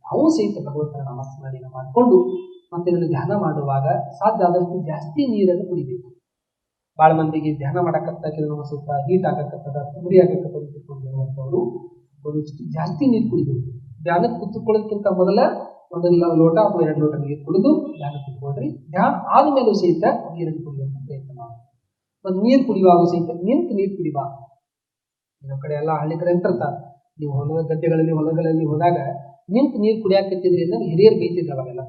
ನಾವು ಸಹಿತ ಭಗವಂತನ ನಾಮಸ್ಮರಣೆಯನ್ನು ಮಾಡಿಕೊಂಡು ಮತ್ತೆ ಇದನ್ನು ಧ್ಯಾನ ಮಾಡುವಾಗ ಸಾಧ್ಯ ಆದಷ್ಟು ಜಾಸ್ತಿ ನೀರನ್ನು ಕುಡಿಬೇಕು. ಭಾಳ ಮಂದಿಗೆ ಧ್ಯಾನ ಮಾಡಕತ್ತ ಕೆಲವು ಸ್ವಲ್ಪ ಹೀಟ್ ಆಗಕತ್ತದ, ತುಮರಿ ಆಗಕತ್ತದ ತಿಳ್ಕೊಂಡು ಹೇಳುವಂಥವ್ರು ಒಂದಿಷ್ಟು ಜಾಸ್ತಿ ನೀರು ಕುಡಿಬೇಕು. ಧ್ಯಾನಕ್ಕೆ ಕುತ್ಕೊಳ್ಳೋದಕ್ಕಿಂತ ಮೊದಲ 1 ಲೋಟ ಅಥವಾ 2 ಲೋಟ ನೀರು ಕುಡಿದು ಧ್ಯಾನ ಕುತ್ಕೊಳ್ರಿ. ಧ್ಯಾನ ಆದ್ಮೇಲೂ ಸಹಿತ ನೀರನ್ನು ಕುಡಿಯುವಂತ ಪ್ರಯತ್ನ ಮಾಡಿ. ಮತ್ತು ನೀರು ಕುಡಿಯುವಾಗ ಸಹಿತ ನಿಂತು ನೀರು ಕುಡಿಬಾ. ನಮ್ಮ ಕಡೆ ಎಲ್ಲ ಹಳ್ಳಿ ಕಡೆ ಅಂತಿರ್ತಾರೆ, ನೀವು ಹೊಲಗಳಲ್ಲಿ ಹೋದಾಗ ನಿಂತು ನೀರು ಕುಡಿಯಾಕತ್ತಿದ್ರಿ ಅಂದ್ರೆ ಹಿರಿಯರು ಬೈತಿದ್ರು ಅವಾಗೆಲ್ಲ.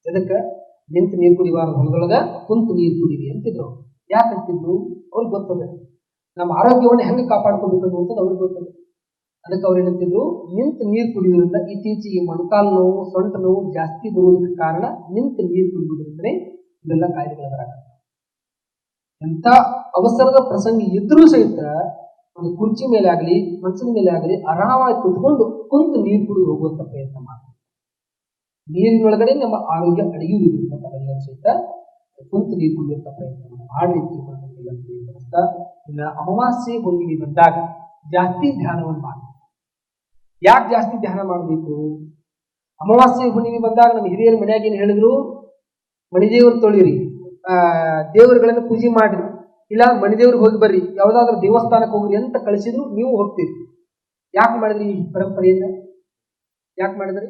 ಅದಕ್ಕೆ ನಿಂತು ನೀರು ಕುಡಿಬಾರ್ದು, ಹೊಲದೊಳಗ ಕುಂತು ನೀರು ಕುಡಿರಿ ಅಂತಿದ್ರು. ಯಾಕಂತಿದ್ರು? ಅವ್ರಿಗೆ ಗೊತ್ತದ ನಮ್ಮ ಆರೋಗ್ಯವನ್ನು ಹೆಂಗೆ ಕಾಪಾಡ್ಕೋಬೇಕು ಅನ್ನುವಂಥದ್ದು ಅವ್ರಿಗೆ ಗೊತ್ತದ. ಅದಕ್ಕೆ ಅವ್ರು ಏನಂತಿದ್ರು, ನಿಂತು ನೀರು ಕುಡಿಯೋದ್ರಿಂದ ಇತ್ತೀಚೆಗೆ ಮೊಣಕಾಲು ನೋವು, ಸೊಂಟ ನೋವು ಜಾಸ್ತಿ ಬರುವುದಕ್ಕೆ ಕಾರಣ ನಿಂತು ನೀರು ಕುಡಿಯೋದ್ರಿಂದಲೇ ಇವೆಲ್ಲ ಕಾಯಿಲೆಗಳು ಬರಕತ್ತ. ಎಂಥ ಅವಸರದ ಪ್ರಸಂಗ ಇದ್ರೂ ಸಹಿತ ಒಂದು ಕುರ್ಚಿ ಮೇಲೆ ಆಗಲಿ ಮನಸ್ಸಿನ ಮೇಲೆ ಆಗಲಿ ಆರಾಮಾಗಿ ಕುತ್ಕೊಂಡು ಕುಂತು ನೀರು ಕುಡಿದು ಹೋಗುವಂತ ಪ್ರಯತ್ನ ಮಾಡಿ. ನೀರಿನೊಳಗಡೆ ನಮ್ಮ ಆರೋಗ್ಯ ಅಡಗಿರುವುದರಿಂದ ತಾವೆಲ್ಲರೂ ಸಹಿತ ಕುಂತು ನೀರು ಕುಡಿಯುವಂತ ಪ್ರಯತ್ನ ಮಾಡಿ ತಿಳ್ಕೊಳ್ಳುತ್ತಾ. ಇನ್ನು ಅಮಾವಾಸ್ಯೆ ಹುಣ್ಣಿಮೆ ಬಂದಾಗ ಜಾಸ್ತಿ ಧ್ಯಾನವನ್ನು ಮಾಡಿ. ಯಾಕೆ ಜಾಸ್ತಿ ಧ್ಯಾನ ಮಾಡಬೇಕು? ಅಮಾವಾಸ್ಯೆ ಹುಣ್ಣಿಮೆ ಬಂದಾಗ ನಮ್ಮ ಹಿರಿಯರು ಮನ್ಯಾಗ ಏನು ಹೇಳಿದ್ರು? ಮಣಿದೇವರು ತೊಳಿರಿ, ದೇವರುಗಳನ್ನು ಪೂಜೆ ಮಾಡ್ರಿ, ಇಲ್ಲ ಮಣಿದೇವ್ರಿಗೆ ಹೋಗಿ ಬರ್ರಿ, ಯಾವ್ದಾದ್ರು ದೇವಸ್ಥಾನಕ್ಕೆ ಹೋಗ್ರಿ ಅಂತ ಕಳಿಸಿದ್ರು. ನೀವು ಹೋಗ್ತೀರಿ. ಯಾಕೆ ಮಾಡಿದ್ರಿ ಈ ಪರಂಪರೆಯನ್ನ? ಯಾಕೆ ಮಾಡಿದ್ರಿ?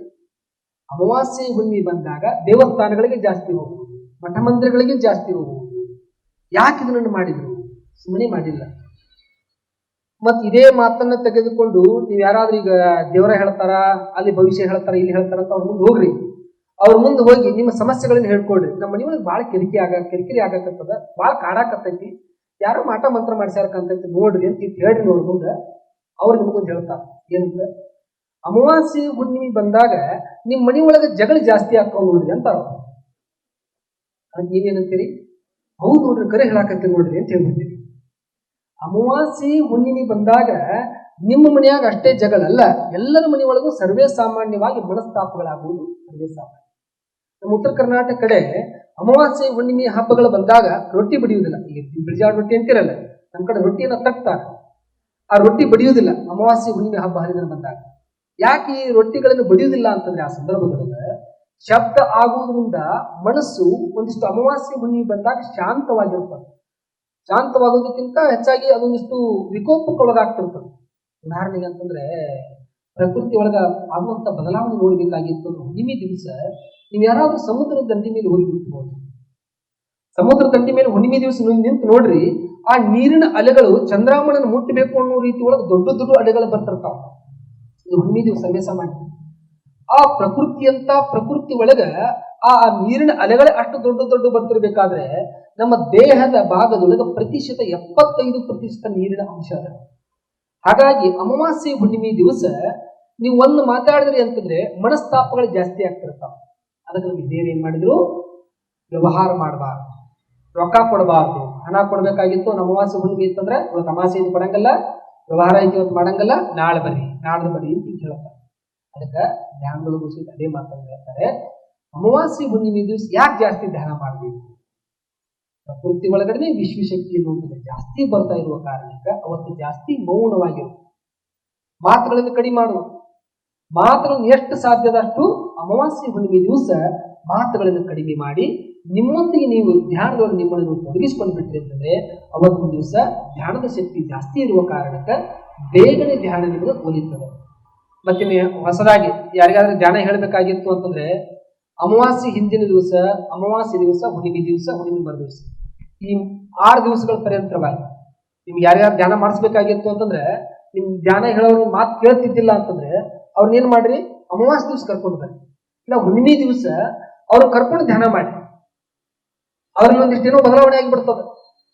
ಅಮಾವಾಸ್ಯೆ ಹುಣ್ಣಿಮೆ ಬಂದಾಗ ದೇವಸ್ಥಾನಗಳಿಗೆ ಜಾಸ್ತಿ ಹೋಗುವುದು, ಮಠ ಮಂದಿರಗಳಿಗೆ ಜಾಸ್ತಿ ಹೋಗುವುದು. ಯಾಕೆ ಇದನ್ನು ಮಾಡಿದ್ರು? ಸುಮ್ಮನೆ ಮಾಡಿಲ್ಲ. ಮತ್ ಇದೇ ಮಾತನ್ನ ತೆಗೆದುಕೊಂಡು ನೀವು ಯಾರಾದ್ರೂ ಈಗ ದೇವರ ಹೇಳ್ತಾರ, ಅಲ್ಲಿ ಭವಿಷ್ಯ ಹೇಳ್ತಾರ, ಇಲ್ಲಿ ಹೇಳ್ತಾರ ಅಂತ ಅವ್ರ ಮುಂದೆ ಹೋಗ್ರಿ. ಅವ್ರ ಮುಂದೆ ಹೋಗಿ ನಿಮ್ಮ ಸಮಸ್ಯೆಗಳನ್ನ ಹೇಳ್ಕೊಡ್ರಿ. ನಮ್ಮ ಮನೆಯೊಳಗೆ ಭಾಳ ಕಿರಿಕಿರಿ ಆಗಕತ್ತದ, ಭಾಳ ಕಾಡಾಕತ್ತೈತಿ, ಯಾರೋ ಮಾಟ ಮಂತ್ರ ಮಾಡ್ಸ್ಯಾರಕಂತೈತಿ ನೋಡ್ರಿ ಅಂತ ಹೇಳ್ರಿ. ನೋಡ್ ಮುಂದೆ ಅವ್ರು ನಿಮ್ಗೊಂದು ಹೇಳ್ತಾರ ಏನಂತ, ಅಮಾವಾಸ್ಯೆ ಹುಣ್ಣಿಮೆ ಬಂದಾಗ ನಿಮ್ ಮನಿ ಒಳಗೆ ಜಗಳ ಜಾಸ್ತಿ ಹಾಕೊಂಡ್ ನೋಡ್ರಿ ಅಂತಾರ. ನೀವೇನಂತೀರಿ? ಹೌದು ನೋಡ್ರಿ, ಕರೆ ಹೇಳಾಕತ್ತೀರಿ ನೋಡ್ರಿ ಅಂತ ಹೇಳ್ಬಿಡ್ತೀರಿ. ಅಮಾವಾಸ್ಯೆ ಹುಣ್ಣಿಮೆ ಬಂದಾಗ ನಿಮ್ಮ ಮನೆಯಾಗ ಅಷ್ಟೇ ಜಗಳ ಅಲ್ಲ, ಎಲ್ಲರ ಮನೆಯೊಳಗೂ ಸರ್ವೇ ಸಾಮಾನ್ಯವಾಗಿ ಮನಸ್ತಾಪಗಳಾಗುವುದು ಸರ್ವೇ ಸಾಮಾನ್ಯ. ನಮ್ಮ ಉತ್ತರ ಕರ್ನಾಟಕ ಕಡೆ ಅಮಾವಾಸ್ಯೆ ಹುಣ್ಣಿಮೆ ಹಬ್ಬಗಳು ಬಂದಾಗ ರೊಟ್ಟಿ ಬಡಿಯುವುದಿಲ್ಲ. ಈಗ ಬಿಳಿಜಾಳ ರೊಟ್ಟಿ ಅಂತಿರಲ್ಲ, ನಮ್ಮ ಕಡೆ ರೊಟ್ಟಿಯನ್ನು ತಟ್ತಾರೆ. ಆ ರೊಟ್ಟಿ ಬಡಿಯುವುದಿಲ್ಲ ಅಮಾವಾಸ್ಯೆ ಹುಣ್ಣಿಮೆ ಹಬ್ಬ ಹರಿದಿನ ಬಂದಾಗ. ಯಾಕೆ ಈ ರೊಟ್ಟಿಗಳನ್ನು ಬಡಿಯುವುದಿಲ್ಲ ಅಂತಂದ್ರೆ ಆ ಸಂದರ್ಭದೊಳಗೆ ಶಬ್ದ ಆಗುವುದರಿಂದ ಮನಸ್ಸು ಒಂದಿಷ್ಟು ಅಮಾವಾಸ್ಯೆ ಹುಣ್ಣಿಮೆ ಬಂದಾಗ ಶಾಂತವಾಗಿರ್ತದೆ. ಶಾಂತವಾಗೋದಕ್ಕಿಂತ ಹೆಚ್ಚಾಗಿ ಅದೊಂದಿಷ್ಟು ವಿಕೋಪಕ್ಕೊಳಗಾಗ್ತಿರ್ತದೆ. ಉದಾಹರಣೆಗೆ ಅಂತಂದ್ರೆ ಪ್ರಕೃತಿ ಒಳಗ ಆಗುವಂತ ಬದಲಾವಣೆ ನೋಡ್ಬೇಕಾಗಿತ್ತು. ಹುಣ್ಣಿಮೆ ದಿವಸ ನೀವು ಯಾರಾದ್ರೂ ಸಮುದ್ರದ ದಂಡಿ ಮೇಲೆ ಹೋಗಿ ನಿಂತು ನೋಡ್ರಿ. ಸಮುದ್ರ ದಂಡಿ ಮೇಲೆ ಹುಣ್ಣಿಮೆ ದಿವಸ ನಿಂತು ನೋಡ್ರಿ, ಆ ನೀರಿನ ಅಲೆಗಳು ಚಂದ್ರಾಮಣನ ಮುಟ್ಟಬೇಕು ಅನ್ನೋ ರೀತಿ ಒಳಗೆ ದೊಡ್ಡ ದೊಡ್ಡ ಅಲೆಗಳು ಬರ್ತಿರ್ತಾವ. ಇದು ಹುಣ್ಣಿಮೆ ದಿವಸ ಅಭ್ಯಾಸ ಮಾಡಿ. ಆ ಪ್ರಕೃತಿ ಒಳಗ ಆ ನೀರಿನ ಅಲೆಗಳೇ ಅಷ್ಟು ದೊಡ್ಡ ದೊಡ್ಡ ಬರ್ತಿರ್ಬೇಕಾದ್ರೆ ನಮ್ಮ ದೇಹದ ಭಾಗದೊಳಗೆ 75% ನೀರಿನ ಅಂಶ ಅದ. ಹಾಗಾಗಿ ಅಮಾವಾಸ್ಯೆ ಹುಣ್ಣಿಮೆ ದಿವಸ ನೀವು ಒಂದು ಮಾತಾಡಿದ್ರಿ ಅಂತಂದ್ರೆ ಮನಸ್ತಾಪಗಳು ಜಾಸ್ತಿ ಆಗ್ತಿರ್ತಾವ. ಅದಕ್ಕೆ ನಮ್ಗೆ ಹಿರಿಯರು ಏನ್ ಮಾಡಿದ್ರು, ವ್ಯವಹಾರ ಮಾಡಬಾರ್ದು, ರೊಕ್ಕ ಕೊಡಬಾರ್ದು. ಹಣ ಕೊಡ್ಬೇಕಾಗಿತ್ತು ಅಮಾವಾಸ್ಯೆ ಹುಣ್ಣಿಮೆ ಇತ್ತಂದ್ರೆ ಇವತ್ತು ಅಮಾವಾಸ್ಯೆ ಇದು ಕೊಡಂಗಲ್ಲ, ವ್ಯವಹಾರ ಐತಿ ಇವತ್ತು ಮಾಡಂಗಲ್ಲ, ನಾಳೆ ಬರ್ರಿ ನಾಡ್ದು ಬರ್ರಿ ಅಂತ ಹೇಳ್ತಾರೆ. ಅದಕ್ಕೆ ಧ್ಯಾನದೊಳಗೂ ಸಹಿತ ಅದೇ ಮಾತನ್ನು ಹೇಳ್ತಾರೆ. ಅಮಾವಾಸ್ಯೆ ಹುಣ್ಣಿಮೆ ದಿವಸ ಯಾಕೆ ಜಾಸ್ತಿ ಧ್ಯಾನ ಮಾಡಬೇಕು? ಪ್ರಕೃತಿ ಒಳಗಡೆ ವಿಶ್ವಶಕ್ತಿ ಅನ್ನುವಂಥದ್ದು ಜಾಸ್ತಿ ಬರ್ತಾ ಇರುವ ಕಾರಣಕ್ಕೆ ಅವತ್ತು ಜಾಸ್ತಿ ಮೌನವಾಗಿರು, ಮಾತುಗಳನ್ನು ಕಡಿಮೆ ಮಾಡುವ. ಮಾತುಗಳನ್ನು ಎಷ್ಟು ಸಾಧ್ಯದಷ್ಟು ಅಮಾವಾಸ್ಯೆ ಹುಣ್ಣಿಮೆ ದಿವಸ ಮಾತುಗಳನ್ನು ಕಡಿಮೆ ಮಾಡಿ ನಿಮ್ಮೊಂದಿಗೆ ನೀವು ಧ್ಯಾನದೊಳಗೆ ನಿಮ್ಮನ್ನು ತೊಡಗಿಸಿಕೊಂಡು ಬಿಟ್ರಿ ಅಂತಂದ್ರೆ ಅವತ್ತಿನ ದಿವಸ ಧ್ಯಾನದ ಶಕ್ತಿ ಜಾಸ್ತಿ ಇರುವ ಕಾರಣಕ್ಕೆ ಬೇಗನೆ ಧ್ಯಾನ ನಿಮಗೆ ಒಲಿತದೆ. ಮತ್ತೆ ಹೊಸದಾಗಿ ಯಾರಿಗಾದ್ರೂ ಧ್ಯಾನ ಹೇಳಬೇಕಾಗಿತ್ತು ಅಂತಂದ್ರೆ ಅಮಾವಾಸ್ಯೆ ಹಿಂದಿನ ದಿವಸ, ಅಮಾವಾಸ್ಯೆ ದಿವಸ, ಹುಣ್ಣಿಮೆ ದಿವಸ, ಹುಣ್ಣಿಮೆ ಮರು ದಿವಸ, ಈ 6 ದಿವಸಗಳ ಪರ್ಯಂತರವಾಗಿ ನಿಮ್ಗೆ ಯಾರ್ಯಾರು ಧ್ಯಾನ ಮಾಡಿಸ್ಬೇಕಾಗಿತ್ತು ಅಂತಂದ್ರೆ ನಿಮ್ ಧ್ಯಾನ ಹೇಳೋರು ಮಾತು ಕೇಳ್ತಿದ್ದಿಲ್ಲ ಅಂತಂದ್ರೆ ಅವ್ರನ್ನ ಏನ್ ಮಾಡ್ರಿ, ಅಮಾವಾಸ್ಯೆ ದಿವಸ ಕರ್ಕೊಂಡು ಬರ್ರಿ, ಇಲ್ಲ ಹುಣ್ಣಿಮೆ ದಿವಸ ಅವ್ರು ಕರ್ಕೊಂಡು ಧ್ಯಾನ ಮಾಡಿ. ಅವ್ರಲ್ಲಿ ಒಂದಿಷ್ಟೇನೋ ಬದಲಾವಣೆ ಆಗಿಬಿಡ್ತದೆ.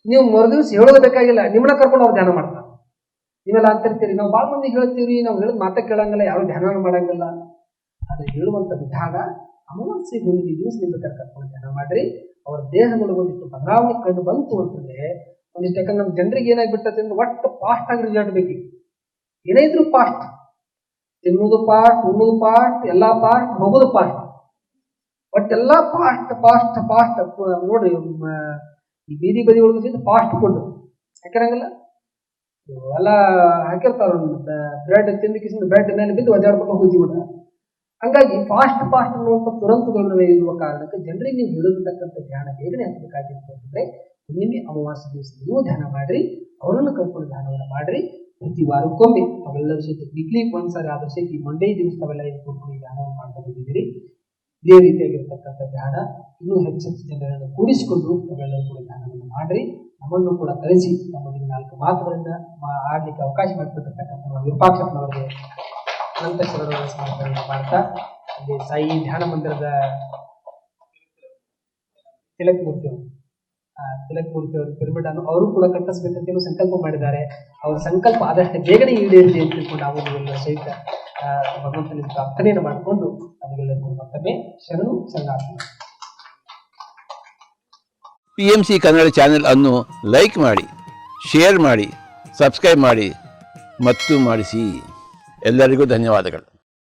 ನೀವು ಮರು ದಿವಸ ಹೇಳೋದು ಬೇಕಾಗಿಲ್ಲ, ನಿಮ್ಮನ್ನ ಕರ್ಕೊಂಡು ಅವ್ರು ಧ್ಯಾನ ಮಾಡ್ತಾರೆ. ನೀವೆಲ್ಲ ಅಂತಿರ್ತೀರಿ, ನಾವು ಭಾಳ ಮಂದಿ ಹೇಳ್ತೀವಿ, ನಾವು ಹೇಳಿದ್ ಮಾತ ಕೇಳಂಗಿಲ್ಲ, ಯಾರು ಧ್ಯಾನ ಮಾಡಂಗಿಲ್ಲ. ಅದು ಹೇಳುವಂತ ವಿಧಾನ ಅಮಾವಾಸ್ಯೆ ಹುಣ್ಣಿಮೆ ದಿವಸ ನಿಮ್ಗೆ ಕರ್ಕೊಂಡು ಧ್ಯಾನ ಮಾಡ್ರಿ. ಅವ್ರ ದೇಹದೊಳಗೆ ಒಂದಿಷ್ಟು ಬದಲಾವಣೆ ಕಂಡು ಬಂತು ಅಂತಂದ್ರೆ ಒಂದಿಷ್ಟು, ಯಾಕಂದ್ರೆ ನಮ್ಮ ಜನರಿಗೆ ಏನಾಗ್ಬಿಟ್ಟದೆ ಅಂದ್ರೆ ಒಟ್ಟು ಫಾಸ್ಟ್ ಆಗಿ ರಿಸಲ್ಟ್ ಬೇಕು. ಏನೇ ಇದ್ರು ಫಾಸ್ಟ್, ತಿನ್ನೋದು ಫಾಸ್ಟ್, ಉಣ್ಣೋದು ಫಾಸ್ಟ್, ಎಲ್ಲಾ ಫಾಸ್ಟ್, ಹೋಗೋದು ಫಾಸ್ಟ್, ಒಟ್ಟೆಲ್ಲ ಫಾಸ್ಟ್ ಫಾಸ್ಟ್ ಫಾಸ್ಟ್. ನೋಡ್ರಿ ಈ ಬೀದಿ ಬದಿ ಒಳಗೆ ಸಹಿತ ಫಾಸ್ಟ್ ಫುಡ್ ಹಾಕಿರಂಗಿಲ್ಲ, ಎಲ್ಲ ಹಾಕಿರ್ತಾರ. ಬ್ರೆಡ್ ತಿಂದ ಕಿಸಿದ ಬ್ರೆಡ್ ಮೇಲೆ ಬಿದ್ದು ಒದ್ದಾಡ್ಕೊಂಡು ಹೋಗ್ತೀವಿ. ಹಂಗಾಗಿ ಫಾಸ್ಟ್ ಫಾಸ್ಟ್ ಅನ್ನುವಂಥ ತುರಂತುಗಳ ಇರುವ ಕಾರಣಕ್ಕೆ ಜನರಿಗೆ ನೀವು ಹೇಳಿರ್ತಕ್ಕಂಥ ಧ್ಯಾನ ಬೇಗನೆ ಹತ್ತಬೇಕಾಗಿತ್ತು ಅಂತಂದ್ರೆ ಹುಣ್ಣಿಮೆ ಅಮಾವಾಸ್ಯೆ ದಿವಸ ನೀವು ಧ್ಯಾನ ಮಾಡ್ರಿ, ಅವರನ್ನು ಕರ್ಕೊಂಡು ಧ್ಯಾನವನ್ನು ಮಾಡ್ರಿ. ಪ್ರತಿ ವಾರಕ್ಕೊಮ್ಮೆ ತಾವೆಲ್ಲರ ಸಹಿತ ವೀಕ್ಲಿ ಒಂದ್ಸಾರಿ ಆದ್ರ ಸಹಿತ ಈ ಮಂಡೇ ದಿವಸ ತಾವೆಲ್ಲ ಕೂತ್ಕೊಂಡು ಧ್ಯಾನವನ್ನು ಮಾಡ್ತಾ ಬಂದಿದ್ದೀರಿ. ಇದೇ ರೀತಿಯಾಗಿರ್ತಕ್ಕಂಥ ಧ್ಯಾನ ಇನ್ನೂ ಹೆಚ್ಚು ಜನರನ್ನು ಕೂಡಿಸಿಕೊಂಡು ತಾವೆಲ್ಲರೂ ಕೂಡ ಧ್ಯಾನವನ್ನು ಮಾಡ್ರಿ. ನಮ್ಮನ್ನು ಕೂಡ ಕಳಿಸಿ ನಮ್ಮೊಂದಿಗೆ 4 ಮಾತುಗಳಿಂದ ಆಡ್ಲಿಕ್ಕೆ ಅವಕಾಶ ಮಾಡಿಕೊಟ್ಟಿರ್ತಕ್ಕಂಥ ವಿರೂಪಾಕ್ಷಪ್ಪನವರಿಗೆ ಅನಂತ ಸಮರ್ಪಣೆಯನ್ನು ಮಾಡ್ತಾ, ಇಲ್ಲಿ ಸಾಯಿ ಧ್ಯಾನ ಮಂದಿರದ ತಿಲಕ್ ಮೂರ್ತಿ ಅವರು ಪಿರಮಿಡ್ ಅನ್ನು ಅವರು ಕೂಡ ಕಟ್ಟಿಸ್ಬೇಕಂತ ಸಂಕಲ್ಪ ಮಾಡಿದ್ದಾರೆ. ಅವರ ಸಂಕಲ್ಪ ಆದಷ್ಟು ಬೇಗನೆ ಈಡೇರಿದೆ ಅಂತ ತಿಳ್ಕೊಂಡು ನಾವು ಸಹಿತ ಭಗವಂತನಿಂದ ಪ್ರಾರ್ಥನೆಯನ್ನು ಮಾಡಿಕೊಂಡು ನಮಗೆಲ್ಲರಿಗೂ ಮತ್ತೊಮ್ಮೆ ಶರಣು ಸಂಗಾತಿ. PMC ಕನ್ನಡ ಚಾನೆಲ್ ಅನ್ನು ಲೈಕ್ ಮಾಡಿ, ಶೇರ್ ಮಾಡಿ, ಸಬ್ಸ್ಕ್ರೈಬ್ ಮಾಡಿ ಮತ್ತು ಮಾಡಿಸಿ. ಎಲ್ಲರಿಗೂ ಧನ್ಯವಾದಗಳು.